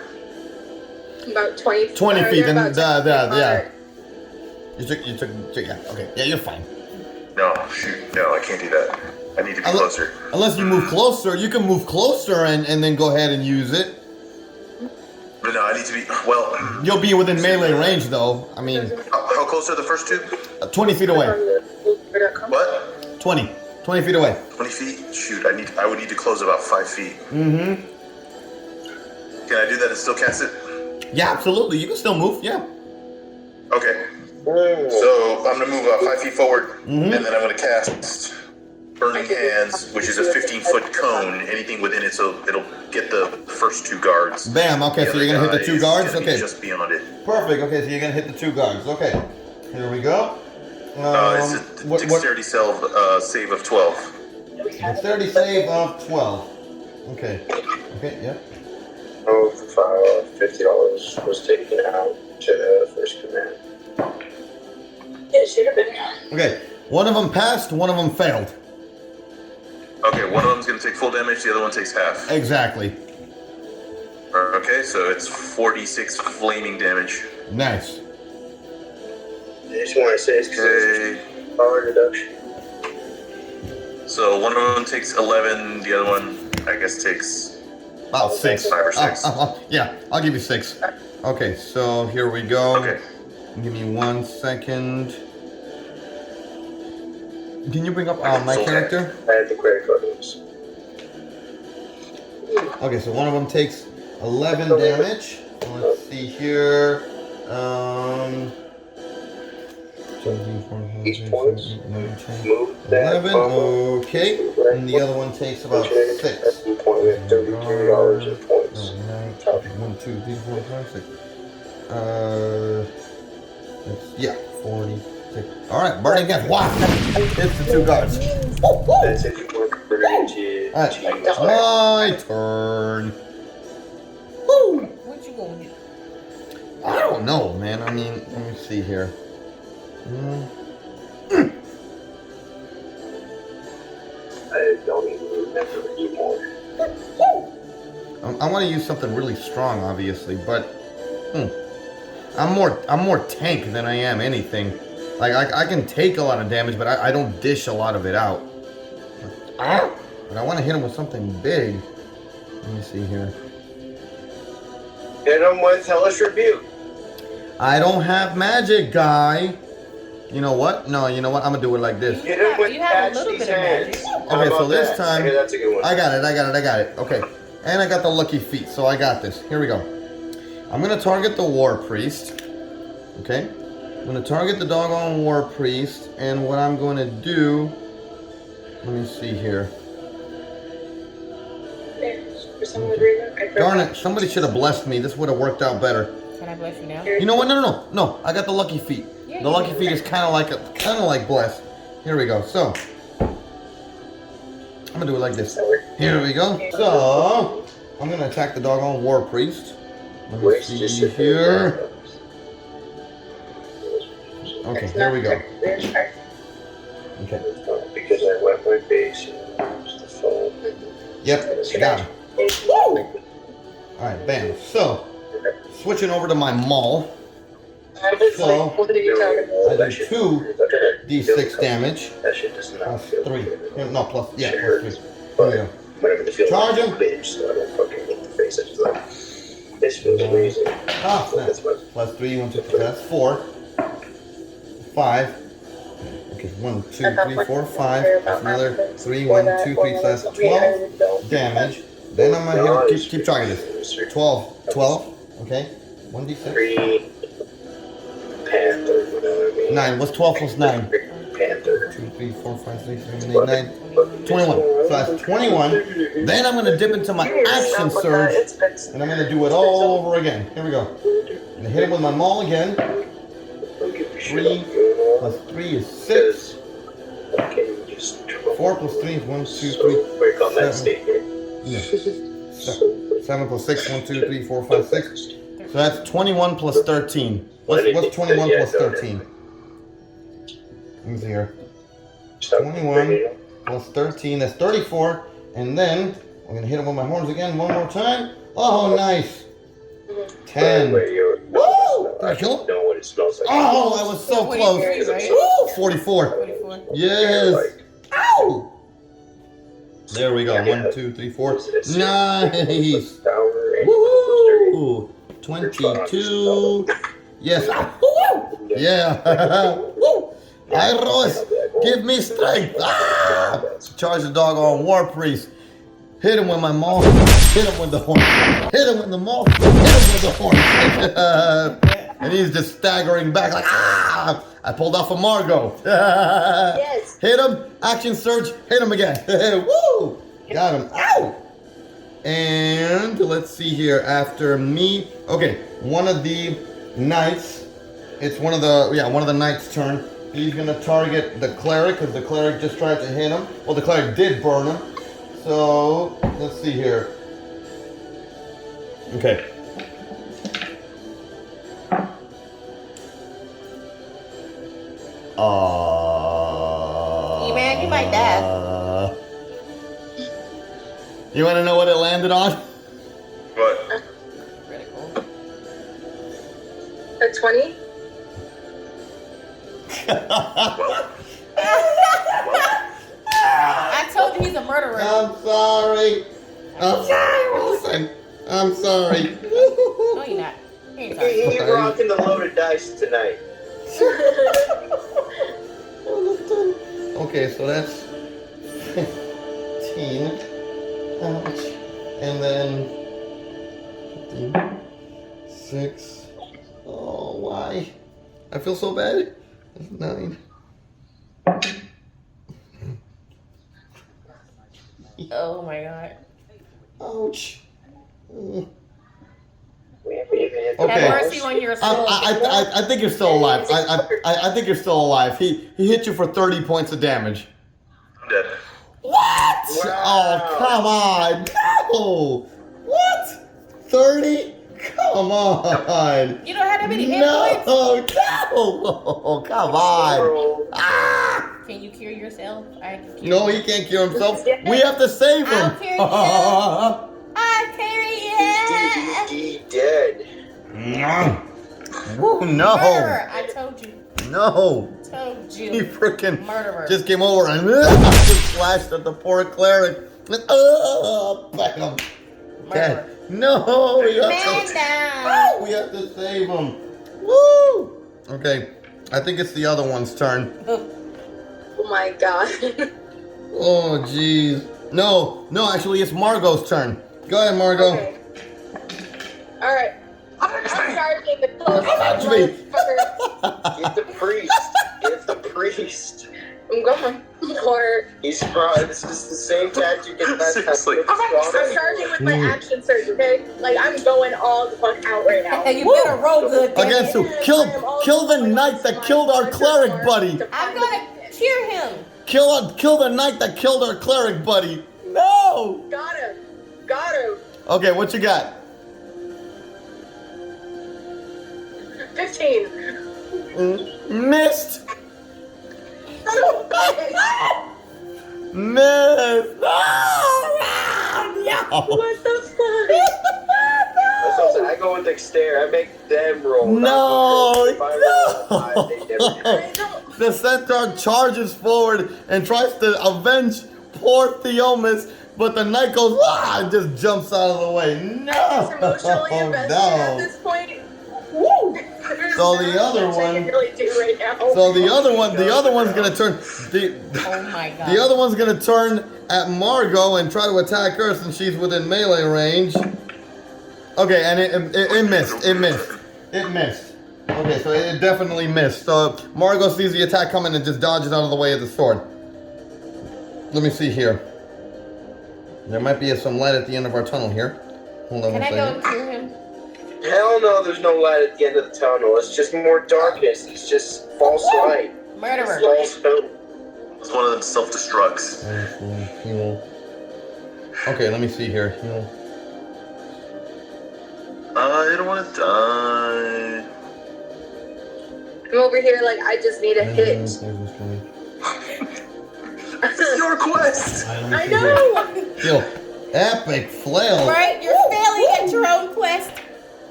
About 20 20 feet, they're and about 20 feet yeah. apart. You took, yeah, okay, yeah, you're fine. No, shoot, no, I can't do that. I need to be closer. Unless you move closer, you can move closer and then go ahead and use it. But no, I need to be, well... You'll be within melee range, though. I mean, How close are the first 2? 20 feet away. What? 20 feet away. 20 feet? Shoot, I would need to close about 5 feet. Mm-hmm. Can I do that and still cast it? Yeah, absolutely. You can still move, yeah. Okay. So I'm gonna move about 5 feet forward, and then I'm gonna cast Burning Hands, which is a 15-foot cone. Anything within it, so it'll get the first 2 guards. Bam, okay, so you're gonna hit the 2 guards? Okay. Just beyond it. Perfect, okay, so you're gonna hit the 2 guards. Okay. Here we go. It's a dexterity save of 12. Dexterity save of 12. Okay. Okay, yeah. $50 was taken out to the first command. It should have been. Okay. One of them passed, one of them failed. Okay, one of them's gonna take full damage, the other one takes half. Exactly. Okay. Okay, so it's 46 flaming damage. Nice. I just want to say it's because Okay. it's power reduction. So one of them takes 11, the other one, I guess, takes About 6. 5 or 6. Yeah, I'll give you 6. Okay, so here we go. Okay. Give me 1 second. Can you bring up my character? I had the credit cards. Okay, so one of them takes 11 damage. Let's see here. 17, 14, Each 15, point. 17, 19, 20, Move that 11. combo. Okay, and the other one takes about 6. That's the point. We have $33 in points. 1, 2, 3, 4, 5, 6. Yeah, 46. Alright, burning again. Wow! Hits the 2 guards. That's if you want to convert it Alright, into my turn. Woo! What you gonna do? I don't know, man. I mean, let me see here. I don't even remember anymore. I want to use something really strong, obviously, but I'm more tank than I am anything. Like I can take a lot of damage, but I don't dish a lot of it out. But I want to hit him with something big. Let me see here. Hit him with Hellish Rebuke. I don't have magic, guy. You know what? No, you know what? I'm gonna do it like this. Hit him with You have a little Patchy's bit of magic. hands. Okay, How so about this that? time- Okay, that's a good one. I got it. Okay. And I got the lucky feet, so I got this. Here we go. I'm gonna target the war priest. Okay? I'm gonna target the doggone war priest, and what I'm gonna do, let me see here. For some reason, I Darn it, somebody should have blessed me. This would have worked out better. Can I bless you now? You know what? No. I got the lucky feet. Yeah, The you lucky do. feet is kind of like bless. Here we go. So I'm gonna do it like this. Here we go. So I'm gonna attack the doggone war priest. Let me Wait, see just sit there. here. Okay, here we go. Okay. Because I went my base and used the phone. Yep. Got him. All right. Bam. So switching over to my maul. So What are you talking about? I do 2d6 damage. That shit does not Plus feel 3. good. No, plus 3. Here we But go. whenever the feel Charge like him. a bitch, so I don't fucking hit the face. I just like, this feels amazing. Ah, So that's what plus 3, 1, 2, 3, that's 4. 5. Okay, 1, 2, 3, 4, 5. That's another 3, 1, 2, 3, so that's 12 damage. Then I'm gonna hit, keep track of this. 12. Okay. 1d6. 3 Panther, you know what I mean? 9. What's 12 plus 9? Panther. 2, 3, 4, 5, 6, 7, 8, 9. 21. So that's 21. Then I'm gonna dip into my action surge, and I'm gonna do it all over again. Here we go. I'm gonna hit him with my maul again. 3 plus 3 is 6. Okay, you just 4 plus 3 is 1, 2, 3. so quick on that 7. statement. Yeah. 7 plus 6, 1, 2, 3, 4, 5, 6. So that's 21 plus 13. What's 21 plus 13? Let me see here. 21 plus 13, that's 34. And then I'm gonna hit him with my horns again one more time. Oh, nice. 10. Woo! Did I kill him? Know what it smells like. Oh, I was so close. 43, right? Woo! 44. 44. Yes. Ow! There we go. 1, 2, 3, 4. Nice. Woohoo! 22. Yes. Woo! Yeah. Woo! Iros, give me strength. Ah! Charge the doggone war priest. Hit him with my maul. Hit him with the horn. Hit him with the maul. Hit him with the horn. And he's just staggering back like, ah! I pulled off a Margot. Yes. Hit him. Action surge. Hit him again. Woo! Got him. Ow! And let's see here. After me. Okay. One of the knights. It's one of the knights' turn. He's gonna target the cleric because the cleric just tried to hit him. Well, the cleric did burn him. So let's see here. Okay. E-Man, you might die. You want to know what it landed on? What? 20. I told you he's a murderer. I'm sorry. I'm sorry, Wilson. I'm sorry. No, you're not. You ain't sorry. He rocking the loaded dice tonight. Okay, so that's 15. Ouch. And then 15. 6. Oh, why? I feel so bad. That's 9. Oh my god. Ouch. Mm. Okay. Okay. Have mercy on your soul. I think you're still alive. I think you're still alive. He hit you for 30 points of damage. I'm dead. What? Wow. Oh, come on. No. What? 30? Come on. You don't have that many hit No, points? no. Come on. Ah. Can you cure yourself? I can cure No, you. he can't cure himself. We have to save him. I'll cure you. I'll carry He dead. Oh, no. Murderer. I told you. No. Told He you. freaking Murderer. just came over and just slashed at the poor cleric. Bam. Murderer. No, we have Man to, down. we have to save him. Woo! Okay, I think it's the other one's turn. Oh my god. Oh, jeez. No, actually, it's Margot's turn. Go ahead, Margot. Okay. Alright. I'm charging the close Touch me. motherfucker. Get the priest. Get the priest. I'm going for. He's probably, this is the same tactic as last time. Seriously. I'm charging with my action surge, okay? Like, I'm going all the fuck out right now. You better roll good. damn Against it. who? Kill the knight that killed our cleric buddy. I'm gonna cure him. Kill the knight that killed our cleric buddy. No. Got him. Got him. Okay, what you got? 15. Missed. Missed. No. What the fuck? That's what I'm saying. I go with dexterity. I make them roll. No, If I roll high, they never do. I don't. The centaur charges forward and tries to avenge poor Theomis, but the knight goes and just jumps out of the way. No. I'm emotionally invested at this point. Woo. So the other I one. can really do right now. So the other one's gonna turn. Oh my god. The other one's gonna turn at Margot and try to attack her since she's within melee range. Okay, and it missed. It missed. Okay, so it definitely missed. So Margot sees the attack coming and just dodges out of the way of the sword. Let me see here. There might be some light at the end of our tunnel here. Hold on Can one I go second. and cure him? Hell no, there's no light at the end of the tunnel. It's just more darkness. It's just false light. Murderer. False hope. It's one of them self-destructs. Heal. Okay, let me see here. Heal. I don't want to die. I'm over here like, I just need a hit. It's your quest! I know! Heal. Epic flail. Right? You're failing at your own quest.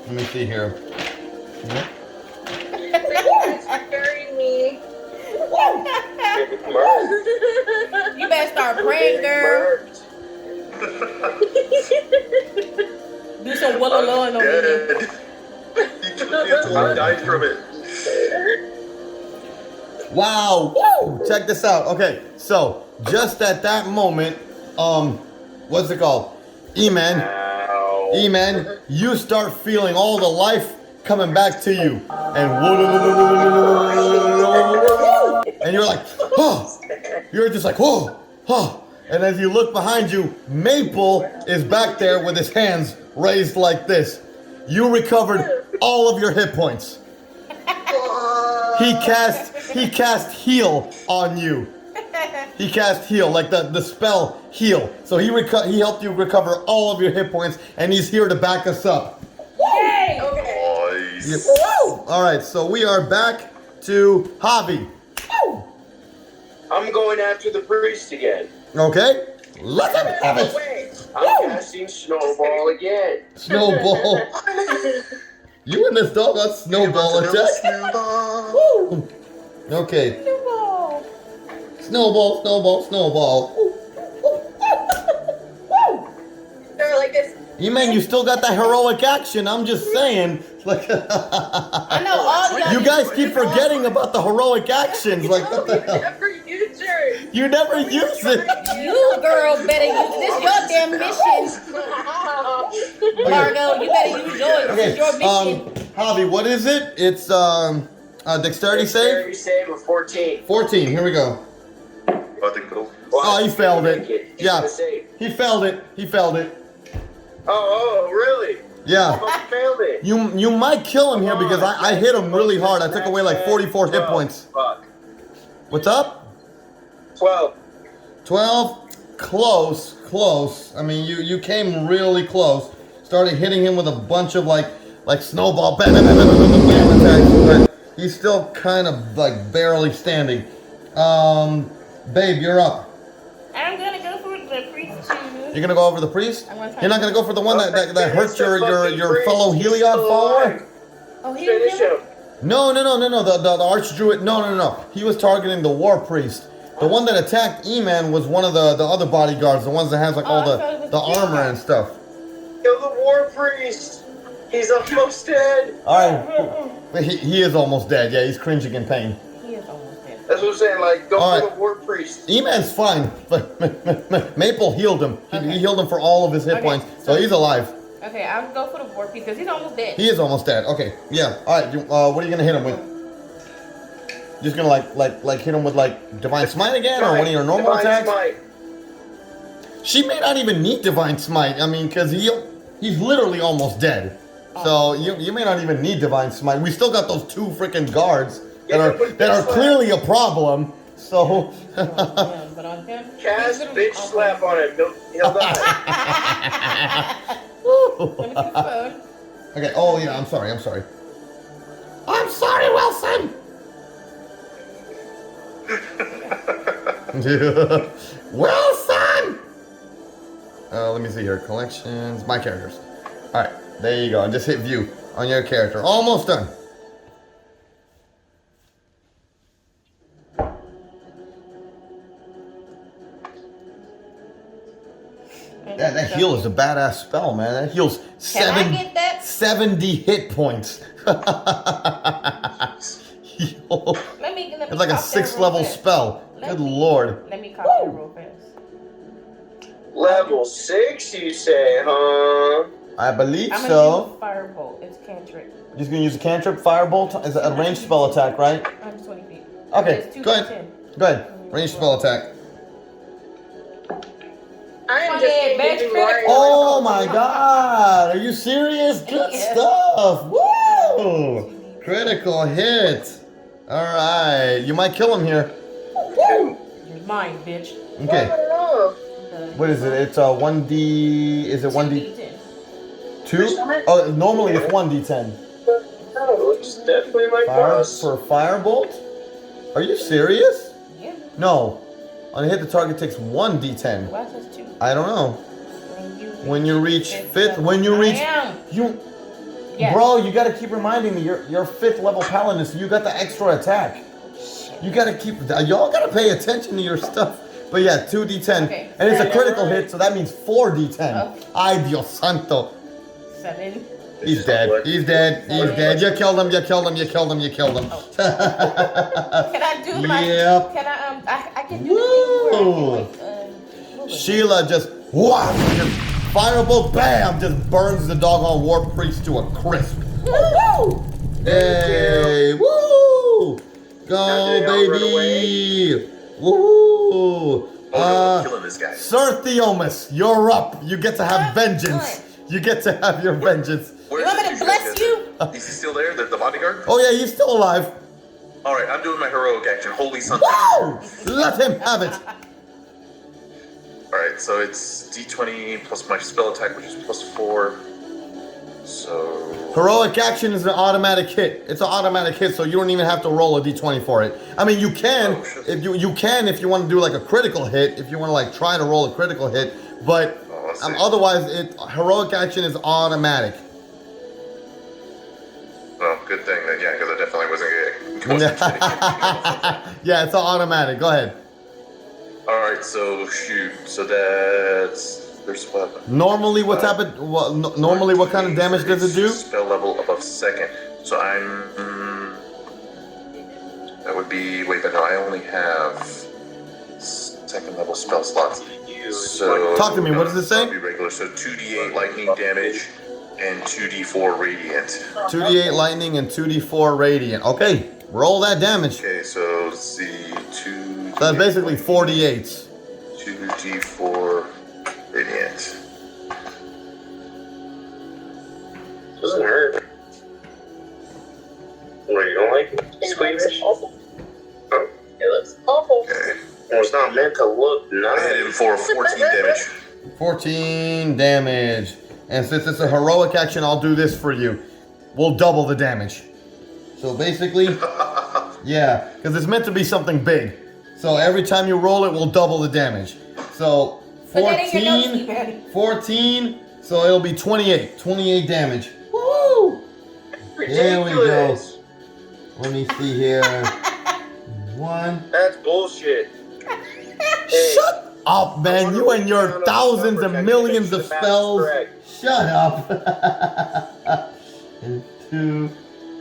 Let me see here. Yep. Thanks for carrying me. You better start praying, girl. Do some willow-lowing over here. Dead. I died from it. Wow. Woo! Check this out. Okay, so just at that moment, what's it called? E-Man, you start feeling all the life coming back to you. And you're like, oh. You're just like, whoa, oh. And as you look behind you, Maple is back there with his hands raised like this. You recovered all of your hit points. He cast heal on you. He cast heal, like the spell heal. So he helped you recover all of your hit points, and he's here to back us up. Yay! Okay. Nice. Yep. All right, so we are back to Hobby. I'm going after the priest again. Okay, let him have it. I'm casting Snowball again. Snowball. You and this dog got snowball attack. Snowball. Woo! Okay. Snowball. Snowball, snowball, snowball. They're like this. E-Man, you still got that heroic action. I'm just saying. Like, I know all y'all. you guys keep forgetting about the heroic actions. Like, what the hell? Never use yours. You never use it. You girl better use this your damn mission. Margo, you better use yours. This is your mission. Javi, what is it? It's dexterity save? Dexterity save of 14. 14. Here we go. Nothing cool. Oh, he failed it. He's Yeah, gonna save. he failed it. He failed it. Oh, really? Yeah. Oh, he failed it. You might kill him here because I hit him really hard. I took away like 44 hit 12. points. Fuck. What's up? 12. 12. Close. I mean, you came really close. Started hitting him with a bunch of like snowball bam attacks, but he's still kind of like barely standing. Babe, you're up. I'm gonna go for the priest too. You're gonna go over the priest? I'm gonna try You're not gonna go for the one that hurt your priest. fellow He's Heliod still follower? alive. Oh, he Finish him. No. The archdruid. No. He was targeting the war priest. The one that attacked E-Man was one of the other bodyguards, the ones that has like all I thought it was the the armor guy. and stuff. Kill the war priest. He's almost dead. All right. He is almost dead. Yeah, he's cringing in pain. He is almost dead. That's what I'm saying. Like, go All for right. the war priest. E-Man's fine, but Maple healed him. He healed him for all of his hit Okay, points, so he's alive. Okay, I'll go for the war priest because he's almost dead. He is almost dead. Okay, yeah. All right. What are you gonna hit him with? Just gonna like hit him with like divine smite again, or one of your normal Divine attacks? Smite. She may not even need divine smite. I mean, because he's literally almost dead. So you may not even need divine smite. We still got those two freaking guards that are clearly a problem. So. Yeah, but on him, Cast he's bitch slap on him. He'll die. Let me see the phone. Okay. Oh yeah. I'm sorry. I'm sorry, Wilson. Wilson. Let me see here. Collections. My characters. All right. There you go. And just hit view on your character. Almost done. Yeah, that heal is a badass spell, man. That heals Can I get that? 70 hit points. Heal. Let me It's like a cop that 6th real level fast. spell. Good lord. Let me copy that real fast. Level 6, you say, huh? I believe I'm gonna so. use firebolt. It's cantrip. You're just gonna use a cantrip, firebolt. Is a ranged spell attack, right? 120 feet. Okay, It's 2 go by ahead. 10. Go ahead. Ranged spell attack. I am Funny, just bitch, thinking more. critical. Oh my god! Are you serious? Good Yeah. stuff! Woo! Critical hit. Alright. You might kill him here. You're mine, bitch. Okay. Oh, What is it? It's 1D. Is it 1D? 2? Oh, normally it's 1D10. Oh, it's definitely my Fire boss. for firebolt? Are you serious? Yeah. No. On a hit, the target takes 1d10. Why is this 2? I don't know. When you reach fifth, when you reach, you, Yes. bro, you gotta keep reminding me. You're 5th level paladin, so you got the extra attack. You gotta keep. Y'all gotta pay attention to your stuff. But yeah, 2d10, Okay. and it's a critical hit, so that means 4d10. Okay. Ay Dios santo. 7. He's dead. He's dead. He's dead. You killed him. You killed him. You killed him. You killed him. Can I do my? Yep. Can I can do the thing where I can like Sheila just firebolt, bam, just burns the doggone war priest to a crisp. Woo! Hey, woo! Go, baby! Woo! Killing this guy. Sir Theomis, you're up. You get to have vengeance. You get to have your vengeance. You want me to bless you? Is he still there, the bodyguard? Oh yeah, he's still alive. All right, I'm doing my heroic action. Holy Sun. Woo! Let him have it. All right, so it's D20 plus my spell attack, which is +4. So Heroic action is an automatic hit. It's an automatic hit, so you don't even have to roll a d20 for it. I mean, you can if you can if you want to do like a critical hit, if you want to like try to roll a critical hit, but let's see. otherwise, heroic action is automatic. Yeah, it's all automatic. Go ahead. All right, so shoot. So that's there's what? Normally, what type of normally what kind of damage does it do? Spell level above second. So I'm. That would be wait, but no, I only have second level spell slots. So Talk to me. What does it say? Be regular. So 2d8 lightning damage and 2d4 radiant. 2d8 lightning and 2d4 radiant. Okay, roll that damage. Okay, so let's see, 2. So that's basically 4d8s. 2d4 radiant. Doesn't hurt. What, you don't like it? It Squeamish? looks awful. Huh? It looks awful. Okay. Well, it's not meant to look I hit him nice. for 14 damage. 14 damage. And since it's a heroic action, I'll do this for you. We'll double the damage. So basically, yeah, because it's meant to be something big. So every time you roll it, we'll double the damage. So Put that in your notes, 14, man. 14, so it'll be 28. 28 damage. Woo! There we go. Let me see here. 1. That's bullshit. Shut up, man. You and your thousands and millions of spells. Shut up. And 2,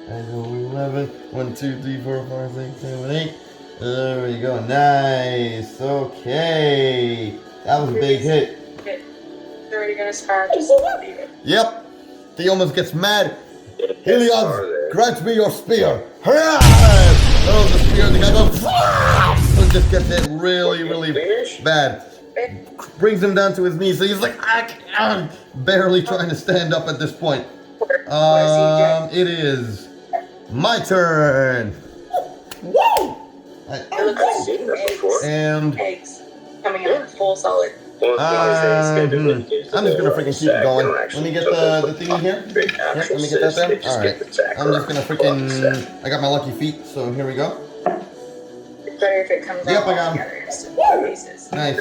and 11. 1, 2, 3, 4, 5, 6, 7, 8. There we go. Nice. Okay. That was a big hit. They're already gonna start. Just leave it. Yep. He almost gets mad. Heliod, grant me your spear. Hurrah! Throws the spear, and the guy goes, and just gets hit really, really bad. Brings him down to his knees, so he's like, barely trying to stand up at this point. It is my turn. Woo! It looks like seen that before. And eggs coming out full solid. Well, I'm just gonna freaking keep going. Let me get the thingy here. Yep, let me get that there. Alright. I'm just gonna freaking. I got my lucky feet, so here we go. It's better if it comes Yep, out I got 'em. together instead of pieces. Nice.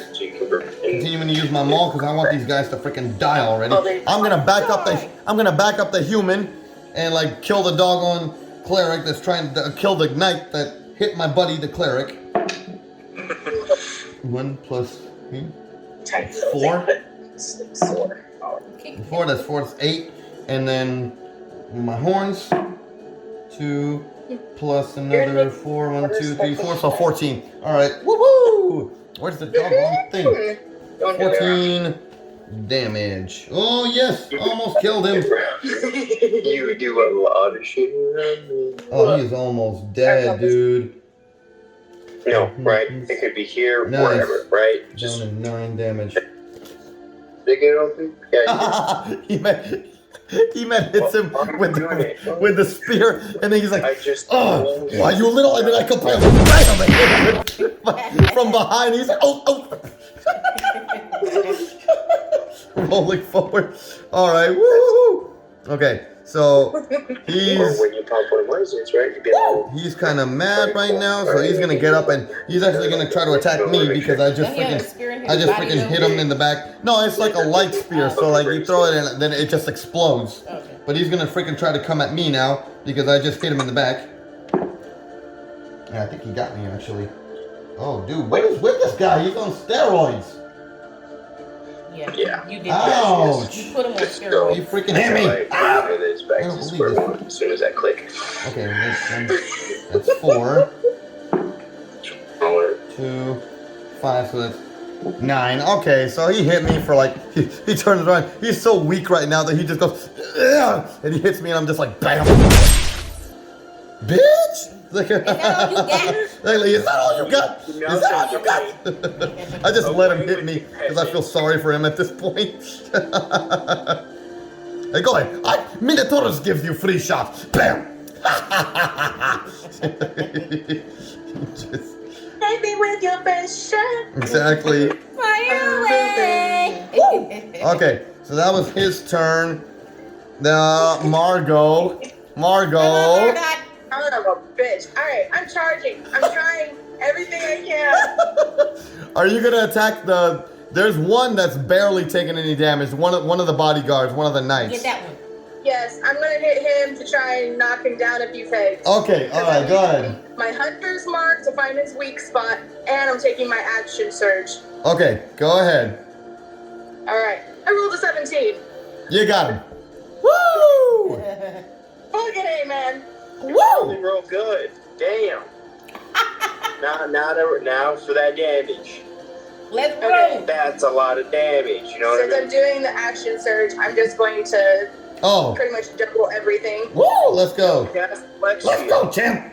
Continuing to use my maul because I want these guys to freaking die already. Oh, they- I'm gonna back up the human and like kill the doggone cleric that's trying to kill the knight that hit my buddy the cleric. 1 plus 3. Tiny little 4. thing, but it's sore. 4, that's 4, that's 8. And then my horns. 2 plus another 4. 1, 2, 3, 4. So 14. Alright. Woohoo! Where's the doggone thing? Don't do it. 14 damage. Oh yes, almost killed him. You do a lot of shit around me. Oh, he is almost dead, dude. No, right? It could be here, Nice. wherever, right? Down Just to 9 damage. dig it open. Yeah, he meant hits him with the spear, and then he's like, I just. "Oh, why you little?" And then I come bam, from behind. He's like, "Oh." Rolling forward. All right, woo. Okay, so Or he's when you pop one of my zits, right? You'd be like, he's kind of mad right now, so he's gonna get up and he's actually gonna try to attack me because I just freaking hit him in the back. No, it's like a light spear, so like you throw it and then it just explodes. Okay. But he's gonna freaking try to come at me now because I just hit him in the back. Yeah, I think he got me actually. Oh, dude, what is with this guy? He's on steroids. Yeah. You did. Ouch. You put him on Just He steroids. freaking hit me. Right, it's back I don't to believe square this. one as soon as I click. Okay, that's 4, Smaller. 2, 5, so that's 9. Okay, so he hit me for like, he turns around. He's so weak right now that he just goes, "Ugh," and he hits me and I'm just like, bam. Bitch! Like, is that all you got? Is that all you got? Is that all you got? I just let him hit me because I feel sorry for him at this point. Hey, go ahead. Minotaurus gives you free shots. Bam! Just- Hit me with your best shot. exactly. Fire away. Okay, so that was his turn. Margot. Son of a bitch. Alright, I'm charging. I'm trying everything I can. Are you gonna attack there's one that's barely taking any damage. One of the bodyguards, one of the knights. Get that one. Yes, I'm gonna hit him to try and knock him down a few pegs. Okay, alright, go ahead. My hunter's mark to find his weak spot, and I'm taking my action surge. Okay, go ahead. Alright, I rolled a 17. You got him. Woo! Fucking A, man. Really real good. Damn. now for that damage. Let's Okay. roll. That's a lot of damage. You know what I Since mean? I'm doing the action surge, I'm just going to Oh, pretty much double everything. woo! Let's go. That's flex Let's shield. go, champ.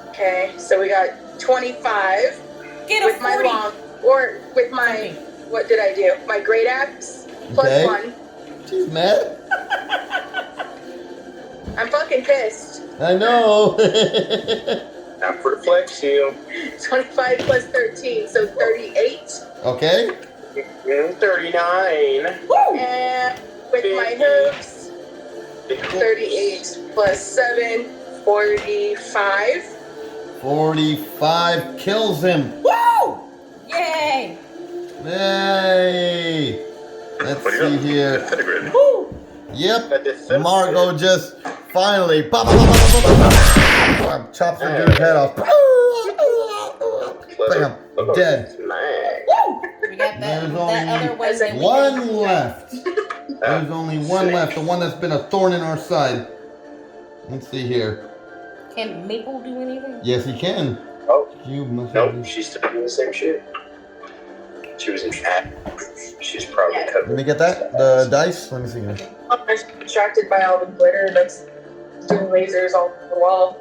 Okay, so we got 25 Get a with my 40. long, or with my, what did I do? My great axe plus Okay. 1. She's mad. I'm fucking pissed. I know. Now for the flex shield. 25 plus 13, so 38. Okay. 39. And with my hooves, 38 plus 7, 45. 45 kills him. Woo! Yay. Hey. Let's But see here. disintegrated. Woo. Yep. Margot just finally chops the dude's head off. Bam. Dead. We got that, There's that only other Wednesday. One left. There's only one left. The one that's been a thorn in our side. Let's see here. Can Maple do anything? Yes, he can. Oh, You must nope. She's still doing the same shit. She was in chat. She's probably Yeah. Let me get that. The dice. Let me see here. I'm just distracted by all the glitter that's doing lasers all over the wall.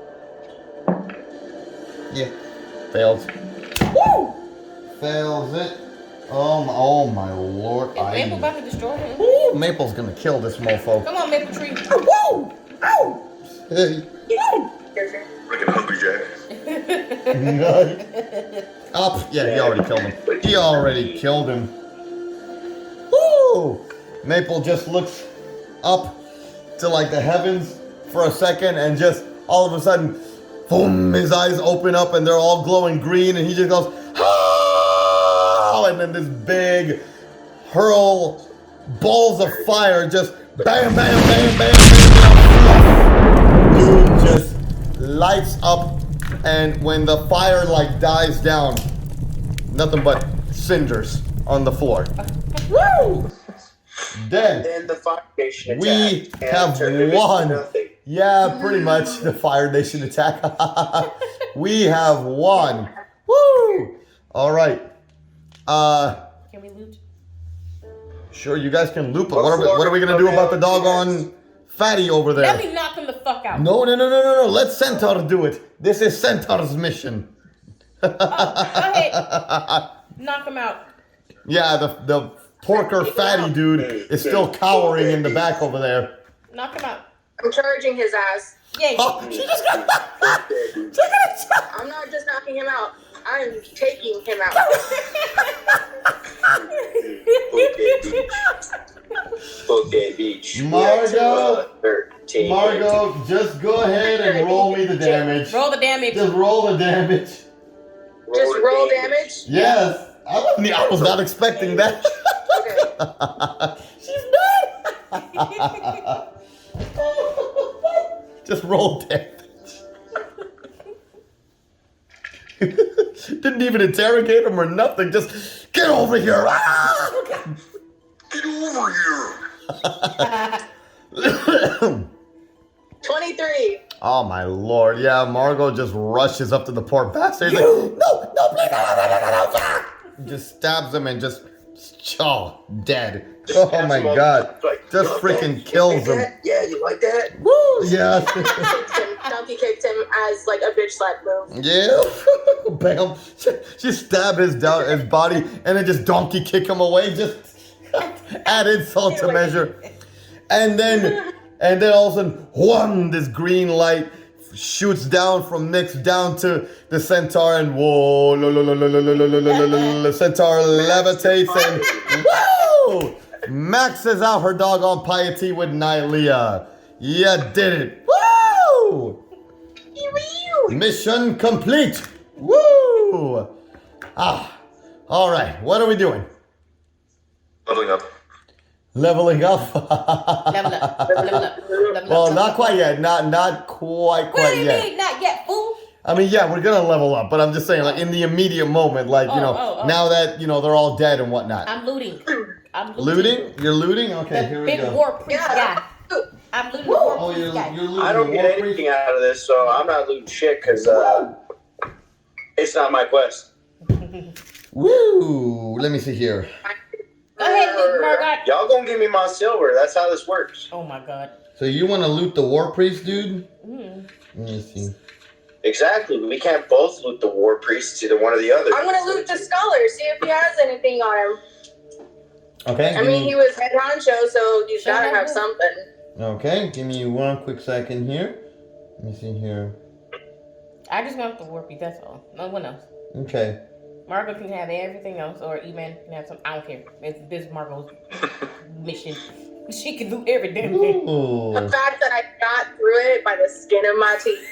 Yeah. Fails. Woo! Fails it. Oh my lord. Is Maple about to destroy him? Ooh, Maple's gonna kill this mofo. Come on, Maple Tree. Woo! Ow! Hey. Like a hungry jack. Up. Yeah, he already killed him. He already killed him. Woo! Maple just looks up to like the heavens for a second and just all of a sudden, boom, his eyes open up and they're all glowing green and he just goes, oh! And then this big hurl balls of fire just bam, bam, bam, bam, bam, bam. Dude just lights up and when the fire like dies down, nothing but cinders on the floor. Woo! Dead. Then the Fire Nation We attacked and have turned him into won. nothing. Yeah, pretty much the Fire Nation attack. We have won. Woo! All right. Can we loot? Sure, you guys can loop it. What are we gonna do about the doggone fatty over there? Let me knock him the fuck out. No. Let Centaur do it. This is Centaur's mission. Go ahead. Knock him out. Yeah, the porker fatty dude is still cowering in the back over there. Knock him out. I'm charging his ass. Yay. Oh, she just got. I'm not just knocking him out. I'm taking him out. Okay, beach. Margot. 13. Margot, just go ahead and roll me the damage. Roll the damage. Just roll the damage. Just roll damage. Yes. I was not expecting that. Okay. She's dead. Just roll damage. Didn't even interrogate him or nothing. Just get over here. Get over here. 23. Oh my lord. Yeah, Margot just rushes up to the poor bastard. He's like, no, please. No. Just stabs him and just, dead. Oh my god. Just freaking kills him. Yeah, you like that? Woo, yeah. Donkey kicked him as like a bitch slap move. Yeah. Bam. She stabbed his body and then just donkey kick him away. Just add insult to measure. And then all of a sudden, wham, this green light shoots down from Nyx down to the centaur and whoa, the centaur levitates and whoa, maxes out her doggone piety with Nylea. Yeah, did it. Woo! Mission complete. Woo! All right, what are we doing? Leveling up. Leveling up. Level up. Level up. Level Well, up. not quite yet. Not quite What do you yet. mean? Not yet, fool? I mean, yeah, we're gonna level up, but I'm just saying, like, in the immediate moment, like, you know, now that, you know, they're all dead and whatnot. I'm looting. Looting? You're looting? Okay, The here we big go. war priest guy. I'm looting the war Oh, priest guy. you're looting I don't the get war anything priest? out of this, so I'm not looting shit because it's not my quest. Woo! Let me see here. Go ahead, Luke Margot. Y'all gonna give me my silver. That's how this works. Oh my god. So you want to loot the war priest, dude? Mm. Let me see. Exactly. We can't both loot the war priests, either one or the other. I'm gonna loot the scholar, see if he has anything on him. Okay. I mean, he was head honcho, so you Sure gotta enough. have something. Okay, give me one quick second here. Let me see here. I just want the war priest, that's all. No one else. Okay. Margot can have everything else, or Eman can have some. I don't care. This is Margot's mission. She can do every damn thing. Ooh. The fact that I got through it by the skin of my teeth.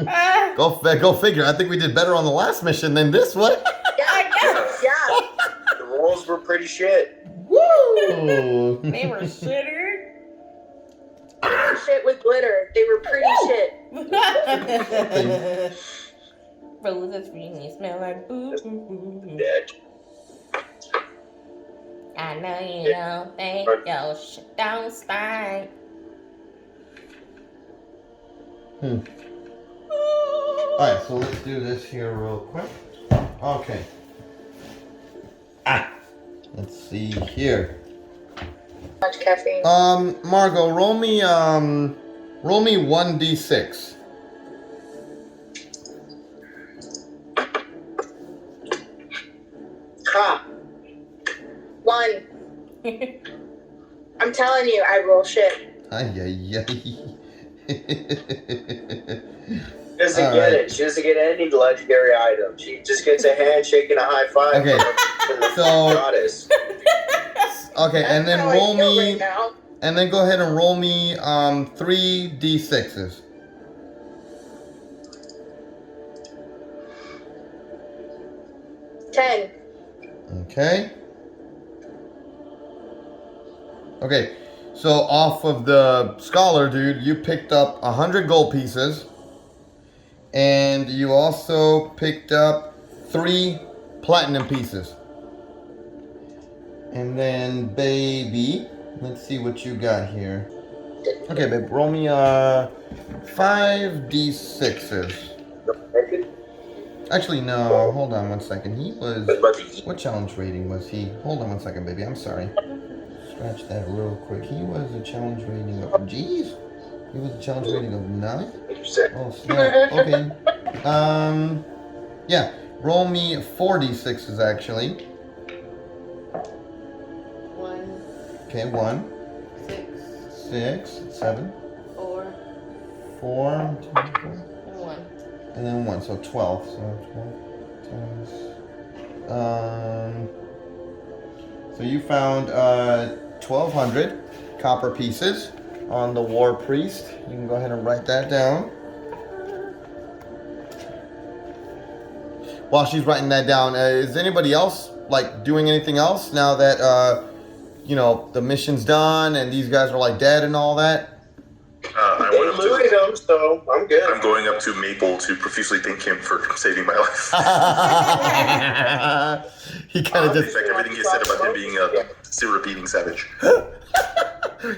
Ah, Go figure. I think we did better on the last mission than this one. I guess. Yeah. The rolls were pretty shit. Woo! They were shitty. Shit with glitter. They were pretty shit. Roses really smell like boo boo boo boo. Yeah. I know you don't think your shit don't stink. Alright, so let's do this here real quick. Okay. Let's see here. Much caffeine. Margot, roll me 1d6. Ha! 1. I'm telling you, I roll shit. Ay. She doesn't get it. She doesn't get any legendary item. She just gets a handshake and a high five Okay, from the so- goddess. Okay, and then That's how roll I feel me, right now. and then go ahead and roll me 3d6s. Ten. Okay. Okay, so off of the scholar, dude, you picked up 100 gold pieces, and you also picked up 3 platinum pieces. And then, baby, let's see what you got here. Okay, babe, roll me 5d6s. Actually, no, hold on one second. He was, what challenge rating was he? Hold on one second, baby, I'm sorry. Scratch that real quick. He was a challenge rating of, jeez. He was a challenge rating of 9? Oh, snap. Okay. Yeah, roll me 4d6s actually. 1, Okay, 1, 6, 6, 7, 4, 4, 2, 4, and 1. and then 1, so 12. So 12 times. So you found 1,200 copper pieces on the war priest. You can go ahead and write that down. While she's writing that down, is anybody else like doing anything else now that you know the mission's done and these guys are like dead and all that? I They went up looted to, him, so I'm good. I'm going up to Maple to profusely thank him for saving my life. He kind of In just fact, everything he said about him being a still repeating savage.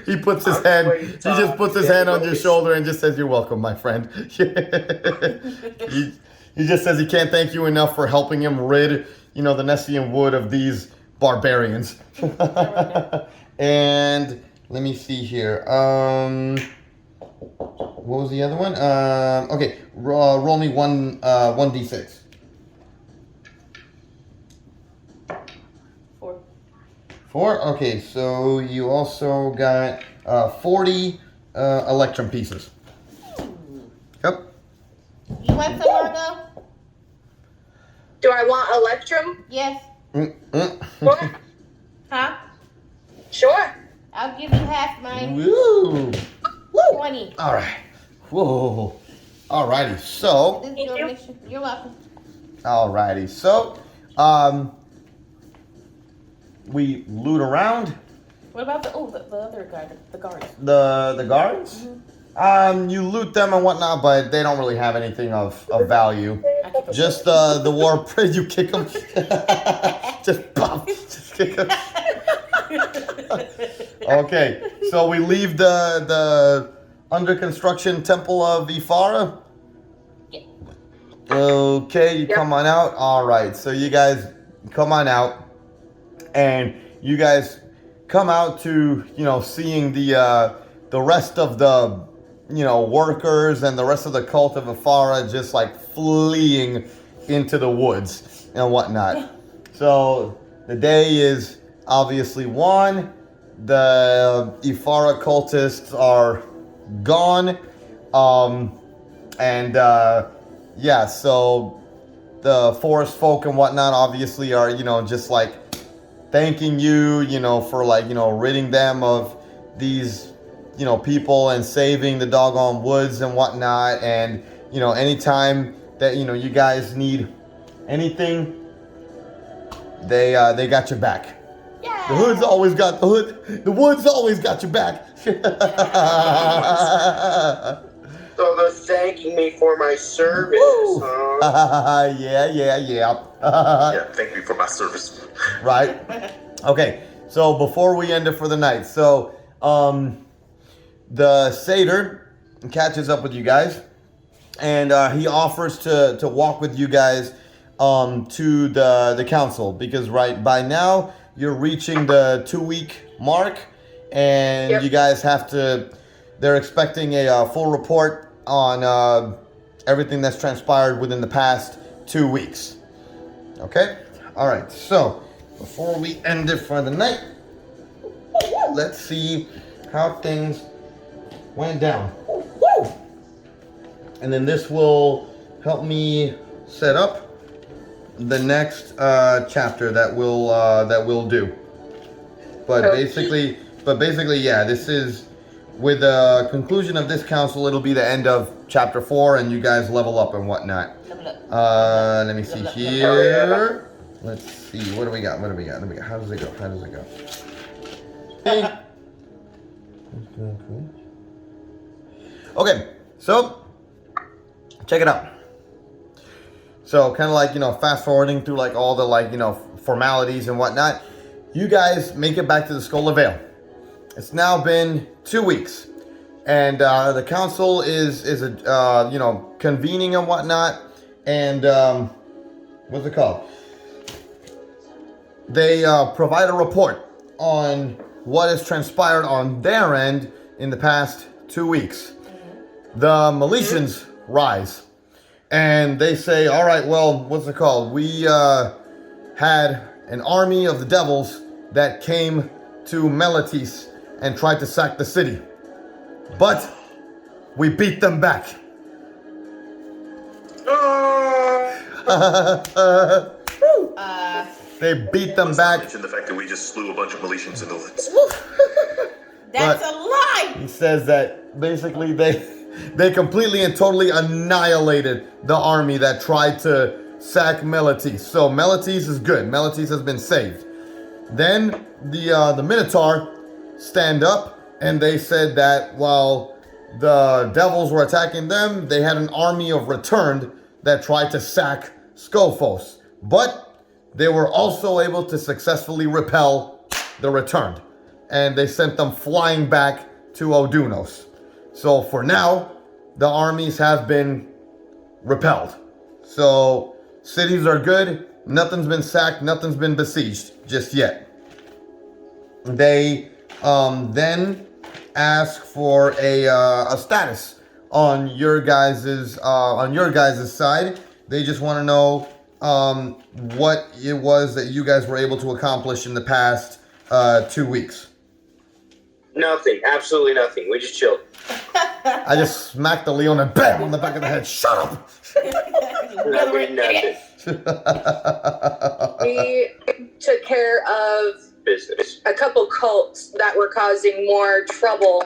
he puts his hand he just puts his hand on your shoulder and just says you're welcome, my friend. he just says he can't thank you enough for helping him rid, you know, the Nessian Wood of these barbarians. And let me see here. What was the other one? Okay, roll me 1d6. 4. 4? Okay, so you also got 40 electrum pieces. Yep. You want some, Margot? Do I want Electrum? Yes. Sure. Huh? Sure. I'll give you half mine. Woo! 20. All right. Whoa. Alrighty. So, This is your mission. You're welcome. alrighty. So, We loot around. What about the other guy, the guards? The guards? You loot them and whatnot, but they don't really have anything of value. Just the war. You kick them. Just pop. Just kick them. Okay, so we leave the under construction Temple of Ifara. Yeah. Okay, you come on out. All right, so you guys come on out, and you guys come out to seeing the rest of the workers and the rest of the cult of Ifara just like fleeing into the woods and whatnot. So the day is obviously won. The Ifara cultists are gone. Yeah, so the forest folk and whatnot obviously are, just like thanking you, for like, ridding them of these, people and saving the doggone woods and whatnot. And, anytime that, you guys need anything, they got your back. Yeah. The hood's always got the hood. The woods always got your back. So they're thanking me for my service, huh? Yeah. Yeah, thank you for my service. Right. Okay. So before we end it for the night, so the satyr catches up with you guys, and he offers to walk with you guys to the council, because by now you're reaching the 2-week mark, and Yep. you guys have to. They're expecting a full report on everything that's transpired within the past 2 weeks. Okay? All right. So before we end it for the night, let's see how things went down. And then this will help me set up the next chapter that we'll do. But basically, yeah, this is with the conclusion of this council. It'll be the end of chapter 4, and you guys level up and whatnot. Let me see here. Let's see. What do we got? How does it go? Okay, so check it out. So kind of like, fast forwarding through like all the like, formalities and whatnot. You guys make it back to the Skull of Vale. It's now been 2 weeks, and the council is convening and whatnot, and what's it called? They provide a report on what has transpired on their end in the past 2 weeks. The Militians rise, and they say, all right, well, what's it called? We had an army of the devils that came to Melitis and tried to sack the city, but we beat them back. They beat them back. Mention the fact that we just slew a bunch of Militians in the woods. That's a lie. He says that basically they completely and totally annihilated the army that tried to sack Melitis. So Melitis is good. Melitis has been saved. Then the Minotaur stand up, and they said that while the devils were attacking them, they had an army of returned that tried to sack Skophos. But they were also able to successfully repel the returned, and they sent them flying back to Odunos. So for now, the armies have been repelled. So cities are good. Nothing's been sacked. Nothing's been besieged just yet. They then ask for a status on your guys's side. They just want to know what it was that you guys were able to accomplish in the past 2 weeks. Nothing. Absolutely nothing. We just chilled. I just smacked the Leon and bam on the back of the head. Shut up! We did nothing. We took care of Business. a couple cults that were causing more trouble,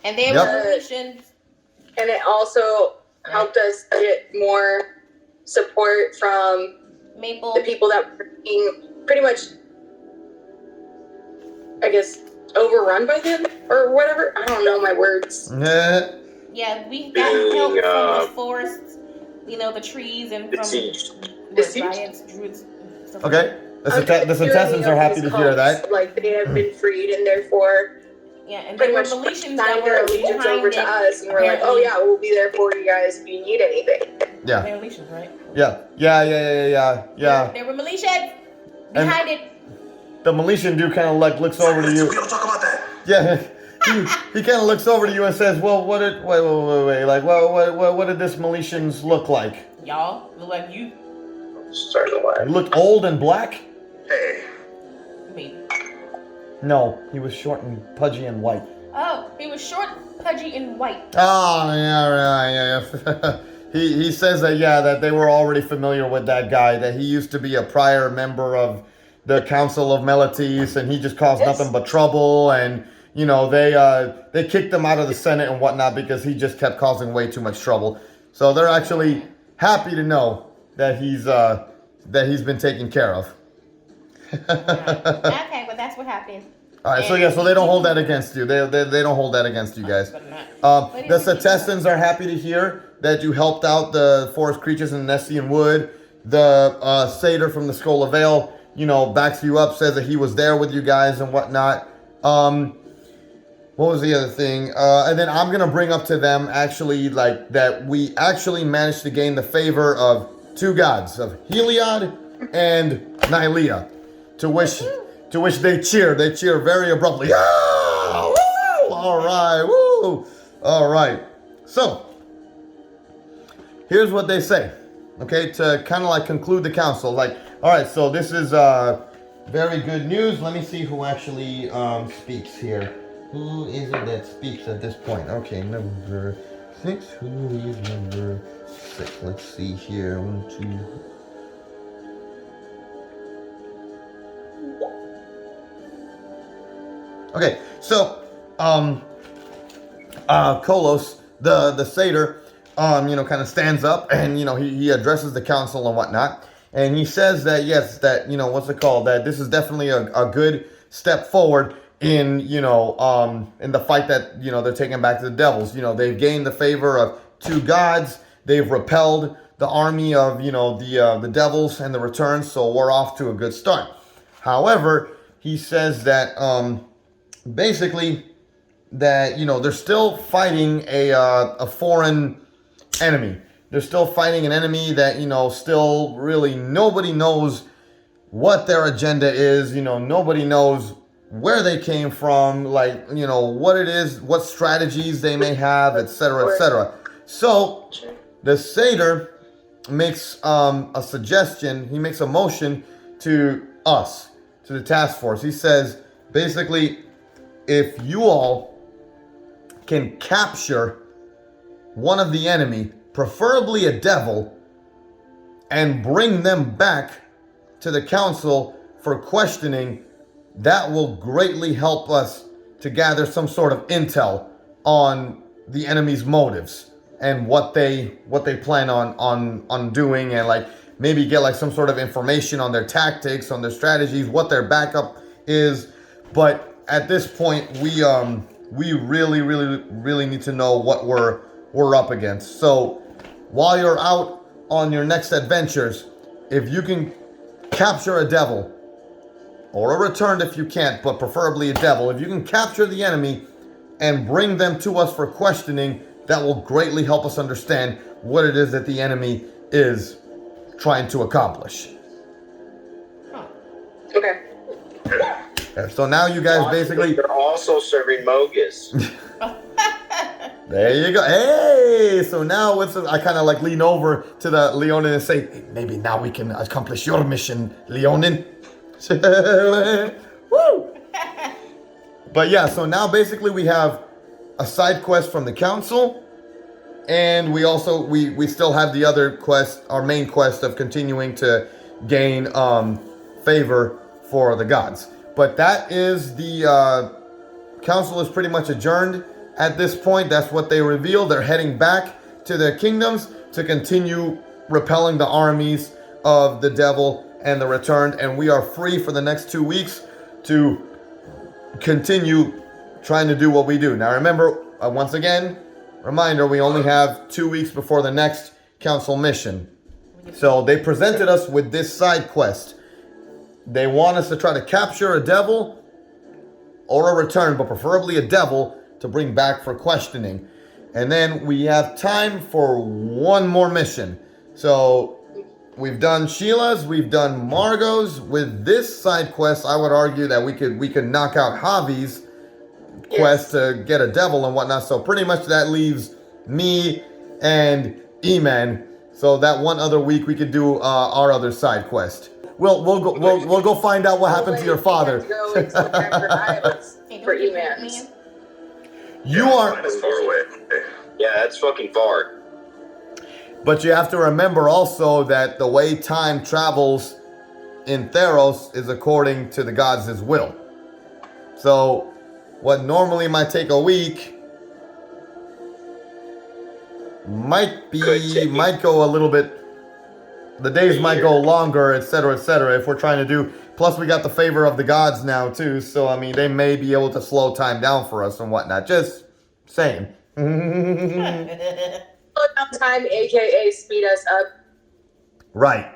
And they Yep. were Militians. and it also helped us get more support from Maple. the people that were being pretty much, I guess, overrun by them or whatever. I don't know my words. Yeah. Yeah, we got help from the forests, you know, the trees, and from giants, druids, stuff like Okay. The Centessans are happy to hear that. Like, they have been freed, and therefore, yeah, and pretty there much were Militians signed that their were allegiance behind over to it, us, and we're like, oh apparently. yeah, we'll be there for you guys if you need anything. Yeah. They were Militians, right? Yeah. There were Militians behind it. The Militian dude kind of like looks over to you. We don't talk about that. Yeah. He kind of looks over to you and says, "Well, wait. Like, what did this Militians look like? Y'all look like you. Starting to He laugh. looked old and black? Hey, Maybe. No, he was short and pudgy and white. Oh, he was short, pudgy, and white. Oh, yeah. He says that they were already familiar with that guy, that he used to be a prior member of the Council of Melites, and he just caused nothing but trouble, and you know, they kicked him out of the Senate and whatnot because he just kept causing way too much trouble. So they're actually happy to know that he's been taken care of. Okay, but that's what happened. All right, so they don't hold that against you. They don't hold that against you guys. But not. The Centessans are happy to hear that you helped out the forest creatures in Nessian Wood. The satyr from the Skull of Vale, you know, backs you up, says that he was there with you guys and whatnot. What was the other thing? And then I'm gonna bring up to them actually like that we actually managed to gain the favor of two gods, of Heliod and Nylea, to which they cheer. They cheer very abruptly. Yeah! Woo! All right, woo! All right. So here's what they say. Okay, to kind of like conclude the council. Like, all right, so this is very good news. Let me see who actually speaks here. Who is it that speaks at this point? Okay, number 6. Who is number 6? Let's see here. 1, 2. Okay, so Kolos, the satyr, you know, kind of stands up and, you know, he addresses the council and whatnot. And he says that, yes, that, you know, what's it called? That this is definitely a good step forward in, you know, in the fight that, you know, they're taking back to the devils. You know, they've gained the favor of two gods. They've repelled the army of, you know, the devils and the returns. So we're off to a good start. However, he says that, basically that, you know, they're still fighting a foreign enemy. They're still fighting an enemy that, you know, still really nobody knows what their agenda is. You know, nobody knows where they came from, like, you know, what it is, what strategies they may have, etc., etc. So the satyr makes a suggestion. He makes a motion to us, to the task force. He says, basically, if you all can capture one of the enemy, preferably a devil, and bring them back to the council for questioning, that will greatly help us to gather some sort of intel on the enemy's motives and what they plan on doing, and like maybe get like some sort of information on their tactics, on their strategies, what their backup is. But at this point, we really need to know what we're up against. So while you're out on your next adventures, if you can capture a devil, or a returned if you can't, but preferably a devil, if you can capture the enemy and bring them to us for questioning, that will greatly help us understand what it is that the enemy is trying to accomplish. Okay. So now you guys basically... They're also serving Mogus. There you go. Hey, so now I kind of like lean over to the Leonin and say, hey, maybe now we can accomplish your mission, Leonin. Woo! But yeah, so now basically we have a side quest from the council, and we also we still have the other quest, our main quest of continuing to gain favor for the gods. But that is the council is pretty much adjourned at this point. That's what they revealed. They're heading back to their kingdoms to continue repelling the armies of the devil and the returned, and we are free for the next 2 weeks to continue trying to do what we do. Now remember, once again, reminder, we only have 2 weeks before the next council mission. So they presented us with this side quest. They want us to try to capture a devil or a return, but preferably a devil, to bring back for questioning. And then we have time for one more mission. So we've done Sheila's, we've done Margot's. With this side quest, I would argue that we could knock out Javi's quest to get a devil and whatnot. So pretty much that leaves me and E-Man. So that one other week we could do our other side quest. We'll go find out what happened to your father. Go into Denver Islands for E-Mans. You are. That's far away. Yeah, that's fucking far. But you have to remember also that the way time travels in Theros is according to the gods' will. So what normally might take a week might go a little bit, the days might go longer, etc., if we're trying to do. Plus we got the favor of the gods now too, so I mean they may be able to slow time down for us and whatnot. Just saying. Slow down time, aka speed us up. Right.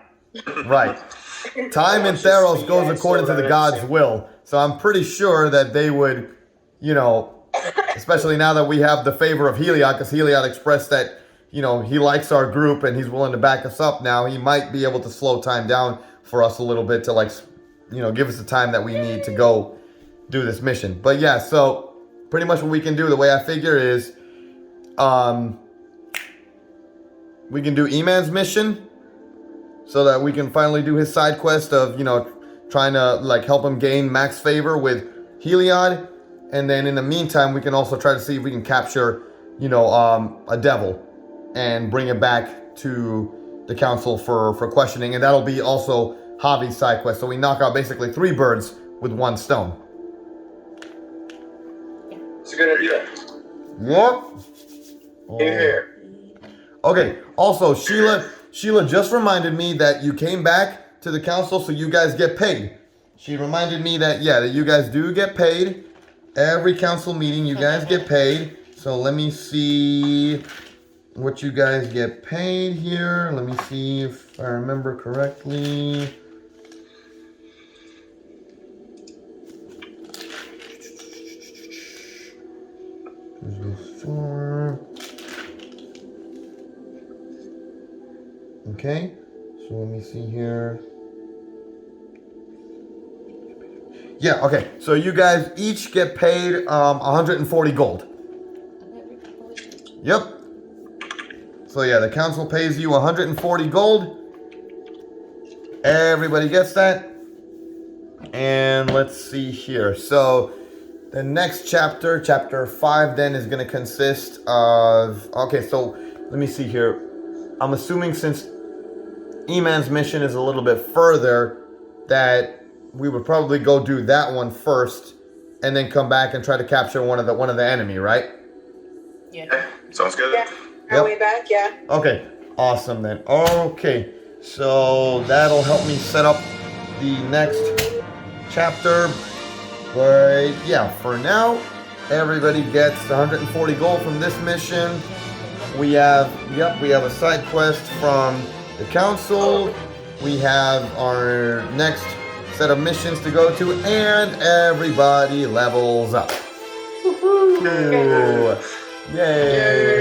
Time in Theros goes according to the gods' will. So I'm pretty sure that they would, especially now that we have the favor of Heliod, because Heliod expressed that, he likes our group and he's willing to back us up now. He might be able to slow time down for us a little bit to give us the time that we need to go do this mission. But yeah, so pretty much what we can do, the way I figure is, we can do E-Man's mission so that we can finally do his side quest of, trying to help him gain max favor with Heliod. And then in the meantime, we can also try to see if we can capture, a devil and bring it back to the council for questioning. And that'll be also Javi's side quest. So we knock out basically 3 birds with 1 stone. It's a good idea. Yep. Here. Okay, also, Sheila just reminded me that you came back to the council so you guys get paid. She reminded me that you guys do get paid. Every council meeting, you guys get paid. So let me see what you guys get paid here. Let me see if I remember correctly. Okay, so let me see here. Yeah, okay, so you guys each get paid 140 gold. Yep. So yeah, the council pays you 140 gold. Everybody gets that. And let's see here. So the next chapter, chapter 5, then is going to consist of... Okay, so let me see here. I'm assuming since E-Man's mission is a little bit further, that we would probably go do that one first, and then come back and try to capture one of the enemy, right? Yeah. Sounds good. Yeah. Our way back, yeah. Okay, awesome then. Okay, so that'll help me set up the next chapter. But yeah, for now, everybody gets 140 gold from this mission. We have a side quest from the council. We have our next set of missions to go to, and everybody levels up. Woohoo! Yay!